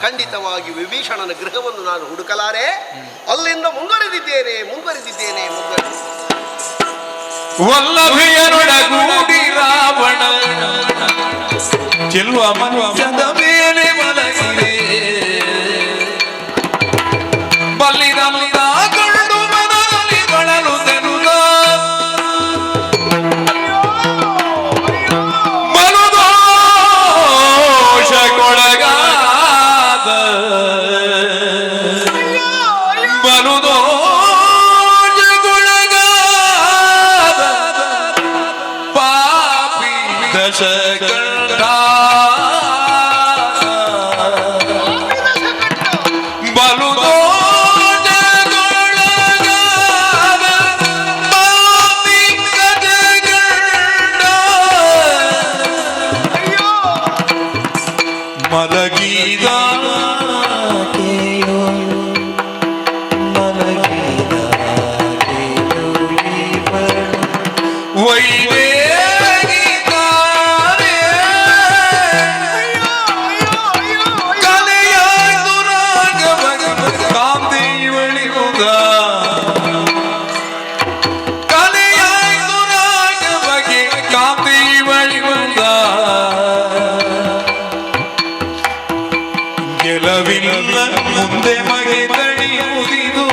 [SPEAKER 7] ಖಂಡಿತವಾಗಿ ವಿಭೀಷಣನ ಗೃಹವನ್ನು ನಾನು ಹುಡುಕಲಾರೆ. ಅಲ್ಲಿಂದ ಮುಂದುವರೆದಿದ್ದೇನೆ.
[SPEAKER 2] ವಲ್ಲಭೆಯರೊಡಗೂಡಿ ರಾವಣ ಚೆಲುವ ಮನುಷ್ಯದ ಮೇಲೆ ಮಲಗಿದೆ. ಬಲ್ಲಿ ದಶಕಂಠ ಬಲು ದೋಷಗೊಳಗಾದ ಪಾಪಿ ಗಜಗಂಡ ಮಲಗಿದ ಗೆಲವಿಲ್ಲ ಮುಂದೆ ಮಗೆ ತಡಿ ಮುಗಿದು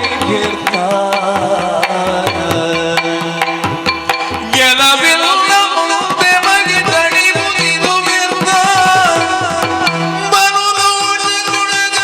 [SPEAKER 2] ಗೆಲವಿಲ್ಲ ಮುಂದೆ ಮಗೆ ತಡಿ ಮುಗಿದು ಬರುವುದು ಗುಣಗ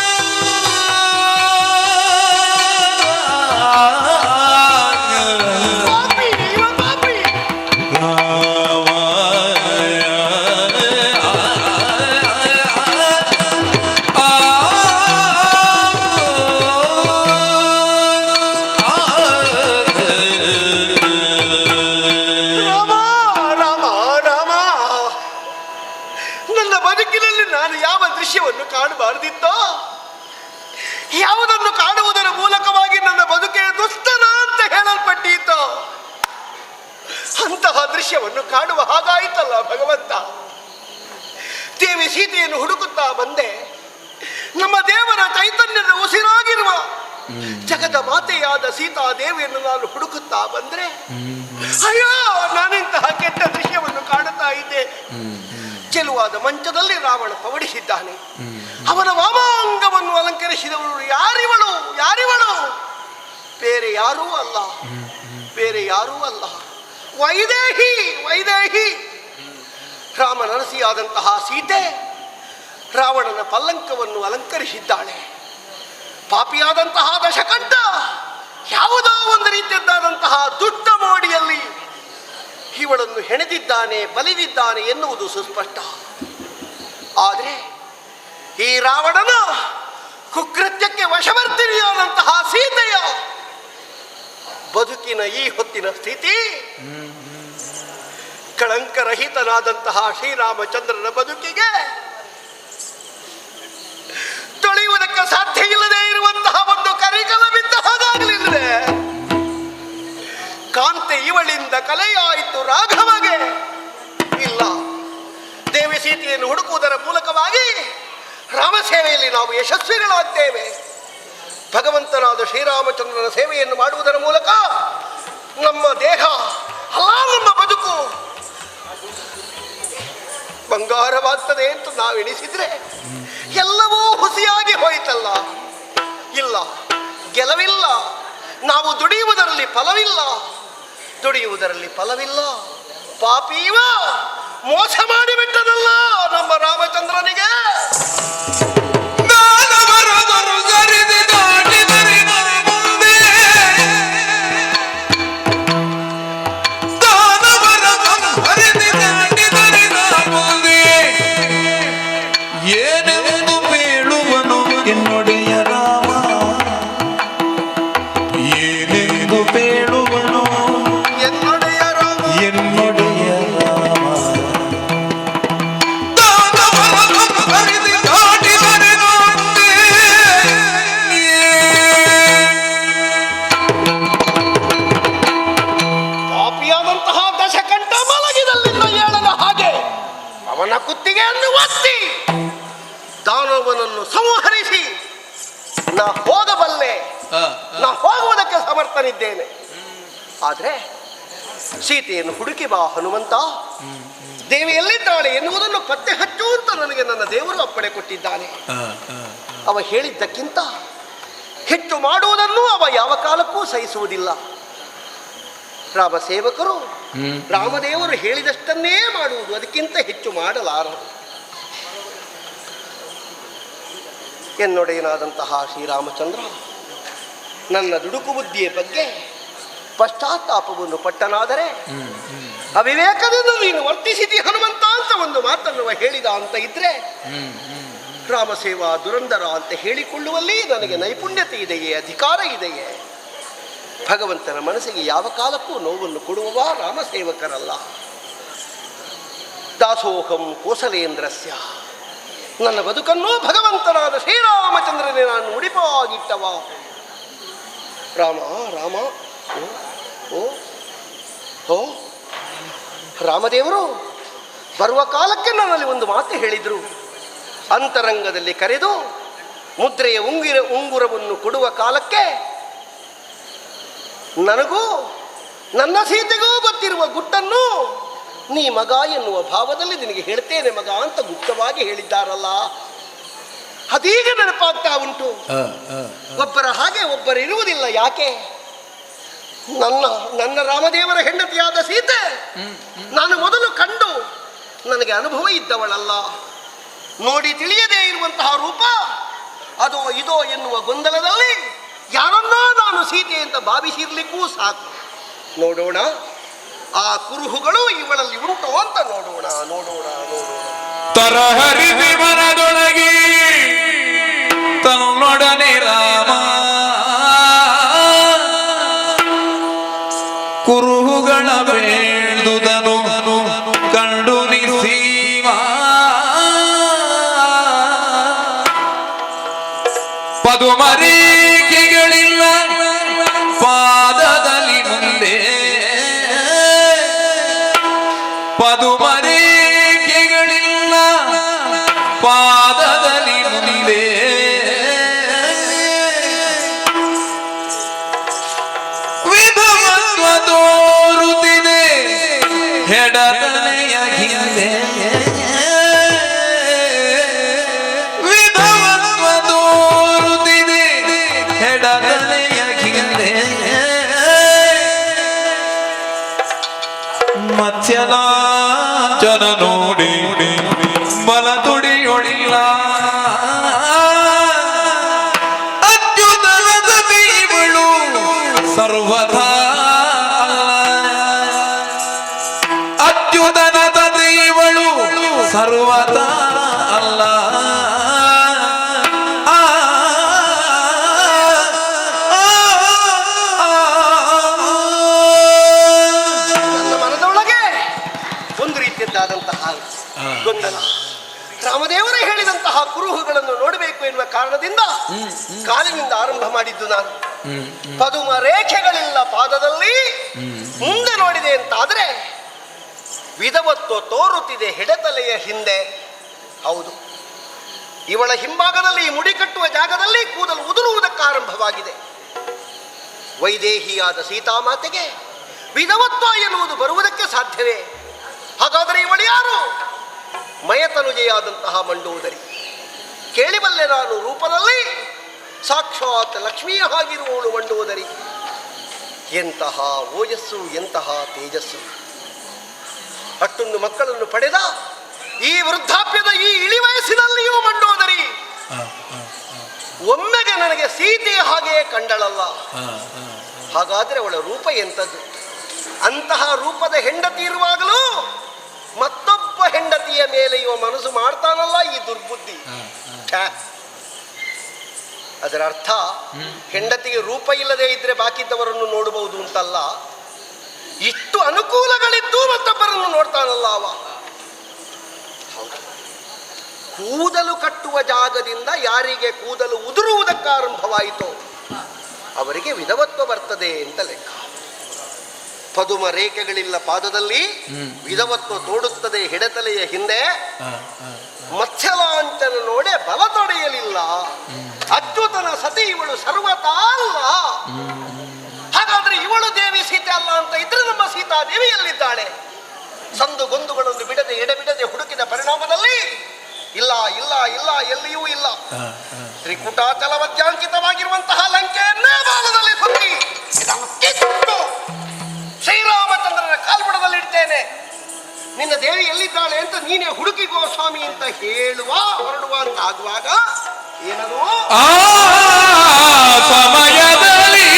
[SPEAKER 7] ರಾಮ ರಾಮ ರಾಮ, ನನ್ನ ಬದುಕಿನಲ್ಲಿ ನಾನು ಯಾವ ದೃಶ್ಯವನ್ನು ಕಾಣಬಾರದಿತ್ತೋ, ಯಾವುದನ್ನು ಕಾಣುವುದರ ಮೂಲಕವಾಗಿ ನನ್ನ ಬದುಕೆ ದುಷ್ಟನ ಅಂತ ಹೇಳಲ್ಪಟ್ಟಿತ್ತೋ ಅಂತಹ ದೃಶ್ಯವನ್ನು ಕಾಣುವ ಹಾಗಾಯಿತಲ್ಲ ಭಗವಂತ. ದೇವಿ ಸೀತೆಯನ್ನು ಹುಡುಕುತ್ತಾ ಬಂದೆ. ನಮ್ಮ ದೇವರ ಚೈತನ್ಯದ ಉಸಿರಾಗಿರುವ ಜಗದ ಮಾತೆಯಾದ ಸೀತಾದೇವಿಯನ್ನು ನಾನು ಹುಡುಕುತ್ತಾ ಬಂದ್ರೆ ಅಯ್ಯೋ, ನಾನಿಂತಹ ಕೆಟ್ಟ ದೃಶ್ಯವನ್ನು ಕಾಣುತ್ತಾ ಇದ್ದೆ. ಚೆಲುವಾದ ಮಂಚದಲ್ಲಿ ರಾವಣ ಪವಡಿಸಿದ್ದಾನೆ. ಅವನ ವಾಮಾಂಗವನ್ನು ಅಲಂಕರಿಸಿದವಳು ಯಾರಿವಳು? ಯಾರಿವಳು? ಬೇರೆ ಯಾರೂ ಅಲ್ಲ, ಬೇರೆ ಯಾರೂ ಅಲ್ಲ, ವೈದೇಹಿ. ವೈದೇಹಿ ರಾಮನರಸಿಯಾದಂತಹ ಸೀತೆ ರಾವಣನ ಪಲ್ಲಂಕವನ್ನು ಅಲಂಕರಿಸಿದ್ದಾಳೆ. ಪಾಪಿಯಾದಂತಹ ದಶಕಂಠ ಯಾವುದೋ ಒಂದು ರೀತಿಯದ್ದಾದಂತಹ ದುಷ್ಟ ಮೋಡಿಯಲ್ಲಿ ಇವಳನ್ನು ಹೆಣೆದಿದ್ದಾನೆ, ಬಲಿದಿದ್ದಾನೆ ಎನ್ನುವುದು ಸುಸ್ಪಷ್ಟ. ಆದರೆ ಈ ರಾವಣನ ಕುಕೃತ್ಯಕ್ಕೆ ವಶವರ್ತಿನಿಯಾದಂತಹ ಸೀತೆಯ ಬದುಕಿನ ಈ ಹೊತ್ತಿನ ಸ್ಥಿತಿ, ಕಳಂಕರಹಿತನಾದಂತಹ ಶ್ರೀರಾಮಚಂದ್ರನ ಬದುಕಿಗೆ ತೊಳೆಯುವುದಕ್ಕೆ ಸಾಧ್ಯ ಇಲ್ಲದೆ ಇರುವಂತಹ ಒಂದು ಕರಿಕಲ ಬಿದ್ದ ಹಾಗಾಗಲಿಲ್ಲದೆ ಕಾಂತೆ ಇವಳಿಂದ ಕಲೆಯಾಯಿತು ರಾಘವಗೆ. ಇಲ್ಲ, ದೇವಿ ಸೀತೆಯನ್ನು ಹುಡುಕುವುದರ ಮೂಲಕವಾಗಿ ರಾಮಸೇವೆಯಲ್ಲಿ ನಾವು ಯಶಸ್ವಿಗಳಾಗ್ತೇವೆ. ಭಗವಂತನಾದ ಶ್ರೀರಾಮಚಂದ್ರನ ಸೇವೆಯನ್ನು ಮಾಡುವುದರ ಮೂಲಕ ನಮ್ಮ ದೇಹ ಅಲ್ಲ, ನಮ್ಮ ಬದುಕು ಬಂಗಾರವಾಗ್ತದೆ ಅಂತ ನಾವು ಎಣಿಸಿದ್ರೆ ಎಲ್ಲವೂ ಹುಸಿಯಾಗಿ ಹೋಯಿತಲ್ಲ. ಇಲ್ಲ, ಗೆಲವಿಲ್ಲ. ನಾವು ದುಡಿಯುವುದರಲ್ಲಿ ಫಲವಿಲ್ಲ, ದುಡಿಯುವುದರಲ್ಲಿ ಫಲವಿಲ್ಲ. ಪಾಪೀವ ಮೋಸ ಮಾಡಿಬಿಟ್ಟನಲ್ಲ ನಮ್ಮ ರಾಮಚಂದ್ರನಿಗೆ.
[SPEAKER 2] ಏನೆಂದು ಬೇಳುವನು ಎನ್ನೊಡೆಯ ರಾಮ, ಏನೆಂದು ಬೇಳುವನು
[SPEAKER 7] ಎನ್ನೊಡೆಯ ರಾಮ,
[SPEAKER 2] ಎನ್ನೊಡೆಯ ರಾಮ.
[SPEAKER 7] ಪಾಪಿಯಾದಂತಹ ದಶಕಂಠ ಮಲಗಿದಲ್ಲಿಂದ ಏಳನ ಹಾಗೆ ಅವನ ಕುತ್ತಿಗೆಯನ್ನು ಒತ್ತಿ ದಾನವನನ್ನು ಸಂಹರಿಸಿ ನಾ ಹೋಗಬಲ್ಲೆ, ನಾ ಹೋಗುವುದಕ್ಕೆ ಸಮರ್ಥನಿದ್ದೇನೆ. ಆದರೆ ಸೀತೆಯನ್ನು ಹುಡುಕಿ ಬಾ ಹನುಮಂತ, ದೇವಿ ಎಲ್ಲಿದ್ದಾಳೆ ಎನ್ನುವುದನ್ನು ಪತ್ತೆ ಹಚ್ಚು ಅಂತ ನನಗೆ ನನ್ನ ದೇವರು ಅಪ್ಪಣೆ ಕೊಟ್ಟಿದ್ದಾನೆ. ಅವ ಹೇಳಿದ್ದಕ್ಕಿಂತ ಹೆಚ್ಚು ಮಾಡುವುದನ್ನು ಅವ ಯಾವ ಕಾಲಕ್ಕೂ ಸಹಿಸುವುದಿಲ್ಲ. ರಾಮ ಸೇವಕರು ರಾಮದೇವರು ಹೇಳಿದಷ್ಟನ್ನೇ ಮಾಡುವುದು, ಅದಕ್ಕಿಂತ ಹೆಚ್ಚು ಮಾಡಲಾರರು. ಎನ್ನೊಡೆಯನಾದಂತಹ ಶ್ರೀರಾಮಚಂದ್ರ ನನ್ನ ದುಡುಕು ಬುದ್ಧಿಯ ಬಗ್ಗೆ
[SPEAKER 5] ಪಶ್ಚಾತ್ತಾಪವನ್ನು ಪಟ್ಟನಾದರೆ ಅವಿವೇಕದಿಂದ ನೀನು ವರ್ತಿಸಿದಿ ಹನುಮಂತ ಅಂತ ಒಂದು ಮಾತನ್ನು ಹೇಳಿದ ಅಂತ ಇದ್ರೆ ರಾಮಸೇವಾ ದುರಂದರ ಅಂತ ಹೇಳಿಕೊಳ್ಳುವಲ್ಲಿ ನನಗೆ ನೈಪುಣ್ಯತೆ ಇದೆಯೇ, ಅಧಿಕಾರ ಇದೆಯೇ? ಭಗವಂತನ ಮನಸ್ಸಿಗೆ ಯಾವ ಕಾಲಕ್ಕೂ ನೋವನ್ನು ಕೊಡುವವ ರಾಮಸೇವಕರಲ್ಲ. ದಾಸೋಹಂ ಕೋಸಲೇಂದ್ರಸ್ಯ, ನನ್ನ ಬದುಕನ್ನು ಭಗವಂತನಾದ ಶ್ರೀರಾಮಚಂದ್ರನೇ ನಾನು ಮುಡಿಪಾಗಿಟ್ಟವ. ರಾಮ ರಾಮ ಓ ಓ ರಾಮದೇವರು ಬರುವ ಕಾಲಕ್ಕೆ ನನ್ನಲ್ಲಿ ಒಂದು ಮಾತು ಹೇಳಿದರು. ಅಂತರಂಗದಲ್ಲಿ ಕರೆದು ಮುದ್ರೆಯ ಉಂಗುರವನ್ನು ಕೊಡುವ ಕಾಲಕ್ಕೆ ನನಗೂ ನನ್ನ ಸೀತೆಗೂ ಗೊತ್ತಿರುವ ಗುಟ್ಟನ್ನು ನೀ ಮಗ ಎನ್ನುವ ಭಾವದಲ್ಲಿ ನಿನಗೆ ಹೇಳ್ತೇನೆ ಮಗ ಅಂತ ಗುಪ್ತವಾಗಿ ಹೇಳಿದ್ದಾರಲ್ಲ, ಅದೀಗ ನೆನಪಾಗ್ತಾ ಉಂಟು. ಒಬ್ಬರ ಹಾಗೆ ಒಬ್ಬರಿರುವುದಿಲ್ಲ. ಯಾಕೆ? ನನ್ನ ರಾಮದೇವರ ಹೆಂಡತಿಯಾದ ಸೀತೆ ನಾನು ಮೊದಲು ಕಂಡು ನನಗೆ ಅನುಭವ ಇದ್ದವಳಲ್ಲ. ನೋಡಿ ತಿಳಿಯದೇ ಇರುವಂತಹ ರೂಪ, ಅದೋ ಇದೋ ಎನ್ನುವ ಗೊಂದಲದಲ್ಲಿ ಯಾರನ್ನೋ ನಾನು ಸೀತೆ ಅಂತ ಭಾವಿಸಿರ್ಲಿಕ್ಕೂ ಸಾಕು. ನೋಡೋಣ ಆ ಕುರುಹುಗಳು ಇವಳಲ್ಲಿ ಉಂಟು ಅಂತ ನೋಡೋಣ ನೋಡೋಣ ನೋಡೋಣ.
[SPEAKER 2] ತರಹರಿಸಿ ಮನದೊಳಗೆ ತನ್ನೊಡನೆ ರಾಮ ಕುರುಹುಗಳ ಬೇಡುದನು ಕಂಡು ನಿಸೀಮ ಪದುಮರೇಖೆಗಳಿಲ್ಲ ಪಾದದಲ್ಲಿ ಮುಂದೆ, ಪದುಮರೇಖೆಗಳಿಲ್ಲ ಪಾದದಲ್ಲಿ ಮುಂದೆ, ವಿಧವತ್ವ ತೋರುತ್ತಿದೆ ಹೆಡತನೆಯ ಹಿಂದೆ, ವಿಧವತ್ವ ತೋರುತ್ತಿದೆ ಹೆಡತನೆಯ ಹಿಂದೆ, ಮತ್ಸ್ಯಲಾಂಚನ ನೋಡಿ ಬಲ ತುಡಿಯೊಳಿಲ್ಲ, ಅತ್ಯುತನದ ದೇವಳು ಸರ್ವಥಾ ಅತ್ಯುತನದ ದೇವಳು ಸರ್ವಥಾ ಅಲ್ಲ.
[SPEAKER 5] ನನ್ನ ಮನದೊಳಗೆ ಒಂದು ರೀತಿಯದ್ದಾದಂತಹ ಗೊಂದಲ. ರಾಮದೇವರೇ ಹೇಳಿದಂತಹ ಕುರುಹುಗಳನ್ನು ನೋಡಬೇಕು ಎನ್ನುವ ಕಾರಣದಿಂದ ಕಾಲಿನಿಂದ ಆರಂಭ ಮಾಡಿದ್ದು ನಾನು. ಪದುಮ ರೇಖೆಗಳಿಲ್ಲ ಪಾದದಲ್ಲಿ ಮುಂದೆ ನೋಡಿದೆ ಅಂತಾದ್ರೆ ವಿಧವತ್ವ ತೋರುತ್ತಿದೆ ಹೆಡೆತಲೆಯ ಹಿಂದೆ. ಹೌದು, ಇವಳ ಹಿಂಭಾಗದಲ್ಲಿ ಮುಡಿ ಕಟ್ಟುವ ಜಾಗದಲ್ಲಿ ಕೂದಲು ಉದುರುವುದಕ್ಕಾರಂಭವಾಗಿದೆ. ವೈದೇಹಿಯಾದ ಸೀತಾಮಾತೆಗೆ ವಿಧವತ್ವ ಎನ್ನುವುದು ಬರುವುದಕ್ಕೆ ಸಾಧ್ಯವೇ? ಹಾಗಾದರೆ ಇವಳು ಯಾರು? ಮಯತನುಜೆಯಾದಂತಹ ಮಂಡೋದರಿ. ಕೇಳಿಬಲ್ಲೆ ನಾನು ರೂಪದಲ್ಲಿ ಸಾಕ್ಷಾತ್ ಲಕ್ಷ್ಮಿಯ ಹಾಗಿರುವವಳು ಮಂಡೋದರಿ. ಎಂತಹ ಓಜಸ್ಸು, ಎಂತಹ ತೇಜಸ್ಸು! ಅಷ್ಟೊಂದು ಮಕ್ಕಳನ್ನು ಪಡೆದ ಈ ವೃದ್ಧಾಪ್ಯದ ಈ ಇಳಿ ವಯಸ್ಸಿನಲ್ಲಿಯೂ ಮಂಡೋದರಿ ಒಮ್ಮೆಗೆ ನನಗೆ ಸೀತೆಯ ಹಾಗೆಯೇ ಕಂಡಳಲ್ಲ. ಹಾಗಾದ್ರೆ ಅವಳ ರೂಪ ಎಂಥದ್ದು? ಅಂತಹ ರೂಪದ ಹೆಂಡತಿ ಇರುವಾಗಲೂ ಮತ್ತೊಬ್ಬ ಹೆಂಡತಿಯ ಮೇಲೆ ಇವ ಮನಸ್ಸು ಮಾಡ್ತಾನಲ್ಲ, ಈ ದುರ್ಬುದ್ಧಿ. ಅದರ ಅರ್ಥ ಹೆಂಡತಿಗೆ ರೂಪ ಇಲ್ಲದೆ ಇದ್ರೆ ಬಾಕಿದ್ದವರನ್ನು ನೋಡಬಹುದು ಅಂತಲ್ಲ, ಇಷ್ಟು ಅನುಕೂಲಗಳಿದ್ದು ಮತ್ತೊಬ್ಬರನ್ನು ನೋಡ್ತಾನಲ್ಲ ಅವ. ಕೂದಲು ಕಟ್ಟುವ ಜಾಗದಿಂದ ಯಾರಿಗೆ ಕೂದಲು ಉದುರುವುದಕ್ಕಾರಂಭವಾಯಿತೋ ಅವರಿಗೆ ವಿಧವತ್ವ ಬರ್ತದೆ ಅಂತ ಲೆಕ್ಕ. ಪದುಮ ರೇಖೆಗಳಿಲ್ಲ ಪಾದದಲ್ಲಿ ವಿಧವತ್ವ ತೋಡುತ್ತದೆ ಹೆಡೆತಲೆಯ ಹಿಂದೆ. ಮತ್ಸ್ಯಲಾಂಚನ ನೋಡೆ ಬಲ ತೊಡೆಯಲಿಲ್ಲ, ಅಚ್ಯುತನ ಸತಿ ಇವಳು ಸರ್ವತಾ ಅಲ್ಲ. ಹಾಗಾದ್ರೆ ಇವಳು ದೇವಿ ಸೀತೆ ಅಲ್ಲ ಅಂತ ಇದ್ರೆ ನಮ್ಮ ಸೀತಾದೇವಿ ಎಲ್ಲಿದ್ದಾಳೆ? ಸಂದು ಗೊಂದುಗಳನ್ನು ಬಿಡದೆ ಎಡೆಬಿಡದೆ ಹುಡುಕಿದ ಪರಿಣಾಮದಲ್ಲಿ ಇಲ್ಲ ಇಲ್ಲ ಇಲ್ಲ, ಎಲ್ಲಿಯೂ ಇಲ್ಲ. ತ್ರಿಕುಟಾಚಲ ಮಧ್ಯಾಂಕಿತವಾಗಿರುವಂತಹ ಲಂಕೆಯನ್ನೇ ಬಾಲದಲ್ಲಿ ಸುತ್ತಿ ಇದನ್ನು ಕಿತ್ತು ಶ್ರೀರಾಮಚಂದ್ರನ ಕಾಲ್ಬುಡದಲ್ಲಿಡ್ತೇನೆ. ನಿನ್ನ ದೇವಿ ಎಲ್ಲಿದ್ದಾಳೆ ಅಂತ ನೀನೇ ಹುಡುಕಿಗೋ ಸ್ವಾಮಿ ಅಂತ ಹೇಳುವ ಹೊರಡುವ ಅಂತ ಆಗುವಾಗ ಏನದು
[SPEAKER 2] ಸಮಯದಲ್ಲಿ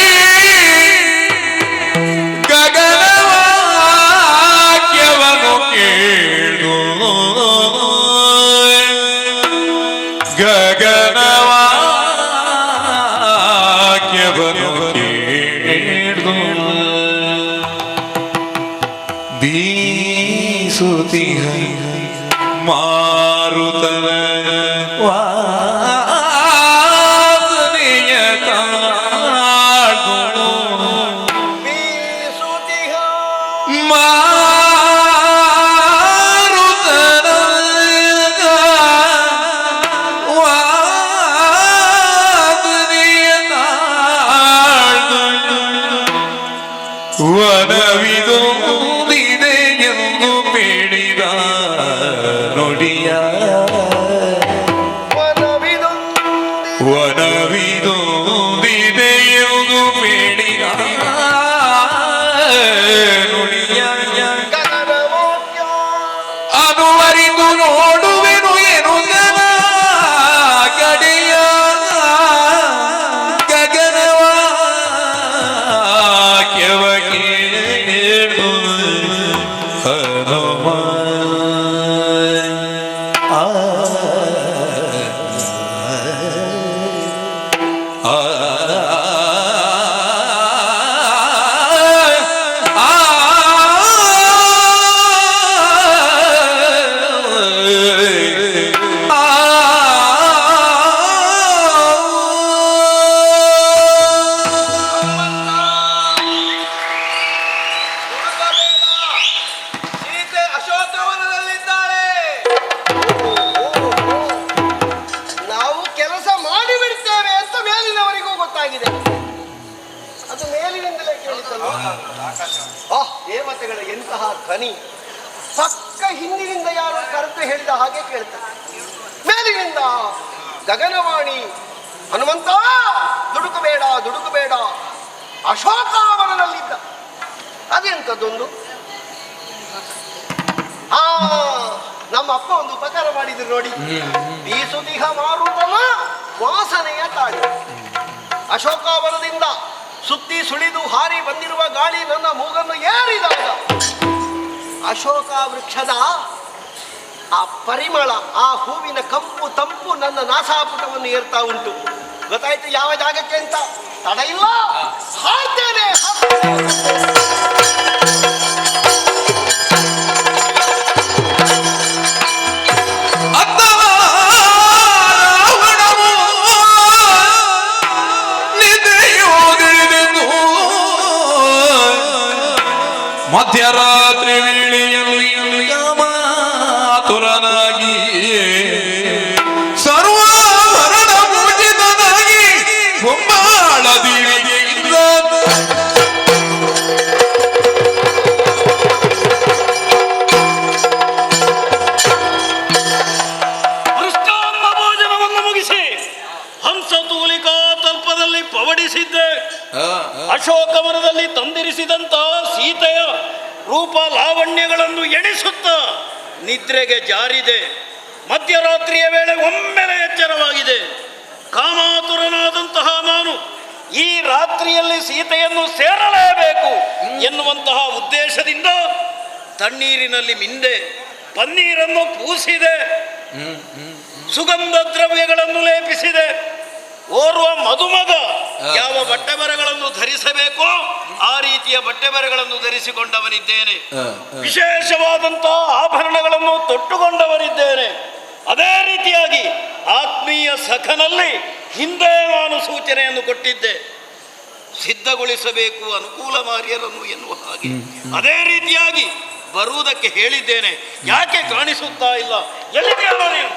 [SPEAKER 2] ಬೀಸುತಿಹ ಮಾರುತನ ವಾಸನೆಯ ತಾಳ್ಗಳು
[SPEAKER 5] ಬೀಸುತಿಹ
[SPEAKER 2] ಮಾರುತನ ವಾಸನೆಯ ತಾಳ್ಗಳು ವನವಿದೋದಿದೆ ಎಂದು ಬೇಡಿದ ನುಡಿಯ ವನವಿದೋದಿದೆ ಎಂದು ಬೇಡಿದ ನುಡಿಯ ಅನುವರಿದು ನೋಡುವೆನು ಎನ್ನುವುದನ ಕಡೆಯ ಗಗನವಾಕ್ಯವಕ್ಕೆ ಹನುಮ
[SPEAKER 9] ಸೀತೆ ಅಶೋಕವನದಲ್ಲಿದ್ದಾಳೆ.
[SPEAKER 5] ನಾವು ಕೆಲಸ ಮಾಡಿ ಬಿಡ್ತೇವೆ ಅಂತ ಮೇಲಿನವರಿಗೂ ಗೊತ್ತಾಗಿದೆ. ಅದು ಮೇಲಿನಿಂದಲೇ ಕೇಳಿತಲ್ಲ. ದೇವತೆಗಳ ಎಂತಹ ಧ್ವನಿ, ಪಕ್ಕ ಹಿಂದಿನಿಂದ ಯಾರು ಕರೆದು ಹೇಳಿದ ಹಾಗೆ ಕೇಳ್ತಾರೆ. ಮೇಲಿನಿಂದ ಗಗನವಾಣಿ, ಹನುಮಂತ ದುಡುಕಬೇಡ ದುಡುಕಬೇಡ, ಅಶೋಕಾವನದಲ್ಲಿದ್ದ. ಅದೆಂಥದ್ದೊಂದು ನಮ್ಮ ಅಪ್ಪ ಒಂದು ಉಪಕಾರ ಮಾಡಿದ್ರು ನೋಡಿ. ಬೀಸುತಿಹ ಮಾರುತನ ವಾಸನೆಯ ತಾಳಿ. ಅಶೋಕಾವನದಿಂದ ಸುತ್ತಿ ಸುಳಿದು ಹಾರಿ ಬಂದಿರುವ ಗಾಳಿ ನನ್ನ ಮೂಗನ್ನು ಏರಿದಾಗ ಅಶೋಕ ವೃಕ್ಷದ ಆ ಪರಿಮಳ, ಆ ಹೂವಿನ ಕಂಪು ತಂಪು ನನ್ನ ನಾಸಾಪುಟವನ್ನು ಏರ್ತಾ ಉಂಟು. ಗೊತ್ತಾಯ್ತು ಯಾವ ಜಾಗಕ್ಕೆ ಅಂತ? ತಡ ಇಲ್ಲ, ಹಾಡ್ತೇನೆ.
[SPEAKER 2] ಮಧ್ಯರಾತ್ರಿ ವೇಳೆಯಲ್ಲಿ ಮಾತುರನಾಗಿ ಸರ್ವಾಭರಣ ಪೂಜಿತನಾಗಿ ಗೊಂಬಾಳ ದೇವಿಗೆ ಇಲ್ಲ.
[SPEAKER 8] ಮೃಷ್ಟಾನ್ನ ಭೋಜನವನ್ನು ಮುಗಿಸಿ ಹಂಸತೂಲಿಕಾ ತಲ್ಪದಲ್ಲಿ ಪವಡಿಸಿದ್ದೆ. ಅಶೋಕವನದಲ್ಲಿ ತಂದಿರಿಸಿದಂತಹ ಸೀತೆಯ ರೂಪ ಲಾವಣ್ಯಗಳನ್ನು ಎಣಿಸುತ್ತ ನಿದ್ರೆಗೆ ಜಾರಿದೆ. ಮಧ್ಯರಾತ್ರಿಯ ವೇಳೆ ಒಮ್ಮೆಲೆ ಎಚ್ಚರವಾಗಿದೆ. ಕಾಮಾತುರನಾದಂತಹ ನಾನು ಈ ರಾತ್ರಿಯಲ್ಲಿ ಸೀತೆಯನ್ನು ಸೇರಲೇಬೇಕು ಎನ್ನುವಂತಹ ಉದ್ದೇಶದಿಂದ ತಣ್ಣೀರಿನಲ್ಲಿ ಮಿಂದೆ, ಪನ್ನೀರನ್ನು ಪೂಸಿದೆ, ಸುಗಂಧ ದ್ರವ್ಯಗಳನ್ನು ಲೇಪಿಸಿದೆ. ಓರ್ವ ಮದುಮಗ ಯಾವ ಬಟ್ಟೆ ಬರೆಗಳನ್ನು ಧರಿಸಬೇಕೋ ಆ ರೀತಿಯ ಬಟ್ಟೆ ಬರೆಗಳನ್ನು ಧರಿಸಿಕೊಂಡವನಿದ್ದೇನೆ. ವಿಶೇಷವಾದಂತಹ ಆಭರಣಗಳನ್ನು ತೊಟ್ಟುಕೊಂಡವನಿದ್ದೇನೆ. ಅದೇ ರೀತಿಯಾಗಿ ಆತ್ಮೀಯ ಸಖನಲ್ಲಿ ಹಿಂದೆ ನಾನು ಸೂಚನೆಯನ್ನು ಕೊಟ್ಟಿದ್ದೆ, ಸಿದ್ಧಗೊಳಿಸಬೇಕು ಅನುಕೂಲ ಮಾರ್ಯರನ್ನು ಎನ್ನುವ ಹಾಗೆ. ಅದೇ ರೀತಿಯಾಗಿ ಬರುವುದಕ್ಕೆ ಹೇಳಿದ್ದೇನೆ. ಯಾಕೆ ಕಾಣಿಸುತ್ತಾ ಇಲ್ಲ? ಎಲ್ಲಿದೆಯಲ್ಲ ನೀನು?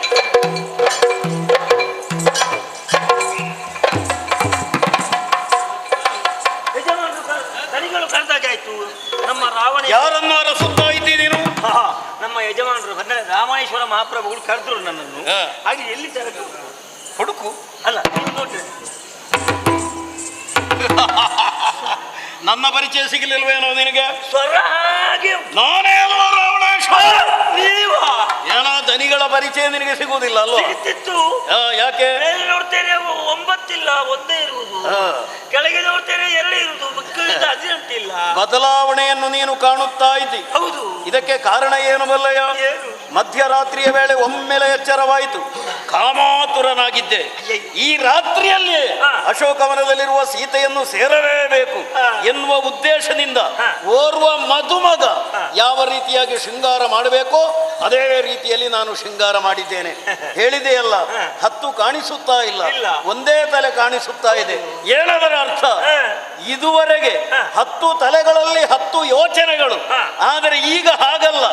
[SPEAKER 8] ದನಿಗಳು ಕರೆದಾಗಾಯ್ತು. ನಮ್ಮ ರಾವಣ ಯಾರನ್ನು ಅರಸುತ್ತಾ ಇದ್ದೀ ನೀನು? ನಮ್ಮ ಯಜಮಾನರು ಬಂದರೆ ರಾಮೇಶ್ವರ ಮಹಾಪ್ರಭುಗಳು ಕರೆದ್ರು ನನ್ನನ್ನು. ಹಾಗೆ ಎಲ್ಲಿ ತರಬೇಕು? ಹುಡುಕು ಅಲ್ಲ, ನೋಡ್ರಿ. ನನ್ನ ಪರಿಚಯ ಸಿಗಲಿಲ್ವೇನೋ ನಿನಗೆ? ಸ್ವರ ಹಾಗೆ ನಾನೇ ಅಲ್ವಾ ರಾವಣೇಶ್ವರ? ನೀವಾ? ಏನೋ ದನಿಗಳ ಪರಿಚಯ ನಿನಗೆ ಸಿಗುವುದಿಲ್ಲ ಅಲ್ವಾ? ಸಿಗುತ್ತಿತ್ತು. ಯಾಕೆ? ನೋಡ್ತೇನೆ 9 ಇಲ್ಲ, 1 ಇರುವುದು. ಕೆಳಗೆ ನೋಡ್ತೇನೆ 2 ಇರುವುದು. ಇಲ್ಲ. ಬದಲಾವಣೆಯನ್ನು ನೀನು ಕಾಣುತ್ತಾ ಇದ್ದಿ. ಹೌದು. ಇದಕ್ಕೆ ಕಾರಣ ಏನು ಬಲ್ಲಯ್ಯ? ಮಧ್ಯರಾತ್ರಿಯ ವೇಳೆ ಒಮ್ಮೆಲೆ ಎಚ್ಚರವಾಯಿತು. ಕಾಮಾತುರನಾಗಿದ್ದೆ. ಈ ರಾತ್ರಿಯಲ್ಲಿ ಅಶೋಕವನದಲ್ಲಿರುವ ಸೀತೆಯನ್ನು ಸೇರಲೇಬೇಕು ಎನ್ನುವ ಉದ್ದೇಶದಿಂದ ಓರ್ವ ಮದುಮಗ
[SPEAKER 5] ಯಾವ ರೀತಿಯಾಗಿ ಶೃಂಗಾರ ಮಾಡಬೇಕೋ ಅದೇ ರೀತಿಯಲ್ಲಿ ನಾನು ಶೃಂಗಾರ ಮಾಡಿದ್ದೇನೆ. ಹೇಳಿದೆಯಲ್ಲ, 10 ಕಾಣಿಸುತ್ತಾ ಇಲ್ಲ, ಒಂದೇ ತಲೆ ಕಾಣಿಸುತ್ತಾ ಇದೆ. ಏನದರ ಅರ್ಥ? ಇದುವರೆಗೆ 10 ತಲೆಗಳಲ್ಲಿ 10 ಯೋಚನೆಗಳು, ಆದರೆ ಈಗ ಹಾಗಲ್ಲ,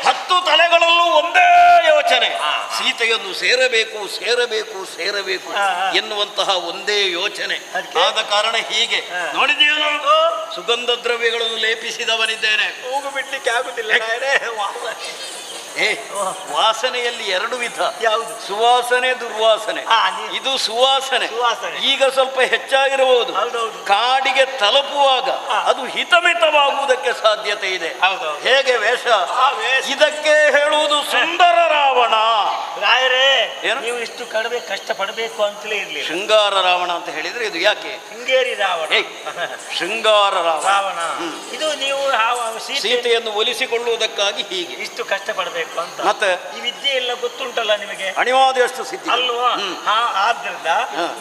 [SPEAKER 5] 10 ತಲೆಗಳಲ್ಲೂ ಒಂದೇ ಯೋಚನೆ. ಸೀತೆಯನ್ನು ಸೇರಬೇಕು ಸೇರಬೇಕು ಸೇರಬೇಕು ಎನ್ನುವಂತಹ ಒಂದೇ ಯೋಚನೆ. ಆದ ಕಾರಣ ಹೀಗೆ ನೋಡಿದೆಯೇನು, ಸುಗಂಧ ದ್ರವ್ಯಗಳನ್ನು ಲೇಪಿಸಿದವನಿದ್ದೇನೆ.
[SPEAKER 8] ಕೂಗು ಬಿಡ್ಲಿಕ್ಕೆ ಆಗುದಿಲ್ಲ.
[SPEAKER 5] ವಾಸನೆಯಲ್ಲಿ 2 ವಿಧ,
[SPEAKER 8] ಯಾವುದು?
[SPEAKER 5] ಸುವಾಸನೆ, ದುರ್ವಾಸನೆ. ಇದು ಸುವಾಸನೆ, ಈಗ ಸ್ವಲ್ಪ ಹೆಚ್ಚಾಗಿರಬಹುದು. ಕಾಡಿಗೆ ತಲುಪುವಾಗ ಅದು ಹಿತಮಿತವಾಗುವುದಕ್ಕೆ ಸಾಧ್ಯತೆ ಇದೆ. ಹೇಗೆ ವೇಷ? ಇದಕ್ಕೆ ಹೇಳುವುದು ಸುಂದರ ರಾವಣ.
[SPEAKER 8] ರಾಯರೇ,
[SPEAKER 5] ಏನು?
[SPEAKER 8] ನೀವು ಇಷ್ಟು ಕಡಿಮೆ ಕಷ್ಟ ಪಡಬೇಕು ಅಂತಲೇ ಇರ್ಲಿ.
[SPEAKER 5] ಶೃಂಗಾರ ರಾವಣ ಅಂತ ಹೇಳಿದ್ರೆ ಇದು ಯಾಕೆ?
[SPEAKER 8] ಶೃಂಗೇರಿ ರಾವಣ,
[SPEAKER 5] ಶೃಂಗಾರ ರಾವಣ.
[SPEAKER 8] ಇದು ನೀವು
[SPEAKER 5] ಸೀತೆಯನ್ನು ಒಲಿಸಿಕೊಳ್ಳುವುದಕ್ಕಾಗಿ ಹೀಗೆ
[SPEAKER 8] ಇಷ್ಟು ಕಷ್ಟ ಪಡಬೇಕು ಅಂತ.
[SPEAKER 5] ಮತ್ತೆ
[SPEAKER 8] ಈ ವಿದ್ಯೆ ಎಲ್ಲ ಗೊತ್ತುಂಟಲ್ಲ ನಿಮಗೆ,
[SPEAKER 5] ಅಣಿವಾದಷ್ಟು ಸಿದ್ಧಿ
[SPEAKER 8] ಅಲ್ವಾ? ಆದ್ರಿಂದ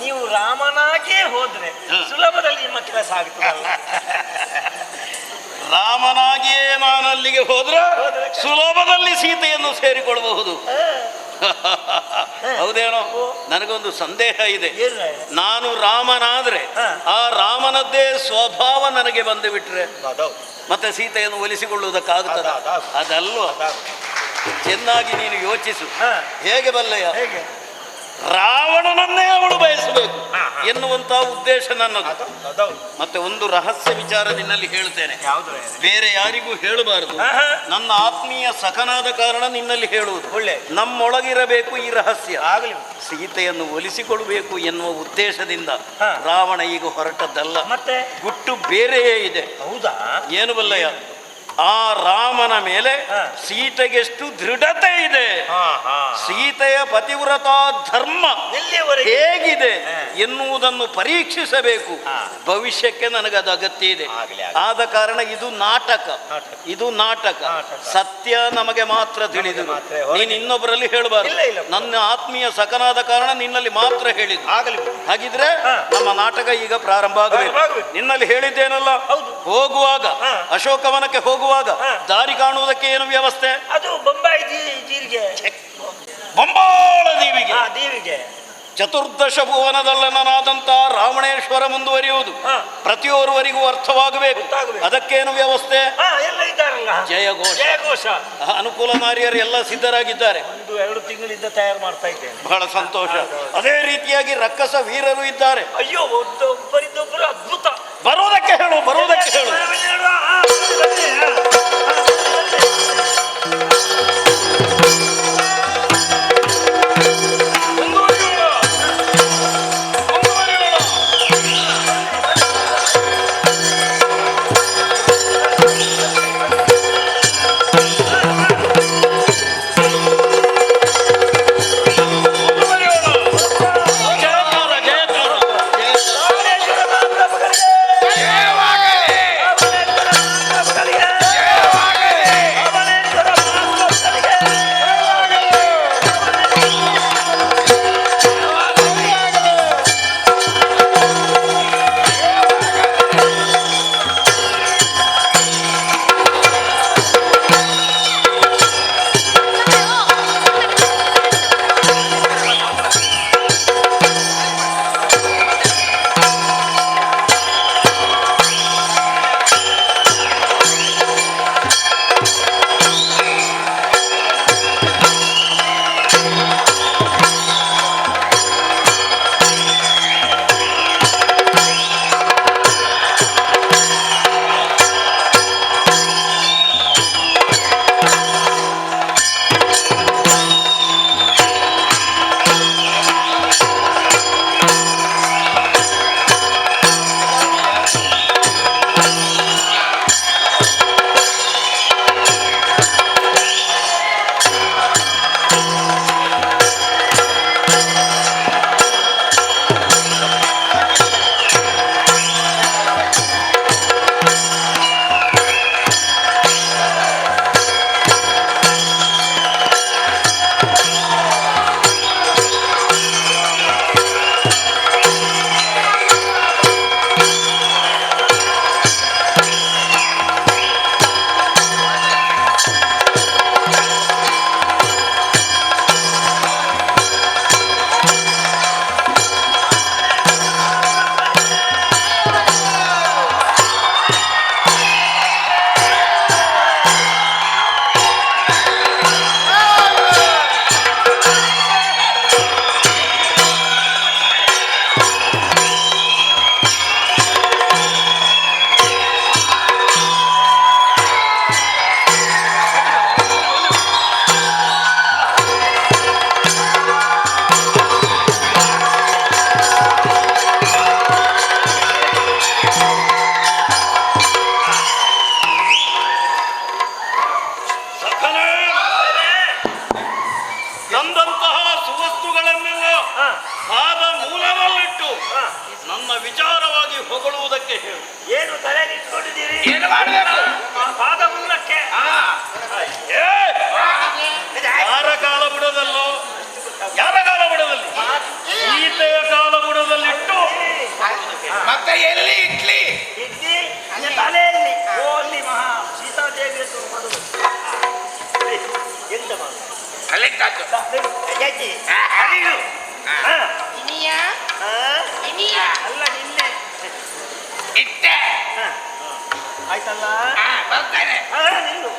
[SPEAKER 8] ನೀವು ರಾಮನಾಗೇ ಹೋದ್ರೆ ಸುಲಭದಲ್ಲಿ ನಿಮ್ಮ ಕೆಲಸ ಆಗುತ್ತಲ್ಲ.
[SPEAKER 5] ರಾಮನಾಗಿಯೇ ನಾನು ಅಲ್ಲಿಗೆ ಹೋದ್ರೆ ಸುಲಭದಲ್ಲಿ ಸೀತೆಯನ್ನು ಸೇರಿಕೊಳ್ಳಬಹುದು. ಹೌದೇನೋ? ನನಗೊಂದು ಸಂದೇಹ ಇದೆ. ನಾನು ರಾಮನಾದ್ರೆ ಆ ರಾಮನದ್ದೇ ಸ್ವಭಾವ ನನಗೆ ಬಂದು ಬಿಟ್ರೆ ಮತ್ತೆ ಸೀತೆಯನ್ನು ಒಲಿಸಿಕೊಳ್ಳುವುದಕ್ಕಾಗುತ್ತದೆ? ಅದಲ್ವ? ಚೆನ್ನಾಗಿ ನೀನು ಯೋಚಿಸು. ಹೇಗೆ ಬಲ್ಲೆಯ? ರಾವಣನನ್ನೇ ಅವಳು ಬಯಸಬೇಕು ಎನ್ನುವಂತಹ ಉದ್ದೇಶ ನನ್ನದು. ಮತ್ತೆ ಒಂದು ರಹಸ್ಯ ವಿಚಾರ ನಿನ್ನಲ್ಲಿ ಹೇಳ್ತೇನೆ, ಬೇರೆ ಯಾರಿಗೂ ಹೇಳಬಾರದು. ನನ್ನ ಆತ್ಮೀಯ ಸಖನಾದ ಕಾರಣ ನಿನ್ನಲ್ಲಿ ಹೇಳುವುದು. ಒಳ್ಳೆ ನಮ್ಮೊಳಗಿರಬೇಕು ಈ ರಹಸ್ಯ. ಸೀತೆಯನ್ನು ಒಲಿಸಿಕೊಳ್ಬೇಕು ಎನ್ನುವ ಉದ್ದೇಶದಿಂದ ರಾವಣ ಈಗ ಹೊರಟದ್ದಲ್ಲ, ಮತ್ತೆ ಗುಟ್ಟು ಬೇರೆಯೇ ಇದೆ. ಹೌದಾ? ಏನು ಬಲ್ಲಯ್ಯ? ಆ ರಾಮನ ಮೇಲೆ ಸೀತೆಗೆಷ್ಟು ದೃಢತೆ ಇದೆ, ಸೀತೆಯ ಪತಿವ್ರತ ಧರ್ಮ ಹೇಗಿದೆ ಎನ್ನುವುದನ್ನು ಪರೀಕ್ಷಿಸಬೇಕು. ಭವಿಷ್ಯಕ್ಕೆ ನನಗದು ಅಗತ್ಯ ಇದೆ. ಆದ ಕಾರಣ ಇದು ನಾಟಕ, ಇದು ನಾಟಕ. ಸತ್ಯ ನಮಗೆ ಮಾತ್ರ ತಿಳಿದು ನೀನು ಇನ್ನೊಬ್ಬರಲ್ಲಿ ಹೇಳಬಾರದು. ನನ್ನ ಆತ್ಮೀಯ ಸಖನಾದ ಕಾರಣ ನಿನ್ನಲ್ಲಿ ಮಾತ್ರ ಹೇಳಿದ್ದು. ಹಾಗಿದ್ರೆ ನಮ್ಮ ನಾಟಕ ಈಗ ಪ್ರಾರಂಭ ಆಗಬೇಕು. ನಿನ್ನಲ್ಲಿ ಹೇಳಿದ್ದೇನಲ್ಲ, ಹೋಗುವಾಗ ಅಶೋಕವನಕ್ಕೆ ಹೋಗುವಾಗ ದಾರಿ ಕಾಣುವುದಕ್ಕೆ ಏನು ವ್ಯವಸ್ಥೆ?
[SPEAKER 8] ಅದು ಬೊಂಬಾಯಿ ಜೀರಿಗೆ,
[SPEAKER 5] ಬಂಬಾಳ ದೇವಿಗೆ,
[SPEAKER 8] ದೇವಿಗೆ
[SPEAKER 5] ಚತುರ್ದಶ ಭುವನದಲ್ಲನಾದಂತ ರಾವಣೇಶ್ವರ ಮುಂದುವರಿಯುವುದು ಪ್ರತಿಯೋರ್ವರಿಗೂ ಅರ್ಥವಾಗಬೇಕು. ಅದಕ್ಕೇನು ವ್ಯವಸ್ಥೆ? ಜಯಘೋಷ, ಜಯಘೋಷ. ಅನುಕೂಲ ನಾರಿಯರು ಎಲ್ಲ ಸಿದ್ಧರಾಗಿದ್ದಾರೆ.
[SPEAKER 8] 1-2 ತಿಂಗಳಿಂದ ತಯಾರು ಮಾಡ್ತಾ ಇದ್ದೇನೆ.
[SPEAKER 5] ಬಹಳ ಸಂತೋಷ. ಅದೇ ರೀತಿಯಾಗಿ ರಕ್ಕಸ ವೀರರು ಇದ್ದಾರೆ.
[SPEAKER 8] ಅಯ್ಯೋ, ಒಬ್ಬರಿದ್ದೊಬ್ಬರು ಅದ್ಭುತ.
[SPEAKER 5] ಬರುವುದಕ್ಕೆ ಹೇಳು, ಬರುವುದಕ್ಕೆ ಹೇಳು.
[SPEAKER 8] ಜಯಕಾರ, ಜಯಕಾರ. ಏನು ತಲೆಯಲ್ಲಿ ಇಟ್ಕೊಂಡಿದ್ದೀರಿ?
[SPEAKER 2] ಏನು ಮಾಡ್ಬೇಕು?
[SPEAKER 8] ಆ ಪಾದ ಮೂಲಕ್ಕೆ
[SPEAKER 9] ಯಾರ ಕಾಲ ಬುಡದಲ್ಲೋ, ಯಾರ ಕಾಲ ಬುಡದಲ್ಲಿ? ಸೀತೆಯ ಕಾಲ ಬುಡದಲ್ಲಿಟ್ಟು
[SPEAKER 2] ಮತ್ತೆ ಎಲ್ಲಿ ಇಟ್ಲಿ?
[SPEAKER 8] ಇಡ್ಲಿ ತಲೆಯಲ್ಲಿ. ಓ ಅಲ್ಲಿ ಮಹಾ ಸೀತಾದೇವಿ ಎಂತ ಮಾಡು
[SPEAKER 2] ಅಲ್ಲಿಟ್ಟದ್ದು.
[SPEAKER 8] ಅಜ್ಜಿ ಅಳಿಲು. ಅಲ್ಲ ನಿನ್ನೆ
[SPEAKER 2] ಇಟ್ಟೆ.
[SPEAKER 8] ಆಯ್ತಲ್ಲ.
[SPEAKER 2] ಬರ್ತಾನೆ.
[SPEAKER 8] ನಿಲ್ಲು.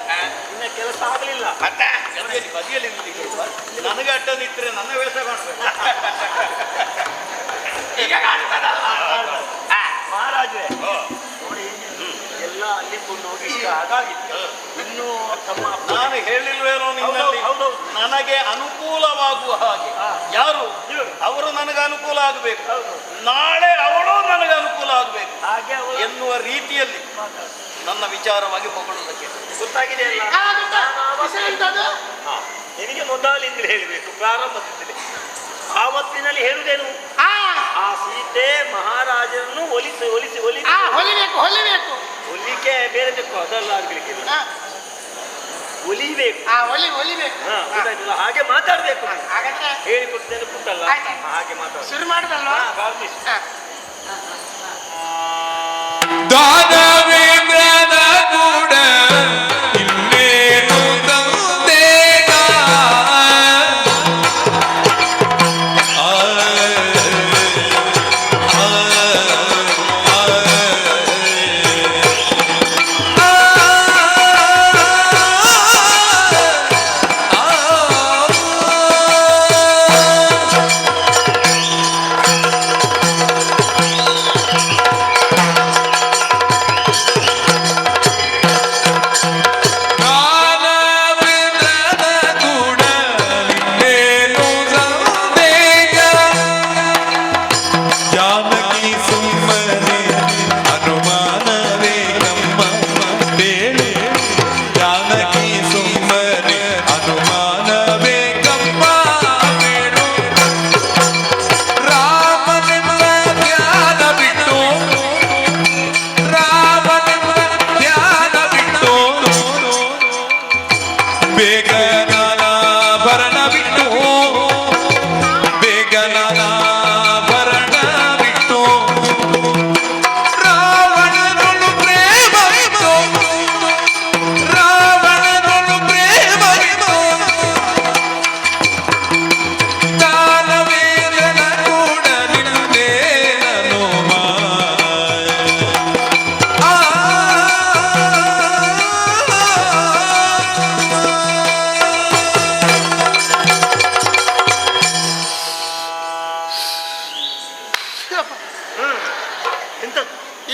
[SPEAKER 8] ನಿನ್ನ ಕೆಲಸ ಆಗಲಿಲ್ಲ.
[SPEAKER 2] ಮತ್ತೆ
[SPEAKER 9] ಬದಿಯಲ್ಲಿ ನಿಂತಿದ್ದೀರಿ. ನನಗೆ ಅಡ್ಡ ನಿಂತ್ರೆ ನನ್ನ ವೇಷ ಕಾಣಬೇಕು.
[SPEAKER 2] ಈಗ ಕಾಣ್ತದ?
[SPEAKER 8] ಮಹಾರಾಜರೇ ನೋಡಿ, ಎಲ್ಲ ಅಲ್ಲಿ ಕೊಂಡು ಹೋಗಿ ಈಗ ಹಾಗಾಗಿತ್ತು. ಇನ್ನೂ ತಮ್ಮ
[SPEAKER 9] ನಾನು ಹೇಳಿಲ್ವೇನೋ ನಿನ್ನಲ್ಲಿ?
[SPEAKER 8] ಹೌದೌದು.
[SPEAKER 9] ನನಗೆ ಅನುಕೂಲವಾಗುವ ಹಾಗೆ ಯಾರು ಅವರು ನನಗೆ ಅನುಕೂಲ ಆಗಬೇಕು, ನಾಳೆ ಅವಳು ನನಗೆ ಅನುಕೂಲ ಆಗಬೇಕು
[SPEAKER 8] ಹಾಗೆ ಅವರು
[SPEAKER 9] ಎನ್ನುವ ರೀತಿಯಲ್ಲಿ ನನ್ನ ವಿಚಾರವಾಗಿ ಹೊಗಳುವುದಕ್ಕೆ
[SPEAKER 8] ಗೊತ್ತಾಗಿದೆ ಅಲ್ಲ. ನಿನಗೆ ಮೊದಲಿಂದ ಹೇಳಬೇಕು ಪ್ರಾರಂಭದಲ್ಲಿ. ಆವತ್ತಿನಲ್ಲಿ ಹೇಳುವುದೇನು? ಆ ಸೀತೆ ಮಹಾರಾಜರನ್ನು ಒಲಿಸಿ ಒಲಿಸಿ ಒಲಿಸಿ
[SPEAKER 5] ಹೊಲಿಬೇಕು
[SPEAKER 8] ಒಲಿಕೆ ಬೇರೆ ಬೇಕು, ಅದೆಲ್ಲ ಆಗ್ಲಿಕ್ಕಿಲ್ಲ. ಒಲಿಬೇಕು.
[SPEAKER 5] ಹೊಲಿಬೇಕು
[SPEAKER 8] ಗೊತ್ತಾಯ್ತಲ್ಲ? ಹಾಗೆ ಮಾತಾಡ್ಬೇಕು. ಹೇಳಿಕೊಡ್ತೇನೆ ಪುಟ್ಟಲ್ಲ, ಹಾಗೆ ಮಾತಾಡ.
[SPEAKER 5] ಶುರು ಮಾಡುದಲ್ವಾ?
[SPEAKER 2] ದಾನವೇಂದ್ರನ ಕೂಡ ಇನ್ನೇನು ತಂದೇಗ.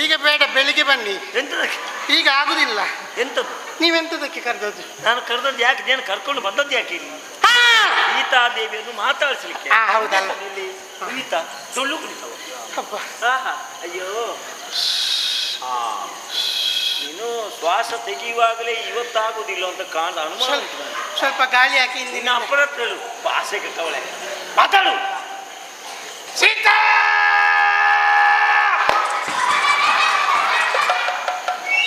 [SPEAKER 5] ಈಗ ಬೇಡ, ಬೆಳಿಗ್ಗೆ ಬನ್ನಿ.
[SPEAKER 8] ಎಂತದಕ್ಕೆ?
[SPEAKER 5] ಈಗ ಆಗುದಿಲ್ಲ.
[SPEAKER 8] ಎಂತದ್ದು?
[SPEAKER 5] ನೀವೆಂತದಕ್ಕೆ ಕರೆದದ್ದು?
[SPEAKER 8] ನಾನು ಕರೆದದ್ದು ಯಾಕೆ? ನೀನು ಕರ್ಕೊಂಡು ಬಂದದ್ದು ಯಾಕೆ ಇಲ್ಲಿ? ಸೀತಾದೇವಿಯನ್ನು ಮಾತಾಡಿಸ್ಲಿಕ್ಕೆ.
[SPEAKER 5] ಹೌದಲ್ಲ.
[SPEAKER 8] ಇಲ್ಲಿ ಕುಣಿತ ಸುಳ್ಳು ಕುಣಿತವ.
[SPEAKER 5] ಹಬ್ಬ.
[SPEAKER 8] ಅಯ್ಯೋ, ನೀನು ಶ್ವಾಸ ತೆಗೆಯುವಾಗಲೇ ಇವತ್ತಾಗುದಿಲ್ಲ ಅಂತ ಕಾಣ ಅನುಮಾನ ಉಂಟು ನನಗೆ.
[SPEAKER 5] ಸ್ವಲ್ಪ ಗಾಳಿ ಹಾಕಿ.
[SPEAKER 8] ನಿನ್ನ ಅಪರಾಧ ಭಾಷೆ ಕೆಟ್ಟವಳೆ, ಮಾತಾಡು.
[SPEAKER 5] ಸೀತಾ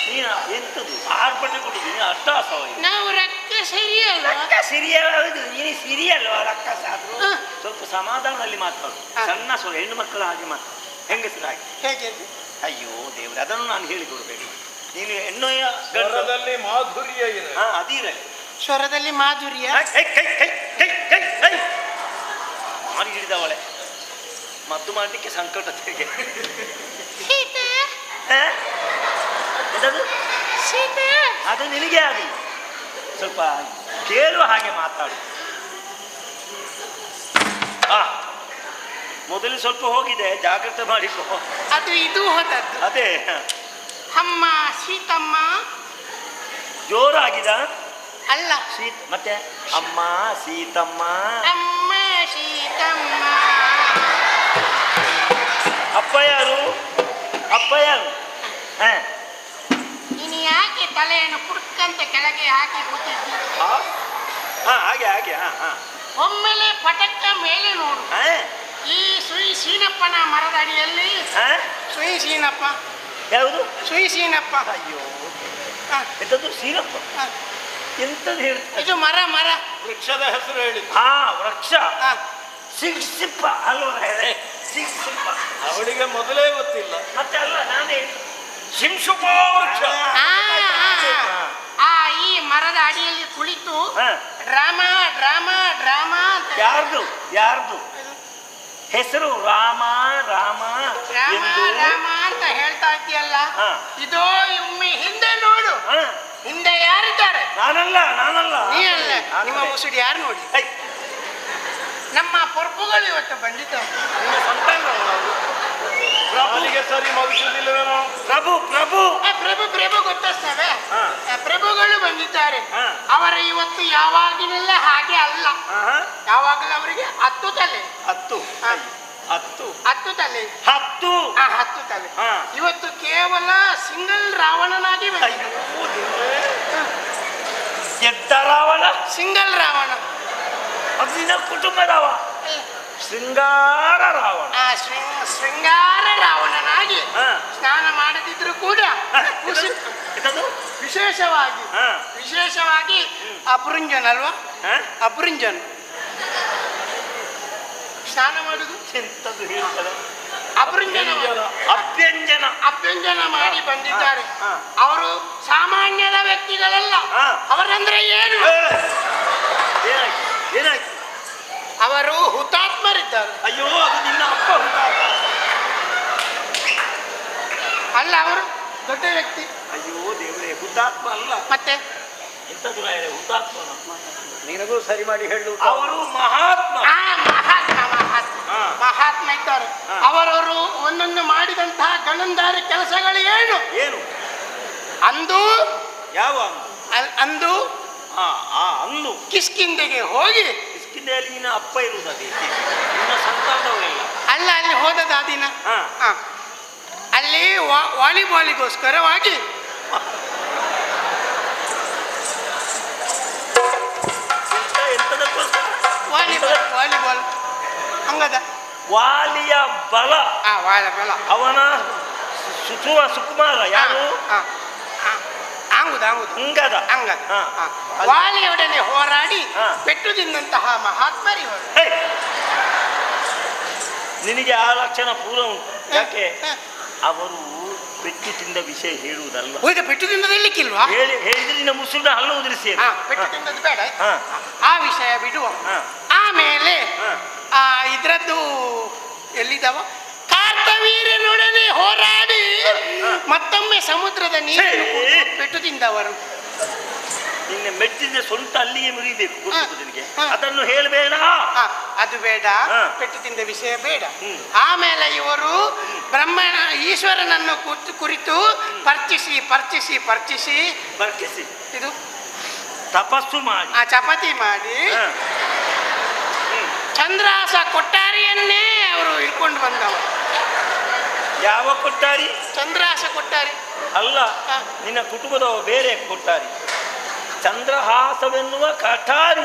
[SPEAKER 8] ನೀನು ಎಂತದ್ದು ಆರ್ಭಟ ಕೊಟ್ಟಿದ್ದೀನಿ? ಅಷ್ಟಾಸವ
[SPEAKER 6] ನಾವು ರಕ್ತ ಸರಿಯಲ್ಲ.
[SPEAKER 8] ರಕ್ಕ ಸಿರಿಯಲ್ಲ, ನೀನು ಸಿರಿಯಲ್ವ ರಕ್ಕಸ ಆದ್ರೂ ಸ್ವಲ್ಪ ಸಮಾಧಾನದಲ್ಲಿ ಮಾತಾಡು. ಸಣ್ಣ ಸ್ವರ, ಹೆಣ್ಣು ಮಕ್ಕಳ ಹಾಗೆ ಮಾತಾಡು, ಹೆಂಗಸರಾಗಿ.
[SPEAKER 5] ಹೇಗೆ?
[SPEAKER 8] ಅಯ್ಯೋ ದೇವ್ರೆ, ಅದನ್ನು ನಾನು ಹೇಳಿಕೊಡ್ಬೇಕು. ನೀನು ಹೆಣ್ಣು
[SPEAKER 9] ಸ್ವರದಲ್ಲಿ ಮಾಧುರ್ಯ ಇದೆ.
[SPEAKER 8] ಅದಿರಲಿ.
[SPEAKER 5] ಸ್ವರದಲ್ಲಿ ಮಾಧುರ್ಯ.
[SPEAKER 8] ಮಾರಿ ಹಿಡಿದವಳೆ ಮದ್ದು ಮಾಡಲಿಕ್ಕೆ ಸಂಕಟ ತೆಗೆ. ಅದು ನಿನಗೆ ಆಗಲಿ. ಸ್ವಲ್ಪ ಕೇಳುವ ಹಾಗೆ ಮಾತಾಡು. ಮೊದಲು ಸ್ವಲ್ಪ ಹೋಗಿದೆ, ಜಾಗ್ರತೆ ಮಾಡಿಕೊ.
[SPEAKER 5] ಅದು ಇದು ಹೋದದ್ದು.
[SPEAKER 8] ಅದೇ
[SPEAKER 6] ಅಮ್ಮ ಸೀತಮ್ಮ
[SPEAKER 8] ಜೋರಾಗಿದ
[SPEAKER 6] ಅಲ್ಲ.
[SPEAKER 8] ಮತ್ತೆ ಅಮ್ಮ ಸೀತಮ್ಮ.
[SPEAKER 6] ಅಮ್ಮ ಸೀತಮ್ಮ.
[SPEAKER 8] ಅಪ್ಪ ಯಾರು? ಅಪ್ಪ ಯಾರು?
[SPEAKER 6] ನೀನು ಯಾಕೆ ತಲೆಯನ್ನು ಕುಡ್ಕಂತ ಕೆಳಗೆ ಹಾಕಿ ಕೂತಿದ್ದಿ?
[SPEAKER 8] ಹಾಗೆ ಹಾಗೆ.
[SPEAKER 6] ಒಮ್ಮೆಲೆ ಪಟಕ್ಕ ಮೇಲೆ ನೋಡು. ಈ ಶ್ರೀ ಸೀನಪ್ಪನ ಮರದ ಅಡಿಯಲ್ಲಿ.
[SPEAKER 5] ಶ್ರೀ ಸೀನಪ್ಪ
[SPEAKER 8] ಯಾವುದು?
[SPEAKER 6] ಸುಯಿಸೀನಪ್ಪ.
[SPEAKER 8] ಅಯ್ಯೋ,
[SPEAKER 6] ಹ,
[SPEAKER 8] ಎಂತದ್ದು ಸೀನಪ್ಪ?
[SPEAKER 6] ಹ.
[SPEAKER 8] ಎಂತದ್ದು ಹೇಳ್ತಾರೆ?
[SPEAKER 6] ಇದು ಮರ ಮರ.
[SPEAKER 9] ವೃಕ್ಷದ ಹೆಸರು ಹೇಳಿ.
[SPEAKER 8] ಹಾ, ವೃಕ್ಷ.
[SPEAKER 6] ಹ.
[SPEAKER 8] ಸಿಪ್ಪ ಅಲ್ವಾ? ಸಿಪ್ಪ.
[SPEAKER 9] ಅವಳಿಗೆ ಮೊದಲೇ ಗೊತ್ತಿಲ್ಲ.
[SPEAKER 8] ಮತ್ತೆ ಅಲ್ಲ, ನಾನೇ ಶಿಂಶುಪ ವೃಕ್ಷ.
[SPEAKER 6] ಆ, ಆ, ಈ ಮರದ ಅಡಿಯಲ್ಲಿ ಕುಳಿತು
[SPEAKER 8] ಹ.
[SPEAKER 6] ಡ್ರಾಮಾ ಡ್ರಾಮಾ ಡ್ರಾಮಾ ಅಂತ.
[SPEAKER 8] ಯಾರ್ದು ಯಾರ್ದು ಹೆಸರು? ರಾಮ ರಾಮ
[SPEAKER 6] ರಾಮ
[SPEAKER 8] ಎಂದು.
[SPEAKER 6] ರಾಮ ಅಂತ ಹೇಳ್ತಾ ಇದ್ದೀಯಲ್ಲ,
[SPEAKER 8] ಹ.
[SPEAKER 6] ಇದೋ ಒಮ್ಮೆ ಹಿಂದೆ ನೋಡು.
[SPEAKER 8] ಹ.
[SPEAKER 6] ಹಿಂದೆ ಯಾರಿದ್ದಾರೆ?
[SPEAKER 8] ನಾನಲ್ಲ ನಾನಲ್ಲ.
[SPEAKER 6] ನೀ ಅಲ್ಲ,
[SPEAKER 8] ಆ
[SPEAKER 6] ನಿಮ್ಮ
[SPEAKER 8] ಕಡೆ.
[SPEAKER 6] ಮುಸುಡಿ ಯಾರು ನೋಡಿ?
[SPEAKER 8] ಐ,
[SPEAKER 6] ನಮ್ಮ ಪೊರ್ಪುಗಳು ಇವತ್ತು ಬಂದಿದ್ದಾವೆ.
[SPEAKER 8] ನಿಮ್ಮ ಸಂತಾನವಲ್ಲ ಅವರು?
[SPEAKER 9] ಅವನಿಗೆ ಸರಿ ಮಗಿಸುವುದಿಲ್ಲವೇನೋ?
[SPEAKER 8] ಪ್ರಭು ಪ್ರಭು.
[SPEAKER 6] ಪ್ರಭು ಪ್ರಭು ಗೊತ್ತಸ್ತವೆ.
[SPEAKER 8] ಹ.
[SPEAKER 6] ಪ್ರಭುಗಳು ಬಂದಿದ್ದಾರೆ.
[SPEAKER 8] ಹ.
[SPEAKER 6] ಅವರ ಇವತ್ತು ಯಾವಾಗಿನೆಲ್ಲ ಹಾಗೆ ಅಲ್ಲ.
[SPEAKER 8] ಆಹಾ.
[SPEAKER 6] ಯಾವಾಗಲೂ ಅವರಿಗೆ 10 ತಲೆ.
[SPEAKER 8] 10.
[SPEAKER 6] ಹ.
[SPEAKER 8] 10.
[SPEAKER 6] 10 ತಲೆ.
[SPEAKER 8] 10.
[SPEAKER 6] 10 ತಲೆ.
[SPEAKER 8] ಹ.
[SPEAKER 6] ಇವತ್ತು ಕೇವಲ ಸಿಂಗಲ್ ರಾವಣನಾಗಿ ಬಂದಿದ್ದ.
[SPEAKER 8] ಅಯ್ಯೋ ದೇವ್ರೇ. ಎದ್ದ ರಾವಣ?
[SPEAKER 6] ಸಿಂಗಲ್ ರಾವಣ.
[SPEAKER 8] ಅದು ನಿನ್ನ ಕುಟುಂಬದವ? ಶೃಂಗಾರ ರಾವಣ.
[SPEAKER 6] ಶೃಂಗಾರ ರಾವಣನಾಗಿ
[SPEAKER 8] ಹ.
[SPEAKER 6] ಸ್ನಾನ ಮಾಡದಿದ್ರು ಕೂಡ
[SPEAKER 8] ಎಂತದು?
[SPEAKER 6] ವಿಶೇಷವಾಗಿ
[SPEAKER 8] ಹ.
[SPEAKER 6] ವಿಶೇಷವಾಗಿ ಅಪೃಂಜನ್ ಅಲ್ವಾ?
[SPEAKER 8] ಹ?
[SPEAKER 6] ಅಪೃಂಜನ್ ಸ್ನಾನ ಮಾಡುದು.
[SPEAKER 8] ಎಂತದ್ದು ಹೇಳ್ತಾರೆ?
[SPEAKER 6] ಅಪೃಂಜನ
[SPEAKER 8] ಅಭ್ಯಂಜನ.
[SPEAKER 6] ಅಭ್ಯಂಜನ ಮಾಡಿ ಬಂದಿದ್ದಾರೆ.
[SPEAKER 8] ಹ.
[SPEAKER 6] ಅವರು ಸಾಮಾನ್ಯದ ವ್ಯಕ್ತಿಗಳಲ್ಲ.
[SPEAKER 8] ಹ.
[SPEAKER 6] ಅವರಂದ್ರೆ ಏನು?
[SPEAKER 8] ಏನಾಯ್ತು ಏನಾಯ್ತು?
[SPEAKER 6] ಅವರು ಹುತಾತ್ಮರಿದ್ದಾರೆ.
[SPEAKER 8] ಅಯ್ಯೋ, ಅದು ನಿನ್ನ ಅಪ್ಪ ಹುಟ್ಟಾತ.
[SPEAKER 6] ಅಲ್ಲ, ಅವರು ದೊಡ್ಡ ವ್ಯಕ್ತಿ.
[SPEAKER 8] ಅಯ್ಯೋ ದೇವರೇ, ಹುತಾತ್ಮ ಅಲ್ಲ.
[SPEAKER 6] ಮತ್ತೆ
[SPEAKER 8] ಎಂತದ್ದು ರಾಯರೇ ಹುತಾತ್ಮ?
[SPEAKER 9] ನಿನಗೂ ಸರಿ ಮಾಡಿ ಹೇಳು.
[SPEAKER 8] ಅವರು ಮಹಾತ್ಮ.
[SPEAKER 6] ಮಹಾತ್ಮ ಮಹಾತ್ಮ
[SPEAKER 8] ಹ.
[SPEAKER 6] ಮಹಾತ್ಮ ಇದ್ದಾರೆ.
[SPEAKER 8] ಹ.
[SPEAKER 6] ಅವರವರು ಒಂದೊಂದು ಮಾಡಿದಂತಹ ಗಣಂದಾರಿ ಕೆಲಸಗಳು ಏನು?
[SPEAKER 8] ಏನು?
[SPEAKER 6] ಅಂದು
[SPEAKER 8] ಯಾವ?
[SPEAKER 6] ಅಂದು
[SPEAKER 8] ಅಂದು
[SPEAKER 6] ಕಿಷ್ಕಿಂಧೆಗೆ ಹೋಗಿ.
[SPEAKER 8] ಕಿಷ್ಕಿಂಧೆಯಲ್ಲಿ ನಿನ್ನ ಅಪ್ಪ ಇರುವುದೇ? ನಿನ್ನ ಸಂತಾನದವರೆಲ್ಲ
[SPEAKER 6] ಅಲ್ಲ, ಅಲ್ಲಿ ಹೋದದ ಆ ದಿನ.
[SPEAKER 8] ಹ.
[SPEAKER 6] ಹ. ಅಲ್ಲಿ ವಾಲಿಬಾಲಿಗೋಸ್ಕರವಾಗಿ
[SPEAKER 8] ಎಂತದಕ್ಕೋಸ್ಕರ?
[SPEAKER 6] ವಾಲಿಬಾಲ್ ಹಂಗದ
[SPEAKER 8] ವಾಲಿಯ ಬಲ.
[SPEAKER 6] ವಾಲಿಬಾಲ್
[SPEAKER 8] ಅವನ ಸುಕುಮಾರ ಯಾರು?
[SPEAKER 6] ಅಂಗುದ
[SPEAKER 8] ಅಂಗದ.
[SPEAKER 6] ಅಂಗದ
[SPEAKER 8] ಹ.
[SPEAKER 6] ವಾಲಿಯೊಡನೆ ಹೋರಾಡಿ
[SPEAKER 8] ಹ.
[SPEAKER 6] ಪೆಟ್ಟು ತಿಂದಂತಹ ಮಹಾತ್ಮರಿವರು.
[SPEAKER 8] ಹೇ! ನಿನಗೆ ಆ ಲಕ್ಷಣ ಪೂರ ಉಂಟು. ಯಾಕೆ? ಅವರು ಪೆಟ್ಟು ತಿಂದ ವಿಷಯ ಹೇಳುವುದಲ್ಲ.
[SPEAKER 6] ಈಗ ಪೆಟ್ಟು ತಿಂದದ್ದು ಹೇಳಿಕ್ಕಿಲ್ವಾ?
[SPEAKER 8] ಹೇಳಿದ್ರೆ ನಿನ್ನ ಮುಸುಳಿನ ಹಲ್ಲು ಉದುರಿಸಿ.
[SPEAKER 6] ಪೆಟ್ಟು ತಿಂದದ್ದು ಬೇಡ,
[SPEAKER 8] ಹ.
[SPEAKER 6] ಆ ವಿಷಯ ಬಿಡುವ.
[SPEAKER 8] ಹ.
[SPEAKER 6] ಆಮೇಲೆ
[SPEAKER 8] ಹ.
[SPEAKER 6] ಇದ್ರದ್ದು ಎಲ್ಲಿದ್ದಾವ? ಕಾರ್ತವೀರ್ಯನೊಡನೆ ಹೋರಾಡಿ ಮತ್ತೊಮ್ಮೆ ಸಮುದ್ರದ ನೀರು ಪೆಟ್ಟು ತಿಂದವರು.
[SPEAKER 8] ನಿನ್ನೆ ಮೆಟ್ಟಿದ ಸೊಂಟ ಅಲ್ಲಿಗೆ ಮುರಿಬೇಕು, ಗೊತ್ತು ನಿನಗೆ.
[SPEAKER 6] ಹ.
[SPEAKER 8] ಅದನ್ನು ಹೇಳಬೇಡ.
[SPEAKER 6] ಅದು ಬೇಡ,
[SPEAKER 8] ಹ.
[SPEAKER 6] ಪೆಟ್ಟು ತಿಂದ ವಿಷಯ ಬೇಡ.
[SPEAKER 8] ಹ್ಮ್.
[SPEAKER 6] ಆಮೇಲೆ ಇವರು ಈಶ್ವರನನ್ನು ಕುರಿತು ಪರ್ಚಿಸಿ ಪರ್ಚಿಸಿ ಪರ್ಚಿಸಿ
[SPEAKER 8] ಬರ್ಕಿಸಿ
[SPEAKER 6] ಇದು
[SPEAKER 8] ತಪಸ್ಸು ಮಾಡಿ
[SPEAKER 6] ಚಪಾತಿ ಮಾಡಿ
[SPEAKER 8] ಹ.
[SPEAKER 6] ಚಂದ್ರಾಸ ಕೊಟ್ಟಾರಿಯನ್ನೇ ಅವರು ಇಟ್ಕೊಂಡು ಬಂದವರು.
[SPEAKER 8] ಯಾವ ಕೊಟ್ಟಾರಿ?
[SPEAKER 6] ಚಂದ್ರಾಸ ಕೊಟ್ಟಾರಿ
[SPEAKER 8] ಅಲ್ಲ,
[SPEAKER 6] ಹ.
[SPEAKER 8] ನಿನ್ನ ಕುಟುಂಬದವ ಬೇರೆ ಕೊಟ್ಟಾರಿ. ಚಂದ್ರಹಾಸವೆನ್ನುವ ಕಠಾರಿ.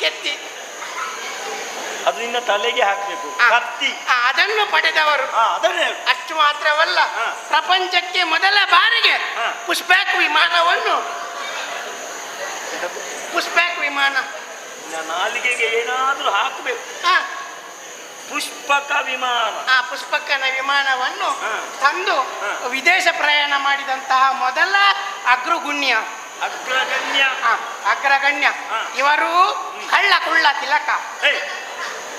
[SPEAKER 6] ಕೆತ್ತಿ
[SPEAKER 8] ಅದು ನಿನ್ನ ತಲೆಗೆ ಹಾಕಬೇಕು, ಕತ್ತಿ.
[SPEAKER 6] ಅದನ್ನು ಪಡೆದವರು.
[SPEAKER 8] ಅದನ್ನೇ
[SPEAKER 6] ಅಷ್ಟು ಮಾತ್ರವಲ್ಲ,
[SPEAKER 8] ಹ.
[SPEAKER 6] ಪ್ರಪಂಚಕ್ಕೆ ಮೊದಲ ಬಾರಿಗೆ
[SPEAKER 8] ಹ.
[SPEAKER 6] ಪುಷ್ಪಕ್ ವಿಮಾನವನ್ನು ಪುಷ್ಪಕ್ ವಿಮಾನ
[SPEAKER 8] ನಿನ್ನ ನಾಲಿಗೆಗೆ ಏನಾದ್ರೂ ಹಾಕಬೇಕು. ಪುಷ್ಪಕ ವಿಮಾನ.
[SPEAKER 6] ಪುಷ್ಪಕನ ವಿಮಾನವನ್ನು
[SPEAKER 8] ಹ.
[SPEAKER 6] ತಂದು
[SPEAKER 8] ಹ.
[SPEAKER 6] ವಿದೇಶ ಪ್ರಯಾಣ ಮಾಡಿದಂತಹ ಮೊದಲ ಅಗ್ರಗಣ್ಯ ಅಗ್ರಗಣ್ಯ
[SPEAKER 8] ಹ.
[SPEAKER 6] ಇವರು ಕಳ್ಳ ಕುಳ್ಳ ತಿಲಕ,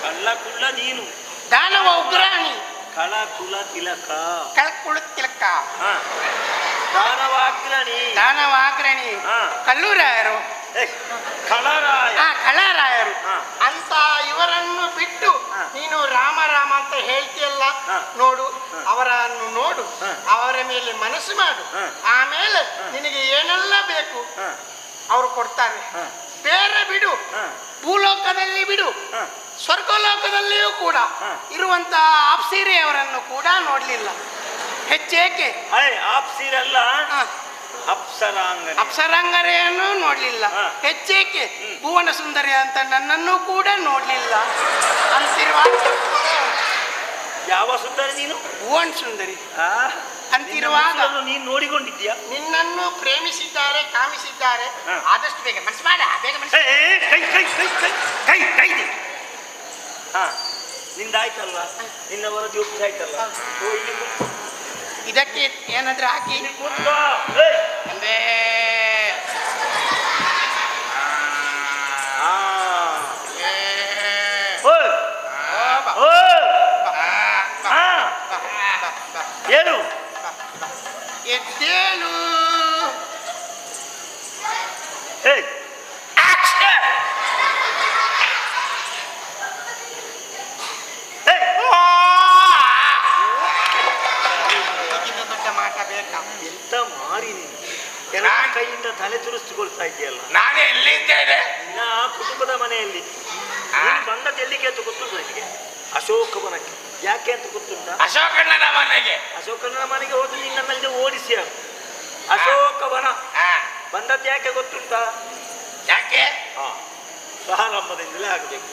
[SPEAKER 8] ಕಳ್ಳ ಕುಳ್ಳ ನೀನು,
[SPEAKER 6] ದಾನವ ಉಗ್ರಾಣಿ,
[SPEAKER 8] ಕಳ ಕುಲ ತಿಲಕ,
[SPEAKER 6] ಕಳ್ಕುಳ ತಿಲಕ,
[SPEAKER 8] ದಾನವಾಗ್ರಣಿ,
[SPEAKER 6] ದಾನವಾಗ್ರಣಿ,
[SPEAKER 8] ಹ.
[SPEAKER 6] ಕಲ್ಲೂರಾಯರು,
[SPEAKER 8] ಕಳರಾಯ,
[SPEAKER 6] ಕಳರಾಯರು
[SPEAKER 8] ಹ.
[SPEAKER 6] ಅಂತ ಇವರನ್ನು ಬಿಟ್ಟು
[SPEAKER 8] ಹ.
[SPEAKER 6] ನೀನು ರಾಮ ರಾಮ ಅಂತ ಹೇಳ್ತೀಯಲ್ಲ,
[SPEAKER 8] ಹ.
[SPEAKER 6] ನೋಡು ಅವರನ್ನು ನೋಡು,
[SPEAKER 8] ಹ.
[SPEAKER 6] ಅವರ ಮೇಲೆ ಮನಸ್ಸು ಮಾಡು,
[SPEAKER 8] ಹ.
[SPEAKER 6] ಆಮೇಲೆ ನಿನಗೆ ಏನೆಲ್ಲ ಬೇಕು
[SPEAKER 8] ಹ.
[SPEAKER 6] ಅವರು ಕೊಡ್ತಾರೆ.
[SPEAKER 8] ಹ.
[SPEAKER 6] ಬೇರೆ ಬಿಡು,
[SPEAKER 8] ಹ.
[SPEAKER 6] ಭೂಲೋಕದಲ್ಲಿ ಬಿಡು,
[SPEAKER 8] ಹ.
[SPEAKER 6] ಸ್ವರ್ಗಲೋಕದಲ್ಲಿಯೂ ಕೂಡ
[SPEAKER 8] ಹ.
[SPEAKER 6] ಇರುವಂತಹ ಅಪ್ಸೀರೆಯವರನ್ನು ಕೂಡ ನೋಡ್ಲಿಲ್ಲ. ಹೆಚ್ಚೇಕೆ
[SPEAKER 8] ಆಪ್ಸಿರಲ್ಲ, ಅಪ್ಸರಾಂಗನೆ,
[SPEAKER 6] ಅಪ್ಸರಾಂಗರೆಯನ್ನು ನೋಡ್ಲಿಲ್ಲ.
[SPEAKER 8] ಹ.
[SPEAKER 6] ಹೆಚ್ಚೇಕೆ ಭುವನ ಸುಂದರಿ ಅಂತ ನನ್ನನ್ನು ಕೂಡ ನೋಡ್ಲಿಲ್ಲ ಅಂತಿರುವ
[SPEAKER 8] ಯಾವ ಸುಂದರಿ ನೀನು?
[SPEAKER 6] ಭುವನ ಸುಂದರಿ. ಅಂತಿರುವಾಗ
[SPEAKER 8] ನೀನು ನೋಡಿಕೊಂಡಿದ್ಯಾ?
[SPEAKER 6] ನಿನ್ನನ್ನು ಪ್ರೇಮಿಸಿದ್ದಾರೆ, ಕಾಮಿಸಿದ್ದಾರೆ.
[SPEAKER 8] ಹಾ.
[SPEAKER 6] ಆದಷ್ಟು ಬೇಗ ಮನಸ್ಸು ಮಾಡ, ಬೇಗ ಮನಸ್ಸು.
[SPEAKER 8] ಹಾ, ನಿಂದಾಯ್ತಲ್ವಾ? ನಿನ್ನ ವರದಿ ಒಪ್ಪಿಸಾಯ್ತಲ್ಲ. ಓ, ಇಲ್ಲಿ ಕೂತ್ಕೋ.
[SPEAKER 6] ಇದಕ್ಕೆ ಏನಾದ್ರೂ ಹಾಕಿ
[SPEAKER 8] ಇಲ್ಲಿ ಕೂತ್ಕೋ. ಏಯ್!
[SPEAKER 6] ಒಂದೇ
[SPEAKER 8] ಆ.
[SPEAKER 6] ಏ,
[SPEAKER 8] ಓಯ್!
[SPEAKER 6] ಬಾ,
[SPEAKER 8] ಓಯ್!
[SPEAKER 6] ಬಾ,
[SPEAKER 8] ಆ.
[SPEAKER 6] ಬಾ, ಬಾ, ಬಾ.
[SPEAKER 8] ಏನು?
[SPEAKER 6] ಎದ್ದೇಳು.
[SPEAKER 8] ಏಯ್! Action! ಏಯ್!
[SPEAKER 6] ಇದಕ್ಕಿಂತ ದೊಡ್ಡ ಮಾಟ ಬೇಕಾ?
[SPEAKER 8] ಎಂತ ಮಾರಿ ನೀನು ಕೆಲಸ ಕೈಯಿಂದ ತಲೆ ತುರಿಸಿಕೊಳ್ತಾ ಇದೆಯಲ್ಲ.
[SPEAKER 9] ನಾನೇ ಎಲ್ಲಿದ್ದೇನೆ?
[SPEAKER 8] ನಿನ್ನ ಕುಟುಂಬದ ಮನೆಯಲ್ಲಿ ನೀನು ಬಂದದ್ದು ಎಲ್ಲಿಗೆ ಅಂತ ಗೊತ್ತುಂಟು ನನಗೆ. ಅಶೋಕವನಕ್ಕೆ. ಯಾಕೆ ಅಂತ ಗೊತ್ತುಂಟ?
[SPEAKER 9] ಅಶೋಕಣ್ಣನ ಮನೆಗೆ.
[SPEAKER 8] ಅಶೋಕನ ಮನೆಗೆ ಹೋದ್ರೆ ನಿನ್ನಲ್ಲಿಂದ ಓಡಿಸಿ ಅವನು. ಅಶೋಕವನ
[SPEAKER 9] ಹಾ,
[SPEAKER 8] ಬಂದದ್ದು ಯಾಕೆ ಗೊತ್ತುಂಟಾ?
[SPEAKER 9] ಯಾಕೆ?
[SPEAKER 8] ಪ್ರಾರಂಭದಿಂದಲೇ ಆಗಬೇಕು.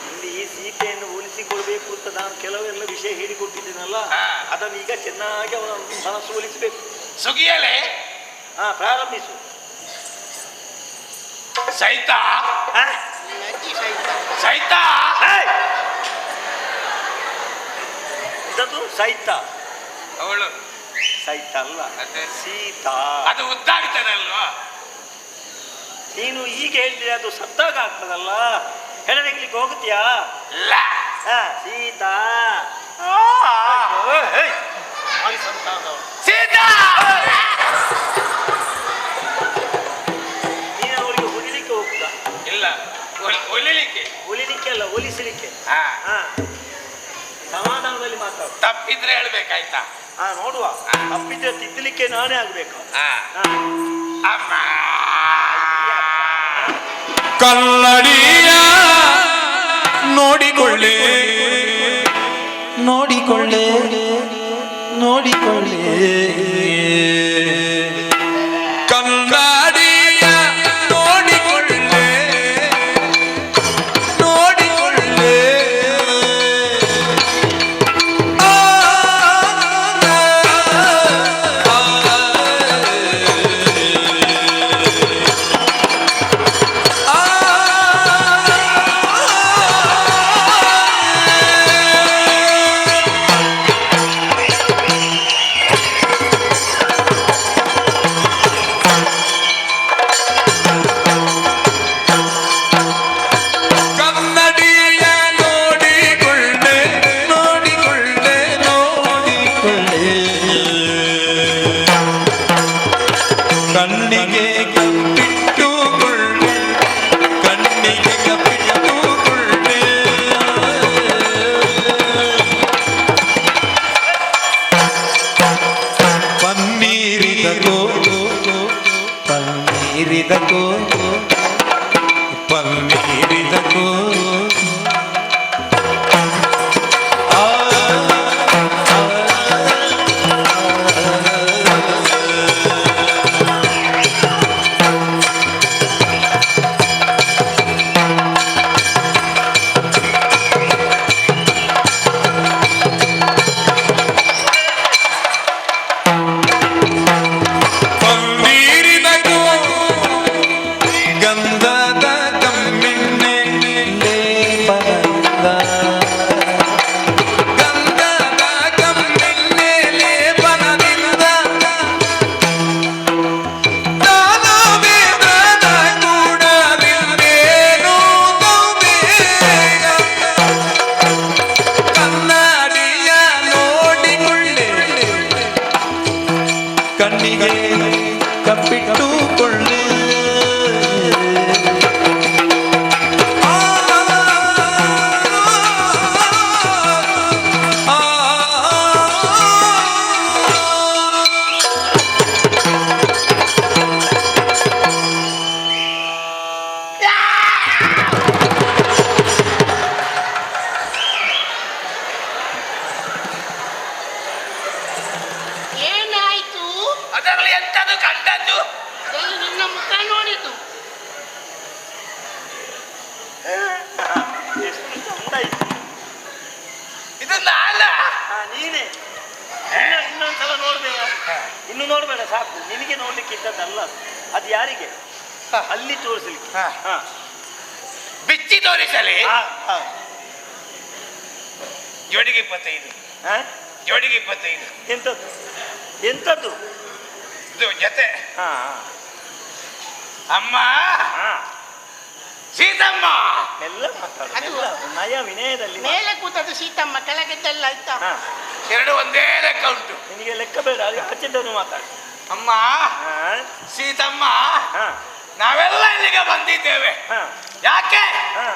[SPEAKER 8] ಇಲ್ಲಿ ಈ ಸೀತೆಯನ್ನು ಒಲಿಸಿಕೊಳ್ಬೇಕು ಅಂತ ನಾನು ಕೆಲವೆಲ್ಲ ವಿಷಯ ಹೇಳಿಕೊಟ್ಟಿದ್ದೀನಲ್ಲ,
[SPEAKER 9] ಹಾ.
[SPEAKER 8] ಅದನ್ನು ಈಗ ಚೆನ್ನಾಗಿ ಅವನ ಮನಸ್ಸು ಒಲಿಸಬೇಕು.
[SPEAKER 9] ಸುಗಿಯಲೆ
[SPEAKER 8] ಹಾ, ಪ್ರಾರಂಭಿಸು.
[SPEAKER 9] ಸೈತ
[SPEAKER 8] ಹಾ?
[SPEAKER 6] ನಿನ್ನ ಅಜ್ಜಿ ಸಹಿತ.
[SPEAKER 9] ಸೈತ
[SPEAKER 8] ಏಯ್! ಇದದು ಸೈತ.
[SPEAKER 9] ಅವಳು
[SPEAKER 8] ಸೈತ ಅಲ್ಲ,
[SPEAKER 9] ಮತ್ತೆ?
[SPEAKER 8] ಸೀತಾ.
[SPEAKER 9] ಅದು ಉದ್ದಾಗ್ತಾನಲ್ವಾ?
[SPEAKER 8] ನೀನು ಈಗ ಹೇಳಿದ್ರೆ ಅದು ಸತ್ತಾಗ ಆಗ್ತದಲ್ಲ. ಹೆಣನೆಗ್ಲಿಕ್ಕೆ ಹೋಗುತ್ತೀಯಾ?
[SPEAKER 9] ಇಲ್ಲ.
[SPEAKER 8] ಹಾ, ಸೀತಾ. ಏಯ್! ಅನಿಸಂತಾದವಳು.
[SPEAKER 9] ಸೀತಾ
[SPEAKER 8] ನೀನು ಅವರಿಗೆ ಹೊಲಿಲಿಕ್ಕೆ ಹೋಗುದಾ?
[SPEAKER 9] ಇಲ್ಲ, ಒಲಿಲಿಕ್ಕೆ.
[SPEAKER 8] ಒಲಿಲಿಕ್ಕೆ ಅಲ್ಲ, ಒಲಿಸಲಿಕ್ಕೆ.
[SPEAKER 9] ಹಾ,
[SPEAKER 8] ಹಾ, ಸಮಾಧಾನದಲ್ಲಿ ಮಾತಾಡು.
[SPEAKER 9] ತಪ್ಪಿದ್ರೆ ಹೇಳ್ಬೇಕಾಯ್ತಾ?
[SPEAKER 8] ಹಾ, ನೋಡುವ. ತಪ್ಪಿದ್ರೆ ತಿದ್ದಲಿಕ್ಕೆ ನಾನೇ ಆಗ್ಬೇಕು.
[SPEAKER 9] ಹಾ.
[SPEAKER 8] ಹಾ.
[SPEAKER 9] ಅಮ್ಮ
[SPEAKER 2] ಕಲ್ಲಡಿಯ ನೋಡಿಕೊಳ್ಳೆ ನೋಡಿಕೊಳ್ಳೆ ನೋಡಿಕೊಳ್ಳೆ ಕನ್ನಡಿಯ ನೋಡಿಕೊಳ್ಳೆ ನೋಡಿಕೊಳ್ಳೆ ಆ, ಕನ್ನಡಿಯ ನೋಡಿಕೊಳ್ಳೆ ನೋಡಿಕೊಳ್ಳೆ ನೋಡಿಕೊಳ್ಳೆ ಕಣ್ಣಿಗೆ ಕಪ್ಪಿಟ್ಟುಕೊಳ್ಳೆ ಕಣ್ಣಿಗೆ ಕಪ್ಪಿಟ್ಟುಕೊಳ್ಳೆ ಪನ್ನೀರಿದಗೋ ಪನ್ನೀರಿದಗೋ ಪನ್ನೀರಿದಗೋ ಆ, ಪನ್ನೀರಿದಗೋ ಗಂಧದ ಕಮ್ಮಿಣ್ಣೆ
[SPEAKER 8] ನೋಡ್ಬೇಡ ಸಾಕು, ನಿನಗೆ ನೋಡ್ಲಿಕ್ಕೆ ಇದ್ದದ್ದಲ್ಲ ಅದು. ಅದು ಯಾರಿಗೆ? ಅಲ್ಲಿ ತೋರಿಸಲಿಕ್ಕೆ. ಹಾ
[SPEAKER 9] ಬಿಚ್ಚಿ ತೋರಿಸಲಿ.
[SPEAKER 8] ಹಾ, ಹಾ.
[SPEAKER 9] ಜೋಡಿಗೆ 25.
[SPEAKER 8] ಹಾ?
[SPEAKER 9] ಜೋಡಿಗೆ 25.
[SPEAKER 8] ಎಂತದ್ದು ಎಂತದ್ದು?
[SPEAKER 9] ಇದು ಜೊತೆ.
[SPEAKER 8] ಹಾ
[SPEAKER 9] ಅಮ್ಮ,
[SPEAKER 8] ಹಾ.
[SPEAKER 9] ಸೀತಮ್ಮ.
[SPEAKER 8] ಎಲ್ಲ ಮಾತಾಡು, ಎಲ್ಲ ನಯ ವಿನಯದಲ್ಲಿ
[SPEAKER 6] ಮೇಲೆ ಕೂತದ್ದು ಸೀತಮ್ಮ, ಕೆಳಗೆದ್ದೆಲ್ಲ ಆಯ್ತಾ?
[SPEAKER 8] ಹಾ.
[SPEAKER 9] ಎರಡು ಒಂದೇ ಲೆಕ್ಕ ಉಂಟು.
[SPEAKER 8] ನಿನಗೆ ಲೆಕ್ಕ ಬೇಡ, ಅಲ್ಲಿ ಆಚೆದನ್ನು ಮಾತಾಡು.
[SPEAKER 9] ಅಮ್ಮ,
[SPEAKER 8] ಹಾ
[SPEAKER 9] ಸೀತಮ್ಮ,
[SPEAKER 8] ಹಾ
[SPEAKER 9] ನಾವೆಲ್ಲ ಇಲ್ಲಿಗೆ ಬಂದಿದ್ದೇವೆ.
[SPEAKER 8] ಹಾ
[SPEAKER 9] ಯಾಕೆ?
[SPEAKER 8] ಹಾ.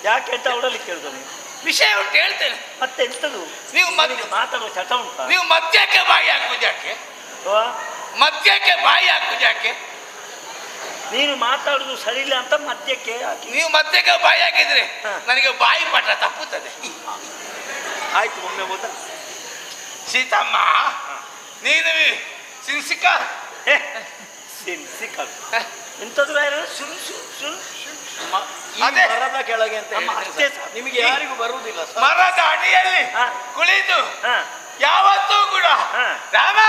[SPEAKER 8] ಯಾಕೆ ಅಂತ ಅವಡಲಿಕ್ಕೆ ಕೇಳಿದ್ರು ನೀವು?
[SPEAKER 9] ವಿಷಯ ಉಂಟು, ಹೇಳ್ತೇನೆ.
[SPEAKER 8] ಮತ್ತೆ ಎಂತದು?
[SPEAKER 9] ನೀವು
[SPEAKER 8] ನಿನಗೆ ಮಾತಾಡುವ ಚಟ ಉಂಟಾ?
[SPEAKER 9] ನೀವು ಮದ್ಯಕ್ಕೆ ಬಾಯಿ ಹಾಕುವುದಕ್ಕೆ,
[SPEAKER 8] ಅಥವಾ
[SPEAKER 9] ಮದ್ಯಕ್ಕೆ ಬಾಯಿ ಹಾಕುವುದಕ್ಕೆ.
[SPEAKER 8] ನೀನು ಮಾತಾಡುದು ಸರಿ ಇಲ್ಲ ಅಂತ ಮದ್ಯಕ್ಕೆ ಹಾಕಿ.
[SPEAKER 9] ನೀವು ಮದ್ಯಕ್ಕೆ ಬಾಯಿ ಹಾಕಿದ್ರೆ
[SPEAKER 8] ಹಾ.
[SPEAKER 9] ನನಗೆ ಬಾಯಿ ಪಟ ತಪ್ಪುತ್ತದೆ.
[SPEAKER 8] ಆಯ್ತು, ಒಮ್ಮೆ ಹೋದ.
[SPEAKER 9] ಸೀತಮ್ಮ, ನೀನು ಸಿನ್ಸಿಕ
[SPEAKER 8] ಸಿಕ್ಕದು ಎಂತದ್ದು ಬೇರೆ ಸುರು ಸುರು
[SPEAKER 9] ಅದೇ
[SPEAKER 1] ಮರದ ಕೆಳಗೆ ಅಂತ
[SPEAKER 8] ನಮ್ಮ
[SPEAKER 1] ಹೇಳಿದ್ರೆ
[SPEAKER 8] ಅಷ್ಟೇ ಸಾಕು.
[SPEAKER 1] ನಿಮಗೆ ಯಾರಿಗೂ ಬರುವುದಿಲ್ಲ ಸರ್.
[SPEAKER 9] ಮರದ ಅಡಿಯಲ್ಲಿ
[SPEAKER 8] ಹಾ.
[SPEAKER 9] ಕುಳಿತು
[SPEAKER 8] ಹಾ
[SPEAKER 9] ಯಾವತ್ತೂ ಕೂಡ
[SPEAKER 8] ಹಾ.
[SPEAKER 9] ರಾಮ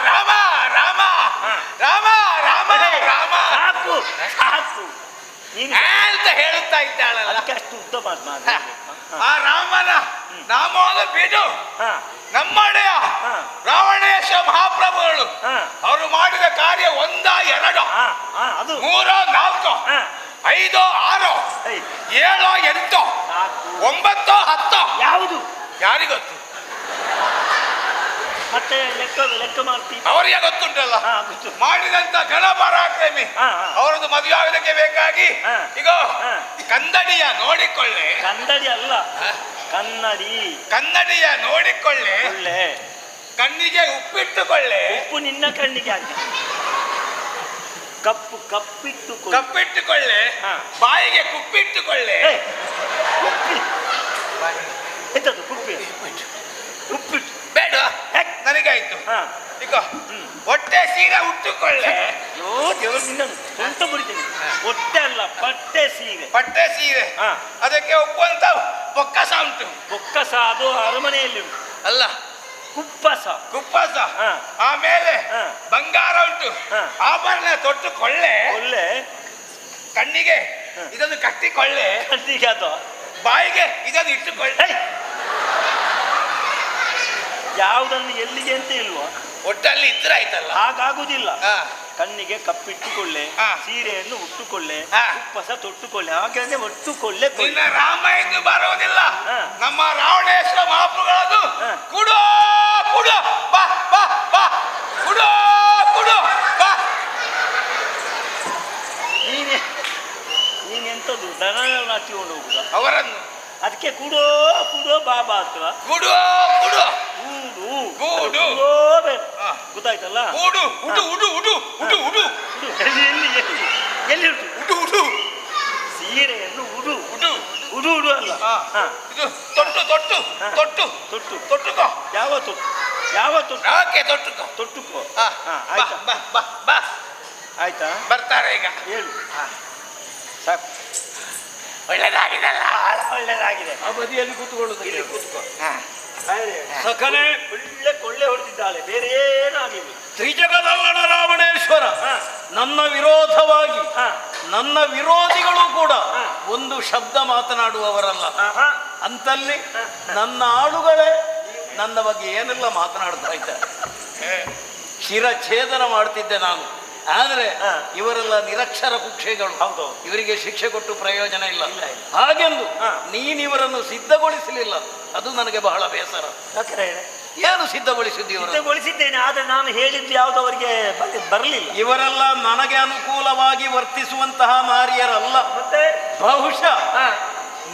[SPEAKER 9] ರಾಮ ರಾಮ
[SPEAKER 8] ಹಾ.
[SPEAKER 9] ರಾಮ ರಾಮ ರಾಮ
[SPEAKER 8] ಸಾಕು ಸಾಕು. ನೀನು
[SPEAKER 9] ಅಂತ ಹೇಳುತ್ತಾ ಇದ್ದಾಳಲ್ಲ,
[SPEAKER 8] ಅದಕ್ಕೆ ಅಷ್ಟು ಉದ್ದ ಮಾತು
[SPEAKER 9] ಆ ರಾಮನ ನಾಮೋದ ಬಿಡು.
[SPEAKER 8] ಹಾ
[SPEAKER 9] ನಮ್ಮಡೆಯ
[SPEAKER 8] ಹಾ.
[SPEAKER 9] ರಾವಣೇಶ ಮಹಾಪ್ರಭುಗಳು
[SPEAKER 8] ಹಾ.
[SPEAKER 9] ಅವರು ಮಾಡಿದ ಕಾರ್ಯ 1 2
[SPEAKER 8] ಹಾ ಹಾ ಅದು
[SPEAKER 9] 3 4
[SPEAKER 8] ಹಾ
[SPEAKER 9] 5 6
[SPEAKER 8] ಏಯ್
[SPEAKER 9] 7 8
[SPEAKER 8] ಸಾಕು.
[SPEAKER 9] 9 10
[SPEAKER 8] ಯಾವುದು?
[SPEAKER 9] ಯಾರಿಗೊತ್ತು?
[SPEAKER 8] ಮತ್ತೆ ಲೆಕ್ಕ ಮಾಡ್ತಿ.
[SPEAKER 9] ಅವರಿಗೆ ಗೊತ್ತುಂಟಲ್ಲ.
[SPEAKER 8] ಹಾ ಗೊತ್ತು.
[SPEAKER 9] ಮಾಡಿದಂತ ಗಣ ಪರಾಕ್ರಮಿ
[SPEAKER 8] ಹಾ, ಹಾ.
[SPEAKER 9] ಅವರದ್ದು ಮದುವೆ ಆಗೋದಕ್ಕೆ ಬೇಕಾಗಿ
[SPEAKER 8] ಹಾ.
[SPEAKER 9] ಈಗ
[SPEAKER 8] ಹಾ.
[SPEAKER 9] ಕನ್ನಡಿಯ ನೋಡಿಕೊಳ್ಳೆ.
[SPEAKER 8] ಕನ್ನಡಿ ಅಲ್ಲ, ಕನ್ನಡಿ.
[SPEAKER 9] ಕನ್ನಡಿಯ ನೋಡಿಕೊಳ್ಳೆ,
[SPEAKER 8] ಒಳ್ಳೆ
[SPEAKER 9] ಕಣ್ಣಿಗೆ ಉಪ್ಪಿಟ್ಟುಕೊಳ್ಳೆ.
[SPEAKER 8] ಉಪ್ಪು ನಿನ್ನ ಕಣ್ಣಿಗೆ ಹಾಕಿ, ಕಪ್ಪಿಟ್ಟುಕೊಳ್ಳಿ.
[SPEAKER 9] ಕಪ್ಪಿಟ್ಟುಕೊಳ್ಳೆ,
[SPEAKER 8] ಹಾ.
[SPEAKER 9] ಬಾಯಿಗೆ ಕುಪ್ಪಿಟ್ಟುಕೊಳ್ಳೆ.
[SPEAKER 8] ಏಯ್, ಕುಪ್ಪಿ ಎಂತದ್ದು? ಕುಪ್ಪಿ ಉಪ್ಪಿಟ್ಟು
[SPEAKER 9] ಬೇಡ, ನನಗಾಯ್ತು.
[SPEAKER 8] ಹಾ
[SPEAKER 9] ಈಗ ಹೊಟ್ಟೆ ಸೀರೆ ಉಟ್ಟುಕೊಳ್ಳೆ.
[SPEAKER 8] ಯೋ ದೇವರು, ನಿನ್ನ ಸ್ವಂತ ಬರಿತೀನಿ. ಹೊಟ್ಟೆ ಅಲ್ಲ, ಪಟ್ಟೆ ಸೀರೆ.
[SPEAKER 9] ಪಟ್ಟೆ ಸೀರೆ,
[SPEAKER 8] ಹಾ.
[SPEAKER 9] ಅದಕ್ಕೆ ಒಪ್ಪುವಂತ ಬೊಕ್ಕಸ ಉಂಟು.
[SPEAKER 8] ಬೊಕ್ಕಸ ಅದು ಅರಮನೆಯಲ್ಲಿ ಉಂಟು.
[SPEAKER 9] ಅಲ್ಲ,
[SPEAKER 8] ಕುಪ್ಪಸ.
[SPEAKER 9] ಕುಪ್ಪಸ.
[SPEAKER 8] ಹಾ.
[SPEAKER 9] ಆಮೇಲೆ
[SPEAKER 8] ಹಾ.
[SPEAKER 9] ಬಂಗಾರ ಉಂಟು.
[SPEAKER 8] ಹಾ.
[SPEAKER 9] ಆಭರಣ ತೊಟ್ಟುಕೊಳ್ಳೆ.
[SPEAKER 8] ಒಳ್ಳೆ
[SPEAKER 9] ಕಣ್ಣಿಗೆ ಇದನ್ನು ಕಟ್ಟಿಕೊಳ್ಳೆ.
[SPEAKER 8] ಕಣ್ಣಿಗೆ ಅದು.
[SPEAKER 9] ಬಾಯಿಗೆ ಇದನ್ನು ಇಟ್ಟುಕೊಳ್ಳೆ.
[SPEAKER 8] ಏಯ್! ಯಾವುದನ್ನು ಎಲ್ಲಿಗೆ ಅಂತ ಇಲ್ವಾ?
[SPEAKER 9] ಒಟ್ಟಲ್ಲಿ ಇದ್ರೆ ಆಯ್ತಲ್ಲ.
[SPEAKER 8] ಹಾಗಾಗುದಿಲ್ಲ.
[SPEAKER 9] ಹಾ.
[SPEAKER 8] ಕಣ್ಣಿಗೆ ಕಪ್ಪಿಟ್ಟುಕೊಳ್ಳೆ,
[SPEAKER 9] ಹಾ.
[SPEAKER 8] ಸೀರೆಯನ್ನು ಉಟ್ಟುಕೊಳ್ಳೆ,
[SPEAKER 9] ಹಾ.
[SPEAKER 8] ಕುಪ್ಪಸ ತೊಟ್ಟುಕೊಳ್ಳೆ. ಹಾಗೆ ಒಟ್ಟುಕೊಳ್ಳೆ.
[SPEAKER 9] ನಿನ್ನ ರಾಮ ಎಂದು ಬರುವುದಿಲ್ಲ.
[SPEAKER 8] ಹಾ.
[SPEAKER 9] ನಮ್ಮ ರಾವಣೇಶ್ವರ ಮಹಾಪ್ರಭುಗಳದು
[SPEAKER 8] ಹಾ.
[SPEAKER 9] ಕುಡೋ ಕುಡೋ ಬಾ ಬಾ ಬಾ ಕುಡೋ ಕುಡೋ ಬಾ.
[SPEAKER 8] ನೀನೆಂತದ್ದು ದನ ಹಚ್ಚಿಕೊಂಡು ಹೋಗುದ?
[SPEAKER 9] ಅವರನ್ನು
[SPEAKER 8] ಅದಕ್ಕೆ ಕೂಡೋ ಕೂಡೋ ಬಾಬಾ ಅಥವಾ
[SPEAKER 9] ಕುಡೋ ಕುಡೋ
[SPEAKER 8] ಕೂಡು
[SPEAKER 9] ಕೂಡು.
[SPEAKER 8] ಕೂಡೋ ಬೇಡ.
[SPEAKER 9] ಹಾ.
[SPEAKER 8] ಗೊತ್ತಾಯ್ತಲ್ಲ?
[SPEAKER 9] ಉಡು ಉಡು ಉಡು ಉಡು ಉಡು ಉಡು
[SPEAKER 8] ಉಡು. ಎಲ್ಲಿ ಉಂಟು?
[SPEAKER 9] ಉಡು ಉಡು
[SPEAKER 8] ಸೀರೆಯನ್ನು ಉಡು
[SPEAKER 9] ಉಡು
[SPEAKER 8] ಉಡು ಉಡು ಅಲ್ಲ.
[SPEAKER 9] ಹಾ.
[SPEAKER 8] ಹಾ.
[SPEAKER 9] ಇದು ತೊಟ್ಟು ತೊಟ್ಟು
[SPEAKER 8] ಹಾ.
[SPEAKER 9] ತೊಟ್ಟು
[SPEAKER 8] ತೊಟ್ಟು.
[SPEAKER 9] ತೊಟ್ಟುಕೋ.
[SPEAKER 8] ಯಾವ ತೊಟ್ಟು? ಯಾವ ತೊಟ್ಟು?
[SPEAKER 9] ಯಾಕೆ ತೊಟ್ಟುಕೋ?
[SPEAKER 8] ತೊಟ್ಟುಕೋ.
[SPEAKER 9] ಹಾ.
[SPEAKER 8] ಹಾ,
[SPEAKER 9] ಬಾ
[SPEAKER 8] ಆಯ್ತಾ?
[SPEAKER 9] ಬಾ ಬಾ ಬಾ.
[SPEAKER 8] ಆಯ್ತಾ?
[SPEAKER 9] ಬರ್ತಾರೆ ಈಗ.
[SPEAKER 8] ಹೇಳು. ಸಾಕು.
[SPEAKER 9] ಒಳ್ಳೆದಾಗಿದಲ್ಲ.
[SPEAKER 8] ಬಹಳ ಒಳ್ಳೆದಾಗಿದೆ.
[SPEAKER 1] ಆ ಬದಿಯಲ್ಲಿ ಕೂತ್ಕೊಳ್ಳೋದು.
[SPEAKER 8] ಇಲ್ಲಿ ಕೂತ್ಕೋ.
[SPEAKER 9] ಹಾ.
[SPEAKER 1] ಸಖನೆ
[SPEAKER 8] ಒಳ್ಳೆ ಕೊಳ್ಳೆ ಹೊಡೆದಿದ್ದಾಳೆ, ಬೇರೆ ಏನಾಗಿಲ್ಲ.
[SPEAKER 1] ತ್ರಿಜಗದಲ್ಲಣ ರಾವಣೇಶ್ವರ
[SPEAKER 8] ಹಾ.
[SPEAKER 1] ನನ್ನ ವಿರೋಧವಾಗಿ
[SPEAKER 8] ಹಾ.
[SPEAKER 1] ನನ್ನ ವಿರೋಧಿಗಳು ಕೂಡ
[SPEAKER 8] ಹಾ.
[SPEAKER 1] ಒಂದು ಶಬ್ದ ಮಾತನಾಡುವವರಲ್ಲ.
[SPEAKER 8] ಆಹಾ.
[SPEAKER 1] ಅಂತಲ್ಲಿ ನನ್ನ ಆಳುಗಳೇ ನನ್ನ ಬಗ್ಗೆ ಏನೆಲ್ಲ ಮಾತನಾಡ್ತಾ ಇದ್ದಾರೆ. ಶಿರಛೇದನ ಮಾಡ್ತಿದ್ದೆ ನಾನು. ಆದರೆ
[SPEAKER 8] ಹಾ.
[SPEAKER 1] ಇವರೆಲ್ಲ ನಿರಕ್ಷರ ಕುಕ್ಷಿಗಳು.
[SPEAKER 8] ಹೌದು.
[SPEAKER 1] ಇವರಿಗೆ ಶಿಕ್ಷೆ ಕೊಟ್ಟು ಪ್ರಯೋಜನ ಇಲ್ಲ.
[SPEAKER 8] ಇಲ್ಲ.
[SPEAKER 1] ಹಾಗೆಂದು
[SPEAKER 8] ಹಾ.
[SPEAKER 1] ನೀನಿವರನ್ನು ಸಿದ್ಧಗೊಳಿಸಲಿಲ್ಲ, ಅದು ನನಗೆ ಬಹಳ ಬೇಸರ.
[SPEAKER 8] ಯಾಕಂದ್ರೆ
[SPEAKER 1] ಏನು ಸಿದ್ಧಗೊಳಿಸಿದ್ದು ಇವರು?
[SPEAKER 8] ಸಿದ್ಧಗೊಳಿಸಿದ್ದೇನೆ, ಆದ್ರೆ ನಾನು ಹೇಳಿದ್ದು ಯಾವುದು ಅವರಿಗೆ ಬರಲಿಲ್ಲ.
[SPEAKER 1] ಇವರೆಲ್ಲ ನನಗೆ ಅನುಕೂಲವಾಗಿ ವರ್ತಿಸುವಂತಹ ನಾರಿಯರಲ್ಲ.
[SPEAKER 8] ಮತ್ತೆ
[SPEAKER 1] ಬಹುಶಃ
[SPEAKER 8] ಹಾ.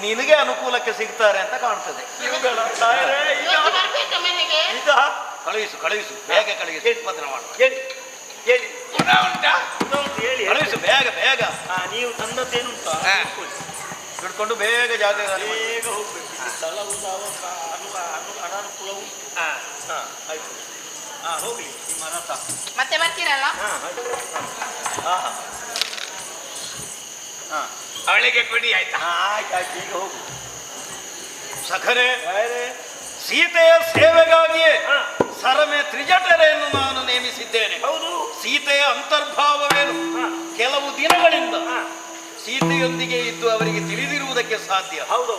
[SPEAKER 1] ನಿನಗೆ ಅನುಕೂಲಕ್ಕೆ ಸಿಗ್ತಾರೆ ಅಂತ ಕಾಣ್ತದೆ.
[SPEAKER 8] ಇವುಗಳ ತಾಯರೇ,
[SPEAKER 6] ಇವತ್ತು ಬರ್ಬೇಕಾ ಮನೆಗೆ?
[SPEAKER 8] ಇದು
[SPEAKER 1] ಕಳುಹಿಸು ಕಳುಹಿಸು, ಬೇಗ ಕಳುಹಿಸು. ಉಪದ್ರ ಮಾಡು.
[SPEAKER 8] ಹೇಳಿ ಹೇಳಿ.
[SPEAKER 9] ಪುನಃ ಉಂಟಾ?
[SPEAKER 8] ಇನ್ನೊಂದು ಹೇಳಿ.
[SPEAKER 1] ಕಳುಹಿಸು ಬೇಗ ಬೇಗ.
[SPEAKER 8] ನೀವು ತಂದದ್ದೇನುಂಟು
[SPEAKER 9] ಹಾ.
[SPEAKER 1] ಹಿಡ್ಕೊಂಡು ಬೇಗ ಜಾಗದಲ್ಲಿ ಮಾಡಿ.
[SPEAKER 8] ಬೇಗ ಹೋಗ್ಬೇಕು. ಸ್ಥಳ ಉದಾವ ಅನಾನುಕೂಲವು.
[SPEAKER 9] ಹಾ.
[SPEAKER 8] ಆಯ್ತು. ಹಾ, ಹೋಗ್ಲಿ ನಿಮ್ಮ ರಥ.
[SPEAKER 6] ಮತ್ತೆ ಬರ್ತೀರಲ್ಲ?
[SPEAKER 8] ಹಾ, ಆಯ್ತು. ಹಾ ಹಾ ಹಾ.
[SPEAKER 9] ಅವಳಿಗೆ ಕೊಡಿ ಆಯ್ತಾ?
[SPEAKER 8] ಆಯ್ತು ಆಯ್ತು, ಈಗ ಹೋಗು.
[SPEAKER 1] ಸಖನೆ ಸೀತೆಯ ಸೇವೆಗಾಗಿಯೇ
[SPEAKER 9] ಸರಮೆ ತ್ರಿಜಟರೆಯನ್ನು ನಾನು ನೇಮಿಸಿದ್ದೇನೆ.
[SPEAKER 8] ಹೌದು.
[SPEAKER 9] ಸೀತೆಯ ಅಂತರ್ಭಾವವೇನು ಕೆಲವು ದಿನಗಳಿಂದ ಸೀತೆಯೊಂದಿಗೆ ಇದ್ದು ಅವರಿಗೆ ತಿಳಿದಿರುವುದಕ್ಕೆ ಸಾಧ್ಯ.
[SPEAKER 8] ಹೌದು.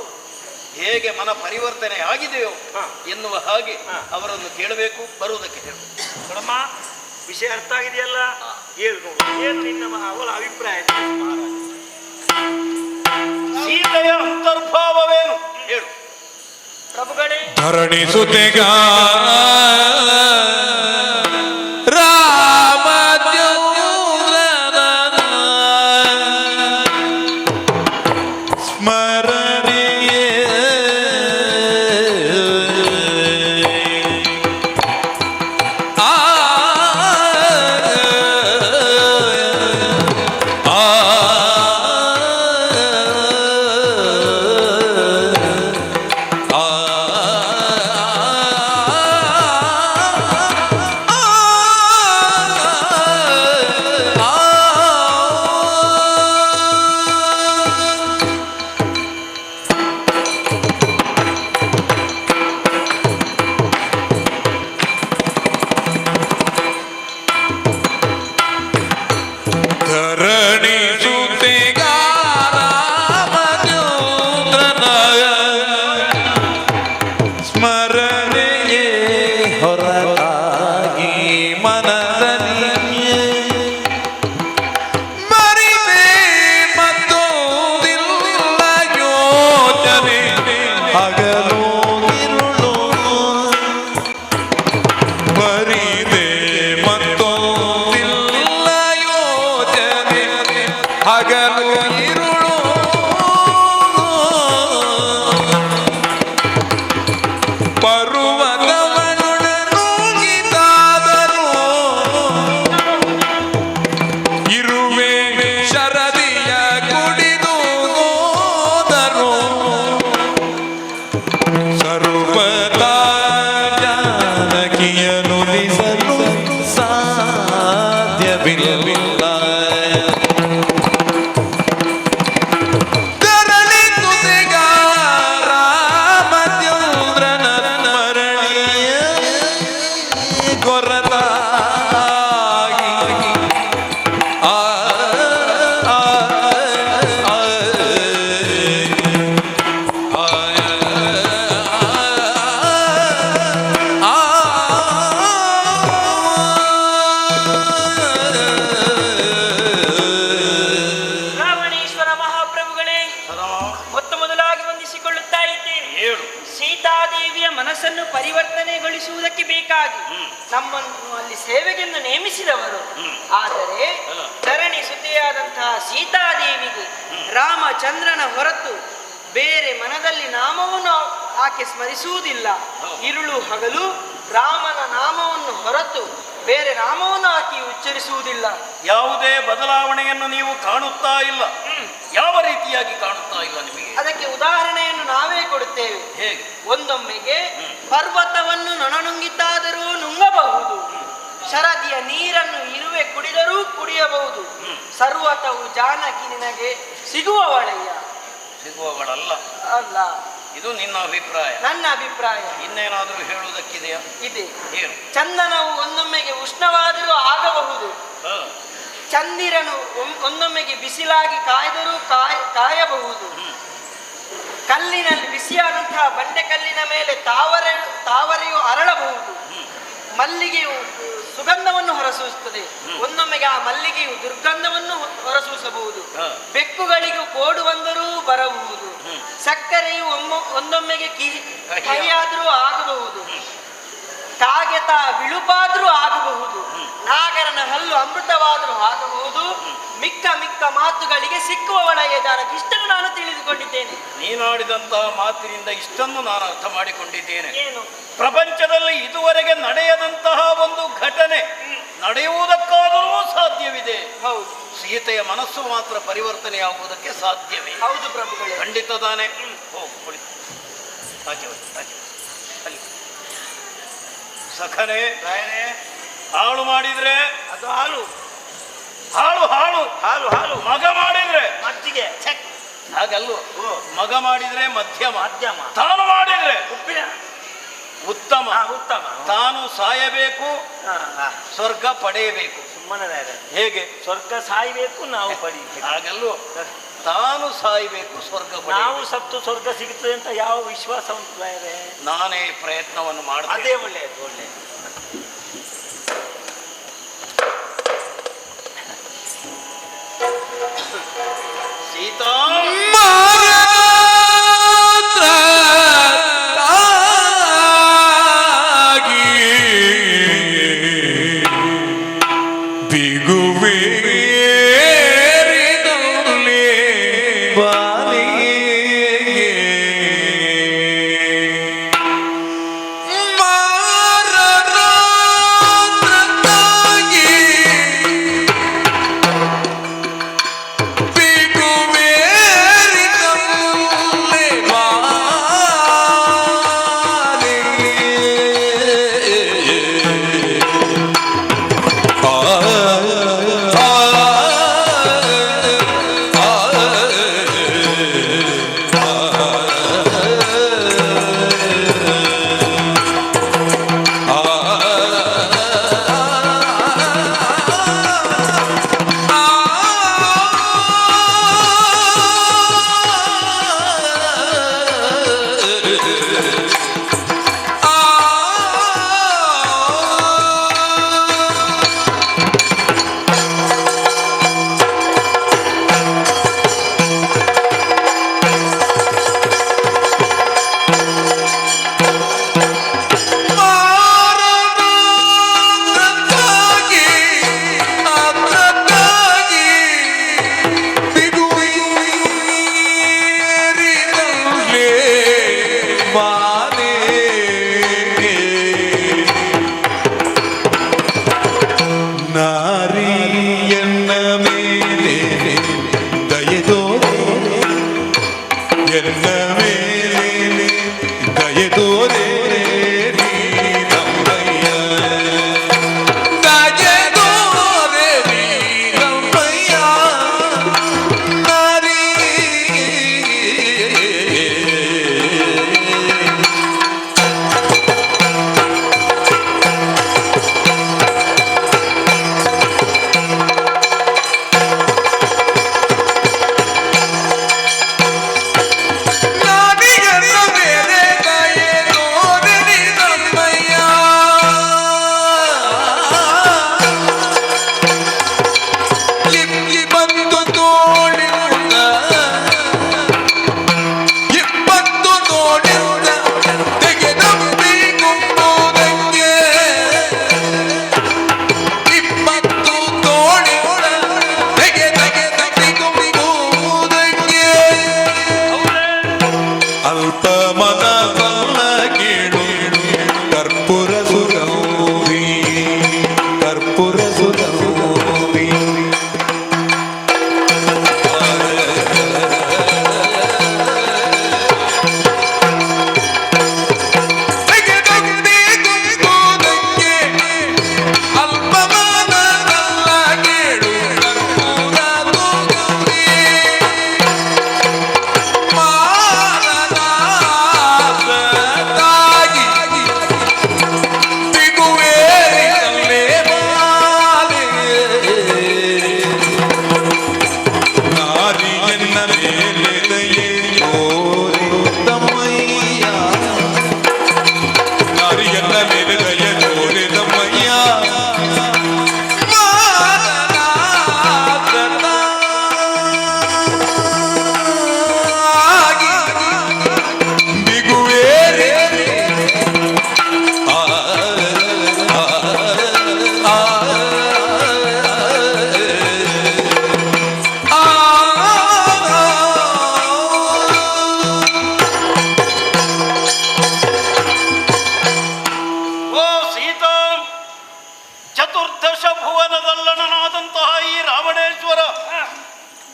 [SPEAKER 9] ಹೇಗೆ ಮನ ಪರಿವರ್ತನೆ ಆಗಿದೆಯೋ ಎನ್ನುವ ಹಾಗೆ ಅವರನ್ನು ಕೇಳಬೇಕು, ಬರುವುದಕ್ಕೆ ಹೇಳು.
[SPEAKER 8] ನೋಡಮ್ಮ, ವಿಷಯ ಅರ್ಥ ಆಗಿದೆಯಲ್ಲ, ಹೇಳು ನೋಡು. ಏನು ನಿನ್ನ ಅವಳ ಅಭಿಪ್ರಾಯ?
[SPEAKER 9] ಸೀತೆಯ ಅಂತರ್ಭಾವವೇನು ಹೇಳು.
[SPEAKER 8] ಪ್ರಭುಗಳೇ,
[SPEAKER 2] ಧರಣಿ ಸುತೆಗ ರಾಮ ಸ್ಮರಣೆಯೇ
[SPEAKER 6] ಮನಸ್ಸನ್ನು ಪರಿವರ್ತನೆಗೊಳಿಸುವುದಕ್ಕೆ ಬೇಕಾಗಿ ನಮ್ಮನ್ನು ಅಲ್ಲಿ ಸೇವೆಗೆಂದು ನೇಮಿಸಿದವರು. ಆದರೆ ಧರಣಿ ಸುದ್ದಿಯಾದಂತಹ ಸೀತಾದೇವಿಗೆ ರಾಮಚಂದ್ರನ ಹೊರತು ಬೇರೆ ಮನದಲ್ಲಿ ನಾಮವನ್ನು ಆಕೆ ಸ್ಮರಿಸುವುದಿಲ್ಲ. ಇರುಳು ಹಗಲು ರಾಮನ ನಾಮವನ್ನು ಹೊರತು ಬೇರೆ ನಾಮವನ್ನು ಆಕೆ ಉಚ್ಚರಿಸುವುದಿಲ್ಲ.
[SPEAKER 9] ಯಾವುದೇ ಬದಲಾವಣೆಯನ್ನು ನೀವು ಕಾಣುತ್ತಾ ಇಲ್ಲ. ಯಾವ ರೀತಿಯಾಗಿ ಕಾಣುತ್ತಾ ಇಲ್ಲ ನಿಮಗೆ?
[SPEAKER 6] ಅದಕ್ಕೆ ಉದಾಹರಣೆಯನ್ನು ನಾವೇ ಕೊಡುತ್ತೇವೆ.
[SPEAKER 9] ಹೇಗೆ?
[SPEAKER 6] ಒಂದೊಮ್ಮೆಗೆ ಪರ್ವತವನ್ನು ನೊಣನುಂಗಿತಾದರೂ ನುಂಗಬಹುದು, ಶರದಿಯ ನೀರನ್ನು ಇರುವೆ ಕುಡಿದರೂ ಕುಡಿಯಬಹುದು. ಸರ್ವತವು ಜಾನಕಿ ನಿನಗೆ ಸಿಗುವವಳೆಯ.
[SPEAKER 9] ಸಿಗುವವಳಲ್ಲ
[SPEAKER 6] ಅಲ್ಲ,
[SPEAKER 9] ಇದು ನಿನ್ನ ಅಭಿಪ್ರಾಯ.
[SPEAKER 6] ನನ್ನ ಅಭಿಪ್ರಾಯ.
[SPEAKER 9] ಇನ್ನೇನಾದರೂ ಹೇಳುವುದಕ್ಕಿದೆಯಾ?
[SPEAKER 6] ಇದೆ.
[SPEAKER 9] ಏನು?
[SPEAKER 6] ಚಂದನವು ಒಂದೊಮ್ಮೆಗೆ ಉಷ್ಣವಾದರೂ ಆಗಬಹುದು, ಚಂದಿರನು ಒಂದೊಮ್ಮೆಗೆ ಬಿಸಿಲಾಗಿ ಕಾಯ್ದರೂ ಕಾಯಬಹುದು. ಕಲ್ಲಿನಲ್ಲಿ ಬಿಸಿಯಾದಂತಹ ಬಂಡೆ ಕಲ್ಲಿನ ಮೇಲೆ ತಾವರೆಯು ಅರಳಬಹುದು. ಮಲ್ಲಿಗೆಯು ಸುಗಂಧವನ್ನು ಹೊರಸೂಸುತ್ತದೆ, ಒಂದೊಮ್ಮೆಗೆ ಆ ಮಲ್ಲಿಗೆಯು ದುರ್ಗಂಧವನ್ನು ಹೊರಸೂಸಬಹುದು. ಬೆಕ್ಕುಗಳಿಗೂ ಕೋಡು ಬಂದರೂ ಬರಬಹುದು. ಸಕ್ಕರೆಯು ಒಂದೊಮ್ಮೆಗೆ ಕಹಿಯಾದರೂ ಆಗಬಹುದು. ಕಾಗೆತ ಬಿಳುಪಾದ್ರೂ ಆಗಬಹುದು. ನಾಗರನ ಹಲ್ಲು ಅಮೃತವಾದರೂ ಆಗಬಹುದು. ಮಿಕ್ಕ ಮಾತುಗಳಿಗೆ ಸಿಕ್ಕುವವಳೆಯ ಜಾನಕಿ. ಇಷ್ಟನ್ನು ನಾನು ತಿಳಿದುಕೊಂಡಿದ್ದೇನೆ.
[SPEAKER 9] ನೀನಾಡಿದಂತಹ ಮಾತಿನಿಂದ ಇಷ್ಟನ್ನು ನಾನು ಅರ್ಥ ಮಾಡಿಕೊಂಡಿದ್ದೇನೆ.
[SPEAKER 6] ಏನು?
[SPEAKER 9] ಪ್ರಪಂಚದಲ್ಲಿ ಇದುವರೆಗೆ ನಡೆಯದಂತಹ ಒಂದು ಘಟನೆ ನಡೆಯುವುದಕ್ಕಾದರೂ ಸಾಧ್ಯವಿದೆ.
[SPEAKER 6] ಹೌದು.
[SPEAKER 9] ಸೀತೆಯ ಮನಸ್ಸು ಮಾತ್ರ ಪರಿವರ್ತನೆಯಾಗುವುದಕ್ಕೆ ಸಾಧ್ಯವೇ?
[SPEAKER 6] ಹೌದು ಪ್ರಭುಗಳೇ.
[SPEAKER 9] ಖಂಡಿತ ತಾನೆ. ಸಖನೆ ಹಾಳು ಮಾಡಿದ್ರೆ
[SPEAKER 8] ಅದು ಹಾಲು,
[SPEAKER 9] ಹಾಳು ಹಾಳು
[SPEAKER 8] ಹಾಲು ಹಾಲು.
[SPEAKER 9] ಮಗ ಮಾಡಿದ್ರೆ
[SPEAKER 8] ಮಜ್ಜಿಗೆ.
[SPEAKER 9] ಹಾಗಲ್ವ? ಮಗ ಮಾಡಿದ್ರೆ ಮಧ್ಯಮ,
[SPEAKER 8] ಮಧ್ಯಮ.
[SPEAKER 9] ತಾನು ಮಾಡಿದ್ರೆ
[SPEAKER 8] ಉಪ್ಪಿನ.
[SPEAKER 9] ಉತ್ತಮ.
[SPEAKER 8] ಉತ್ತಮ.
[SPEAKER 9] ತಾನು ಸಾಯಬೇಕು,
[SPEAKER 8] ಹಾ.
[SPEAKER 9] ಸ್ವರ್ಗ ಪಡೆಯಬೇಕು.
[SPEAKER 8] ಸುಮ್ಮನೆ
[SPEAKER 9] ಹೇಗೆ?
[SPEAKER 8] ಸ್ವರ್ಗ ಸಾಯ್ಬೇಕು, ನಾವು ಪಡೀಬೇಕು.
[SPEAKER 9] ಹಾಗಲ್ಲೂ ತಾನು ಸಾಯಬೇಕು, ಸ್ವರ್ಗ
[SPEAKER 8] ನಾವು
[SPEAKER 9] ಪಡೆಯಬೇಕು.
[SPEAKER 8] ಸತ್ತು ಸ್ವರ್ಗ ಸಿಗುತ್ತದೆ ಅಂತ ಯಾವ ವಿಶ್ವಾಸ ಉಂಟು ರಾಯರೇ?
[SPEAKER 9] ನಾನೇ ಪ್ರಯತ್ನವನ್ನು ಮಾಡ್ತೇನೆ.
[SPEAKER 8] ಅದೇ ಒಳ್ಳೆಯದು, ಒಳ್ಳೆಯದು.
[SPEAKER 9] ಸೀತಾ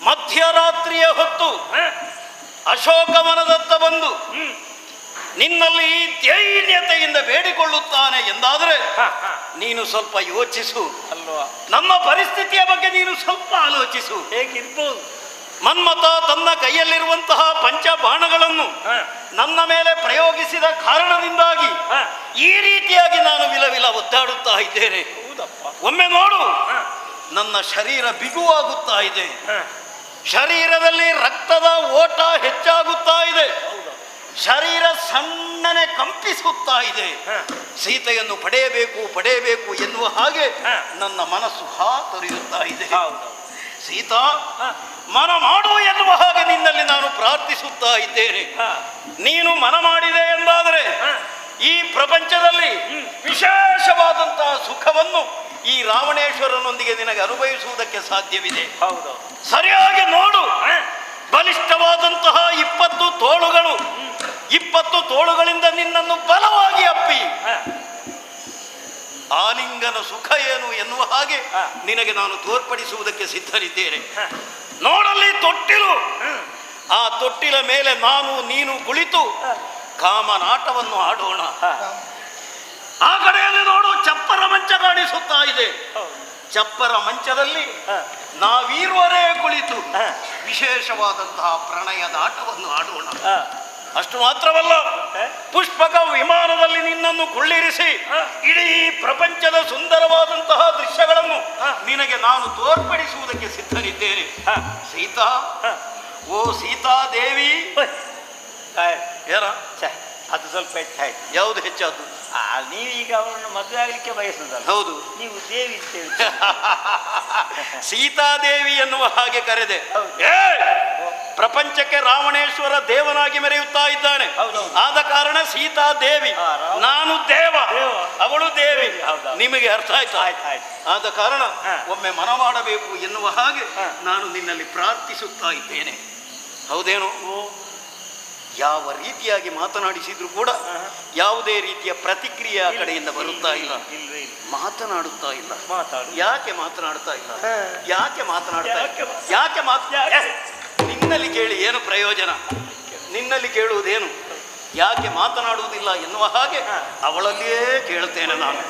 [SPEAKER 7] ಮಧ್ಯರಾತ್ರಿಯ ಹೊತ್ತು ಅಶೋಕವನದತ್ತ ಬಂದು ನಿನ್ನಲ್ಲಿ ದೈನ್ಯತೆಯಿಂದ ಬೇಡಿಕೊಳ್ಳುತ್ತಾನೆ ಎಂದಾದರೆ ನೀನು ಸ್ವಲ್ಪ ಯೋಚಿಸು
[SPEAKER 8] ಅಲ್ವಾ?
[SPEAKER 7] ನಮ್ಮ ಪರಿಸ್ಥಿತಿಯ ಬಗ್ಗೆ ನೀನು ಸ್ವಲ್ಪ ಆಲೋಚಿಸು.
[SPEAKER 8] ಹೇಗಿರ್ಬೋದು?
[SPEAKER 7] ಮನ್ಮಥ ತನ್ನ ಕೈಯಲ್ಲಿರುವಂತಹ ಪಂಚಬಾಣಗಳನ್ನು
[SPEAKER 9] ನನ್ನ ಮೇಲೆ ಪ್ರಯೋಗಿಸಿದ ಕಾರಣದಿಂದಾಗಿ ಈ ರೀತಿಯಾಗಿ ನಾನು ವಿಲವಿಲ ಒದ್ದಾಡುತ್ತಾ ಇದ್ದೇನೆ. ಒಮ್ಮೆ ನೋಡು, ನನ್ನ ಶರೀರ ಬಿಗುವಾಗುತ್ತಾ ಇದೆ, ಶರೀರದಲ್ಲಿ ರಕ್ತದ ಓಟ ಹೆಚ್ಚಾಗುತ್ತಾ ಇದೆ, ಶರೀರ ಸಣ್ಣನೆ ಕಂಪಿಸುತ್ತಾ ಇದೆ. ಸೀತೆಯನ್ನು ಪಡೆಯಬೇಕು ಪಡೆಯಬೇಕು ಎನ್ನುವ ಹಾಗೆ ನನ್ನ ಮನಸ್ಸು ಹಾತೊರೆಯುತ್ತಾ ಇದೆ. ಸೀತಾ, ಮನ ಮಾಡು ಎನ್ನುವ ಹಾಗೆ ನಿನ್ನಲ್ಲಿ ನಾನು ಪ್ರಾರ್ಥಿಸುತ್ತಾ ಇದ್ದೇನೆ. ನೀನು ಮನ ಮಾಡಿದೆ ಎಂದಾದರೆ ಈ ಪ್ರಪಂಚದಲ್ಲಿ ವಿಶೇಷವಾದಂತಹ ಸುಖವನ್ನು ಈ ರಾವಣೇಶ್ವರನೊಂದಿಗೆ ನಿನಗೆ ಅನುಭವಿಸುವುದಕ್ಕೆ ಸಾಧ್ಯವಿದೆ. ಸರಿಯಾಗಿ ನೋಡು, ಬಲಿಷ್ಠವಾದಂತಹ 20 ತೋಳುಗಳು, 20 ತೋಳುಗಳಿಂದ ನಿನ್ನನ್ನು ಬಲವಾಗಿ ಅಪ್ಪಿ ಆಲಿಂಗನ ಸುಖ ಏನು ಎನ್ನುವ ಹಾಗೆ ನಿನಗೆ ನಾನು ತೋರ್ಪಡಿಸುವುದಕ್ಕೆ ಸಿದ್ಧರಿದ್ದೇನೆ. ನೋಡಲ್ಲಿ ತೊಟ್ಟಿಲು, ಆ ತೊಟ್ಟಿಲ ಮೇಲೆ ನಾನು ನೀನು ಕುಳಿತು ಕಾಮನಾಟವನ್ನು ಆಡೋಣ. ಆ ಕಡೆಯಲ್ಲಿ ನೋಡು, ಚಪ್ಪರ ಮಂಚ ಕಾಣಿಸುತ್ತಾ ಇದೆ. ಚಪ್ಪರ ಮಂಚದಲ್ಲಿ ನಾವೀರ್ವರೇ ಕುಳಿತು ವಿಶೇಷವಾದಂತಹ ಪ್ರಣಯದ ಆಟವನ್ನು ಆಡೋಣ. ಅಷ್ಟು ಮಾತ್ರವಲ್ಲ, ಪುಷ್ಪಕ ವಿಮಾನದಲ್ಲಿ ನಿನ್ನನ್ನು ಕುಳ್ಳಿರಿಸಿ ಇಡೀ ಪ್ರಪಂಚದ ಸುಂದರವಾದಂತಹ ದೃಶ್ಯಗಳನ್ನು ನಿನಗೆ ನಾನು ತೋರ್ಪಡಿಸುವುದಕ್ಕೆ ಸಿದ್ಧನಿದ್ದೇನೆ. ಸೀತಾ, ಓ ಸೀತಾದೇವಿ. ಏನ
[SPEAKER 8] ಅದು ಸ್ವಲ್ಪ ಹೆಚ್ಚಾಯ್ತು.
[SPEAKER 9] ಯಾವುದು ಹೆಚ್ಚಾದ್ದು?
[SPEAKER 8] ನೀವೀಗ ಅವರನ್ನು ಮದುವೆ ಆಗಲಿಕ್ಕೆ ಬಯಸುದಲ್ಲ.
[SPEAKER 9] ಹೌದು,
[SPEAKER 8] ನೀವು ದೇವಿ ಅಂತೇಳಿ
[SPEAKER 9] ಸೀತಾದೇವಿ ಎನ್ನುವ ಹಾಗೆ ಕರೆದೆ. ಪ್ರಪಂಚಕ್ಕೆ ರಾವಣೇಶ್ವರ ದೇವನಾಗಿ ಮೆರೆಯುತ್ತಾ ಇದ್ದಾನೆ. ಆದ ಕಾರಣ ಸೀತಾದೇವಿ, ನಾನು ದೇವ, ಅವಳು ದೇವಿ. ನಿಮಗೆ ಅರ್ಥ ಆಯ್ತಾ? ಆದ ಕಾರಣ ಒಮ್ಮೆ ಮನ ಮಾಡಬೇಕು ಎನ್ನುವ ಹಾಗೆ ನಾನು ನಿನ್ನಲ್ಲಿ ಪ್ರಾರ್ಥಿಸುತ್ತಾ ಇದ್ದೇನೆ. ಹೌದೇನು? ಯಾವ ರೀತಿಯಾಗಿ ಮಾತನಾಡಿಸಿದ್ರು ಕೂಡ ಯಾವುದೇ ರೀತಿಯ ಪ್ರತಿಕ್ರಿಯೆ ಆ ಕಡೆಯಿಂದ ಬರುತ್ತಾ ಇಲ್ಲ, ಮಾತನಾಡುತ್ತಾ ಇಲ್ಲ. ಯಾಕೆ ಮಾತನಾಡುತ್ತಾ ಇಲ್ಲ? ಯಾಕೆ ಮಾತನಾಡ್ತಾ ಇಲ್ಲ? ಯಾಕೆ ನಿನ್ನಲ್ಲಿ ಕೇಳಿ ಏನು ಪ್ರಯೋಜನ? ನಿನ್ನಲ್ಲಿ ಕೇಳುವುದೇನು? ಯಾಕೆ ಮಾತನಾಡುವುದಿಲ್ಲ ಎನ್ನುವ ಹಾಗೆ ಅವಳಲ್ಲಿಯೇ ಕೇಳುತ್ತೇನೆ ನಾನು.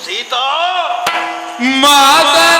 [SPEAKER 9] ಸೀತಾ,
[SPEAKER 2] ಮಾತನಾಡಬಾರದೆ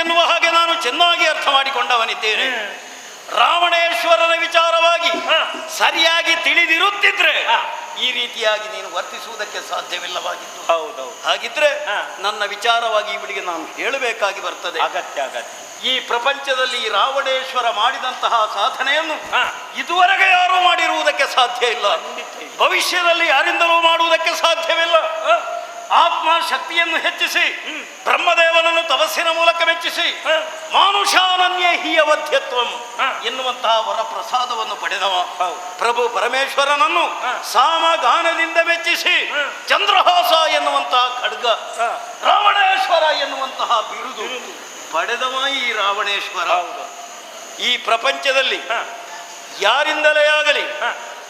[SPEAKER 10] ಎನ್ನುವ ಹಾಗೆ ನಾನು ಚೆನ್ನಾಗಿ ಅರ್ಥ ಮಾಡಿಕೊಂಡವನಿದ್ದೇನೆ. ರಾವಣೇಶ್ವರನ ವಿಚಾರವಾಗಿ ಸರಿಯಾಗಿ ತಿಳಿದಿರುತ್ತಿದ್ರೆ ಈ ರೀತಿಯಾಗಿ ನೀನು ವರ್ತಿಸುವುದಕ್ಕೆ ಸಾಧ್ಯವಿಲ್ಲವಾಗಿತ್ತು.
[SPEAKER 8] ಹೌದೌದು.
[SPEAKER 10] ಹಾಗಿದ್ರೆ ನನ್ನ ವಿಚಾರವಾಗಿ ಇವಳಿಗೆ ನಾನು ಹೇಳಬೇಕಾಗಿ ಬರ್ತದೆ.
[SPEAKER 8] ಅಗತ್ಯ.
[SPEAKER 10] ಈ ಪ್ರಪಂಚದಲ್ಲಿ ಈ ರಾವಣೇಶ್ವರ ಮಾಡಿದಂತಹ ಸಾಧನೆಯನ್ನು ಇದುವರೆಗೆ ಯಾರೂ ಮಾಡಿರುವುದಕ್ಕೆ ಸಾಧ್ಯ ಇಲ್ಲ. ಭವಿಷ್ಯದಲ್ಲಿ ಯಾರಿಂದಲೂ ಮಾಡುವುದಕ್ಕೆ ಸಾಧ್ಯವಿಲ್ಲ. ಆತ್ಮ ಶಕ್ತಿಯನ್ನು ಹೆಚ್ಚಿಸಿ ಬ್ರಹ್ಮದೇವನನ್ನು ತಪಸ್ಸಿನ ಮೂಲಕ ಮೆಚ್ಚಿಸಿ ಮಾನುಷಾನನ್ಯ ಹೀಯವಧ್ಯತ್ವಂ ಎನ್ನುವಂತಹ ವರಪ್ರಸಾದವನ್ನು ಪಡೆದವ ಪ್ರಭು ಪರಮೇಶ್ವರನನ್ನು ಸಾಮಗಾನದಿಂದ ಮೆಚ್ಚಿಸಿ ಚಂದ್ರಹಾಸ ಎನ್ನುವಂತಹ ಖಡ್ಗ, ರಾವಣೇಶ್ವರ ಎನ್ನುವಂತಹ ಬಿರುದು ಪಡೆದವ ಈ ರಾವಣೇಶ್ವರ. ಈ ಪ್ರಪಂಚದಲ್ಲಿ ಯಾರಿಂದಲೇ ಆಗಲಿ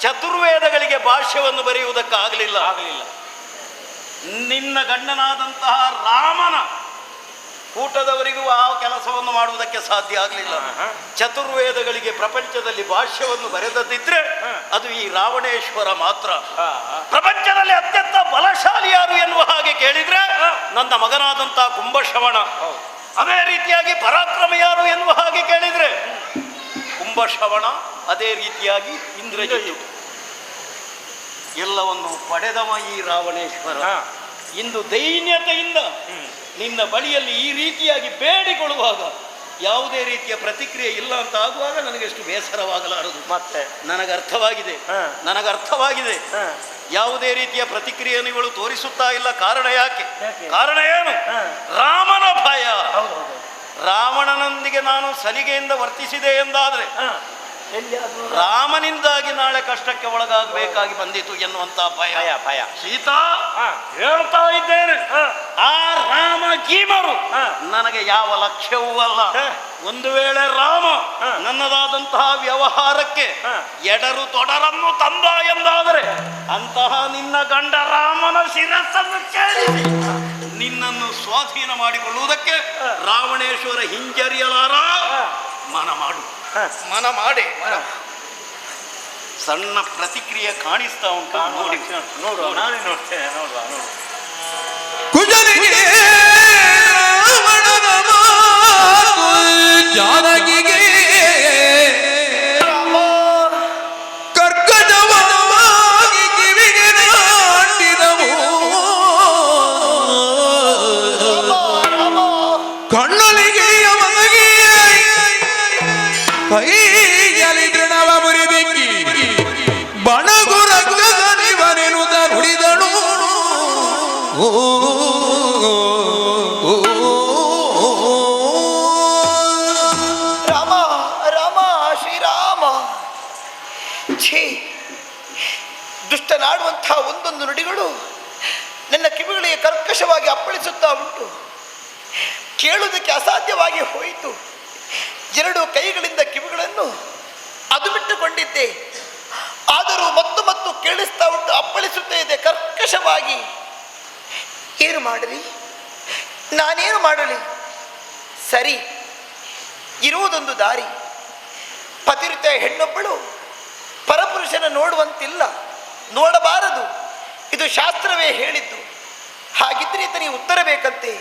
[SPEAKER 10] ಚತುರ್ವೇದಗಳಿಗೆ ಭಾಷ್ಯವನ್ನು ಬರೆಯುವುದಕ್ಕಾಗಲಿಲ್ಲ. ನಿನ್ನ ಗಂಡನಾದಂತಹ ರಾಮನ ಕೂಟದವರಿಗೂ ಆ ಕೆಲಸವನ್ನು ಮಾಡುವುದಕ್ಕೆ ಸಾಧ್ಯ ಆಗಲಿಲ್ಲ. ಚತುರ್ವೇದಗಳಿಗೆ ಪ್ರಪಂಚದಲ್ಲಿ ಭಾಷ್ಯವನ್ನು ಬರೆದದ್ದಿದ್ರೆ ಅದು ಈ ರಾವಣೇಶ್ವರ ಮಾತ್ರ. ಪ್ರಪಂಚದಲ್ಲಿ ಅತ್ಯಂತ ಬಲಶಾಲಿ ಯಾರು ಎನ್ನುವ ಹಾಗೆ ಕೇಳಿದ್ರೆ ನನ್ನ ಮಗನಾದಂತಹ ಕುಂಭಶ್ರವಣ. ಅದೇ ರೀತಿಯಾಗಿ ಪರಾಕ್ರಮ ಯಾರು ಎನ್ನುವ ಹಾಗೆ ಕೇಳಿದ್ರೆ ಕುಂಭಶ್ರವಣ, ಅದೇ ರೀತಿಯಾಗಿ ಇಂದ್ರಜಿತು. ಎಲ್ಲವನ್ನು ಪಡೆದವ ಈ ರಾವಣೇಶ್ವರ. ಇಂದು ದೈನ್ಯತೆಯಿಂದ ನಿನ್ನ ಬಳಿಯಲ್ಲಿ ಈ ರೀತಿಯಾಗಿ ಬೇಡಿಕೊಳ್ಳುವಾಗ ಯಾವುದೇ ರೀತಿಯ ಪ್ರತಿಕ್ರಿಯೆ ಇಲ್ಲ ಅಂತ ಆಗುವಾಗ ನನಗೆಷ್ಟು ಬೇಸರವಾಗಲಾರದು.
[SPEAKER 8] ಮತ್ತೆ
[SPEAKER 10] ನನಗರ್ಥವಾಗಿದೆ. ಯಾವುದೇ ರೀತಿಯ ಪ್ರತಿಕ್ರಿಯೆಯನ್ನು ಇವಳು ತೋರಿಸುತ್ತಾ ಇಲ್ಲ. ಕಾರಣ ಯಾಕೆ? ಕಾರಣ ಏನು? ರಾಮನ ಭಯ. ರಾವಣನೊಂದಿಗೆ ನಾನು ಸಲಿಗೆಯಿಂದ ವರ್ತಿಸಿದೆ ಎಂದಾದ್ರೆ ರಾಮನಿಂದಾಗಿ ನಾಳೆ ಕಷ್ಟಕ್ಕೆ ಒಳಗಾಗಬೇಕಾಗಿ ಬಂದಿತು ಎನ್ನುವಂತ ಭಯ. ಸೀತಾ, ಹೇಳ್ತಾ ಇದ್ದೇನೆ, ಆ ರಾಮ ಗೀಮರು ನನಗೆ ಯಾವ ಲಕ್ಷ್ಯವೂ ಅಲ್ಲ. ಒಂದು ವೇಳೆ ರಾಮ ನನ್ನದಾದಂತಹ ವ್ಯವಹಾರಕ್ಕೆ ಎಡರು ತೊಡರನ್ನು ತಂದ ಎಂದಾದರೆ ಅಂತಹ ನಿನ್ನ ಗಂಡ ರಾಮನ ಶಿರಸ್ಸನ್ನು ಕೇಳಿಸಿ ನಿನ್ನನ್ನು ಸ್ವಾಧೀನ ಮಾಡಿಕೊಳ್ಳುವುದಕ್ಕೆ ರಾವಣೇಶ್ವರ ಹಿಂಜರಿಯಲಾರ. ಮನ ಮಾಡಿ ಸಣ್ಣ ಪ್ರತಿಕ್ರಿಯೆ ಕಾಣಿಸ್ತಾ ಉಂಟು.
[SPEAKER 8] ನೋಡುವ, ನಾನೇ ನೋಡ್ತೇನೆ. ನೋಡುವ.
[SPEAKER 2] ಕುಜನಿಗೆ ರಾವಣನ ಮಾತು ಜಾನಕಿಗೆ ಕರ್ಕಜವಾಗಿ ಕಿವಿಗೆ ನಾಟಿದವು. ಕಣ್ಣಲಿಗೆ ಕೈಯಲ್ಲಿ ತೃಣವ ಮುರಿದೆಕ್ಕಿ ಬಣಗುರಗನಿವನೆನುತ ನುಡಿದಳು.
[SPEAKER 5] ರಾಮ ರಾಮ ಶ್ರೀರಾಮ. ಛೀ, ದುಷ್ಟನಾಡುವಂತಹ ಒಂದೊಂದು ನುಡಿಗಳು ನನ್ನ ಕಿವಿಗಳಿಗೆ ಕರ್ಕಶವಾಗಿ ಅಪ್ಪಳಿಸುತ್ತಾ ಉಂಟು. ಕೇಳುವುದಕ್ಕೆ ಅಸಾಧ್ಯವಾಗಿ ಹೋಯಿತು. ಎರಡು ಕೈಗಳಿಂದ ಕಿವಿಗಳನ್ನು ಅದು ಬಿಟ್ಟುಕೊಂಡಿದ್ದೆ. ಆದರೂ ಮತ್ತು ಕೇಳಿಸ್ತಾ ಉಂಟು, ಅಪ್ಪಳಿಸುತ್ತಾ ಇದೆ ಕರ್ಕಶವಾಗಿ. ಏನು ಮಾಡಲಿ? ನಾನೇನು ಮಾಡಲಿ? ಸರಿ, ಇರುವುದೊಂದು ದಾರಿ. ಪತಿವ್ರತ ಹೆಣ್ಣೊಬ್ಬಳು ಪರಪುರುಷನ ನೋಡುವಂತಿಲ್ಲ, ನೋಡಬಾರದು. ಇದು ಶಾಸ್ತ್ರವೇ ಹೇಳಿದ್ದು. ಹಾಗಿದ್ರೆ ಈತನಿಗೆ ಉತ್ತರ ಬೇಕಂತೆ.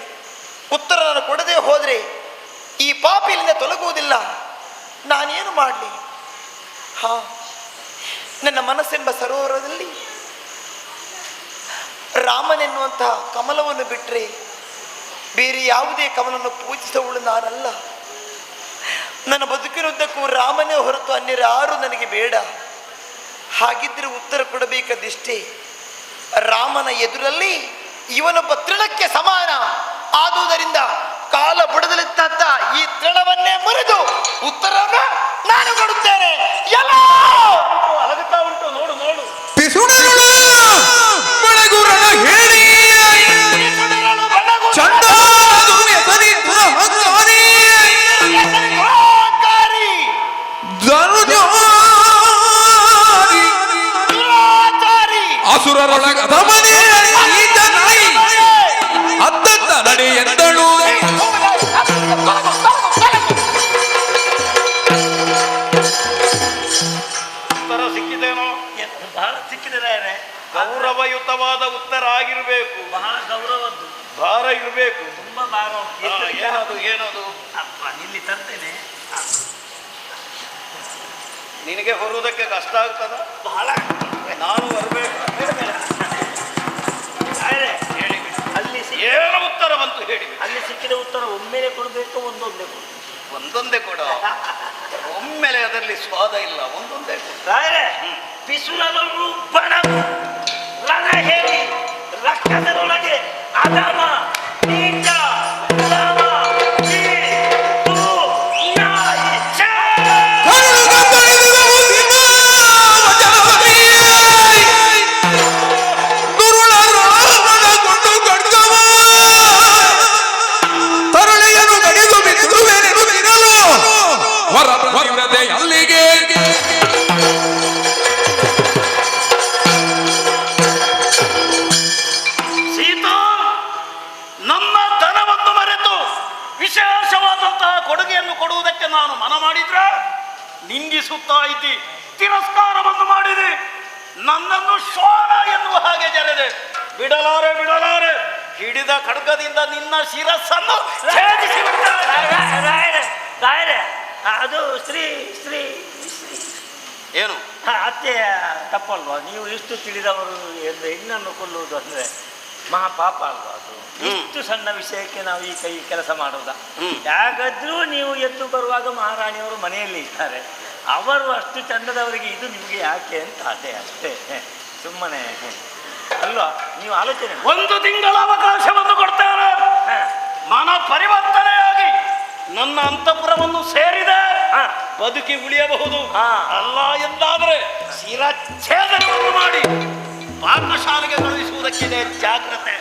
[SPEAKER 5] ಉತ್ತರ ನಾನು ಕೊಡದೆ ಹೋದರೆ ಈ ಪಾಪಿಲಿಂದ ತೊಲಗುವುದಿಲ್ಲ. ನಾನೇನು ಮಾಡಲಿ? ನನ್ನ ಮನಸ್ಸೆಂಬ ಸರೋವರದಲ್ಲಿ ರಾಮನೆನ್ನುವಂತಹ ಕಮಲವನ್ನು ಬಿಟ್ಟರೆ ಬೇರೆ ಯಾವುದೇ ಕಮಲವನ್ನು ಪೂಜಿಸುವವಳು ನಾನಲ್ಲ. ನನ್ನ ಬದುಕಿನುದ್ದಕ್ಕೂ ರಾಮನೇ ಹೊರತು ಅನ್ಯರಾರು ನನಗೆ ಬೇಡ. ಹಾಗಿದ್ದರೆ ಉತ್ತರ ಕೊಡಬೇಕದಿಷ್ಟೇ. ರಾಮನ ಎದುರಲ್ಲಿ ಇವನೊಬ್ಬ ತೃಣಕ್ಕೆ ಸಮಾನ. ಆದುದರಿಂದ ಕಾಲ ಬುಡದಲ್ಲಿದ್ದಂತ ಈ ತೃಣವನ್ನೇ ಮುರಿದು ಉತ್ತರವನ್ನು ನಾನು ಕೊಡುತ್ತೇನೆ. ಎಲ್ಲ
[SPEAKER 10] ಅಲಗುತ್ತಾ ಉಂಟು. ನೋಡು
[SPEAKER 2] ಪಿಸುಣಗಳು ಬೆಳಗುರಣ ಹೇಳಿ ಚಂಡಾದು ಎಸರಿದ ಹಂಗಾರಿ ಧನುಜಾರಿ ಅಸುರರೊಳಗದ ಮನೆ ಈತ ನಾಯಿ ಅತ್ತತ್ತ ನಡೆ ಎಂದಳು.
[SPEAKER 10] ಉತ್ತರ ಸಿಕ್ಕಿದೇನೋ?
[SPEAKER 8] ಬಹಳ ಸಿಕ್ಕಿದೆ.
[SPEAKER 10] ಗೌರವಯುತವಾದ ಉತ್ತರ ಆಗಿರಬೇಕು. ಇರಬೇಕು.
[SPEAKER 8] ತುಂಬಾ ಭಾರ ಉಂಟು.
[SPEAKER 10] ಏನದು ಏನದು
[SPEAKER 8] ಅಪ್ಪ ಇಲ್ಲಿ ತರ್ತೇನೆ.
[SPEAKER 10] ನಿನಗೆ ಹೊರುವುದಕ್ಕೆ ಕಷ್ಟ ಆಗ್ತದ?
[SPEAKER 8] ಬಹಳ
[SPEAKER 10] ನಾನು ಬರಬೇಕು.
[SPEAKER 8] ಹೇಳಿ ಅಲ್ಲಿ
[SPEAKER 10] ಏನು ಉತ್ತರ ಬಂತು ಹೇಳಿ.
[SPEAKER 8] ಅಲ್ಲಿ ಸಿಕ್ಕಿದ ಉತ್ತರ ಒಮ್ಮೆಲೆ ಕೊಡಬೇಕು, ಒಂದೊಂದೇ ಕೊಡು.
[SPEAKER 10] ಒಂದೊಂದೇ ಕೊಡ. ಒಮ್ಮೆಲೆ ಅದರಲ್ಲಿ ಸ್ವಾದ ಇಲ್ಲ, ಒಂದೊಂದೇ ಕೊಡ.
[SPEAKER 8] ಪಿಸುರಲು ಬಣವು ರಣ ಹೇಳಿ ರಕ್ತದೊಳಗೆ ಅಧಮ ನೀಚ ರಾಮ
[SPEAKER 2] ಅಲ್ಲಿಗೆ
[SPEAKER 10] ಸೀತಾ, ನನ್ನ ಧನವನ್ನು ಮರೆತು ವಿಶೇಷವಾದಂತಹ ಕೊಡುಗೆಯನ್ನು ಕೊಡುವುದಕ್ಕೆ ನಾನು ಮನ ಮಾಡಿದ್ರೆ ನಿಂದಿಸುತ್ತಾ ಇದ್ದಿ, ತಿರಸ್ಕಾರವನ್ನು ಮಾಡಿದೆ, ನನ್ನನ್ನು ಶೋಣ ಎನ್ನುವ ಹಾಗೆ ಜರೆದೆ. ಬಿಡಲಾರೆ ಬಿಡಲಾರೆ, ಹಿಡಿದ ಖಡ್ಗದಿಂದ ನಿನ್ನ ಶಿರಸ್ಸನ್ನು ಛೇದಿಸಿ
[SPEAKER 8] ರಾಯರೇ, ಅದು ಶ್ರೀ ಶ್ರೀ
[SPEAKER 10] ಏನು
[SPEAKER 8] ಅತ್ತೆಯ ತಪ್ಪಲ್ವಾ? ನೀವು ಇಷ್ಟು ತಿಳಿದವರು ಎಂದು ಹೆಣ್ಣನ್ನು ಕೊಲ್ಲುವುದು ಅಂದ್ರೆ ಮಹಾಪಾಪ ಅಲ್ವಾ? ಅದು ಇಷ್ಟು ಸಣ್ಣ ವಿಷಯಕ್ಕೆ ನಾವು ಈ ಕೈ ಕೆಲಸ ಮಾಡೋದ? ಯಾಕಾದ್ರೂ ನೀವು ಎದ್ದು ಬರುವಾಗ ಮಹಾರಾಣಿಯವರು ಮನೆಯಲ್ಲಿ ಇದ್ದಾರೆ, ಅವರು ಅಷ್ಟು ಚಂದದವರಿಗೆ ಇದು ನಿಮಗೆ ಯಾಕೆ ಅಂತ ಅಷ್ಟೇ. ಸುಮ್ಮನೆ ಅಲ್ವಾ? ನೀವು ಆಲೋಚನೆ.
[SPEAKER 10] ಒಂದು ತಿಂಗಳ ಅವಕಾಶವನ್ನು ಕೊಡ್ತೇವೆ, ಮನ ಪರಿವರ್ತನೆಯಾಗಿ ನನ್ನ ಅಂತಃಪುರವನ್ನು ಸೇರಿದೆ ಬದುಕಿ ಉಳಿಯಬಹುದು. ಅಲ್ಲ ಎಂದಾದರೆ ಶಿರಚ್ಛೇದನವನ್ನು ಮಾಡಿ ಪಾಕಶಾಲೆಗೆ ಕಳುಹಿಸುವುದಕ್ಕಿದೆ ಜಾಗ್ರತೆ.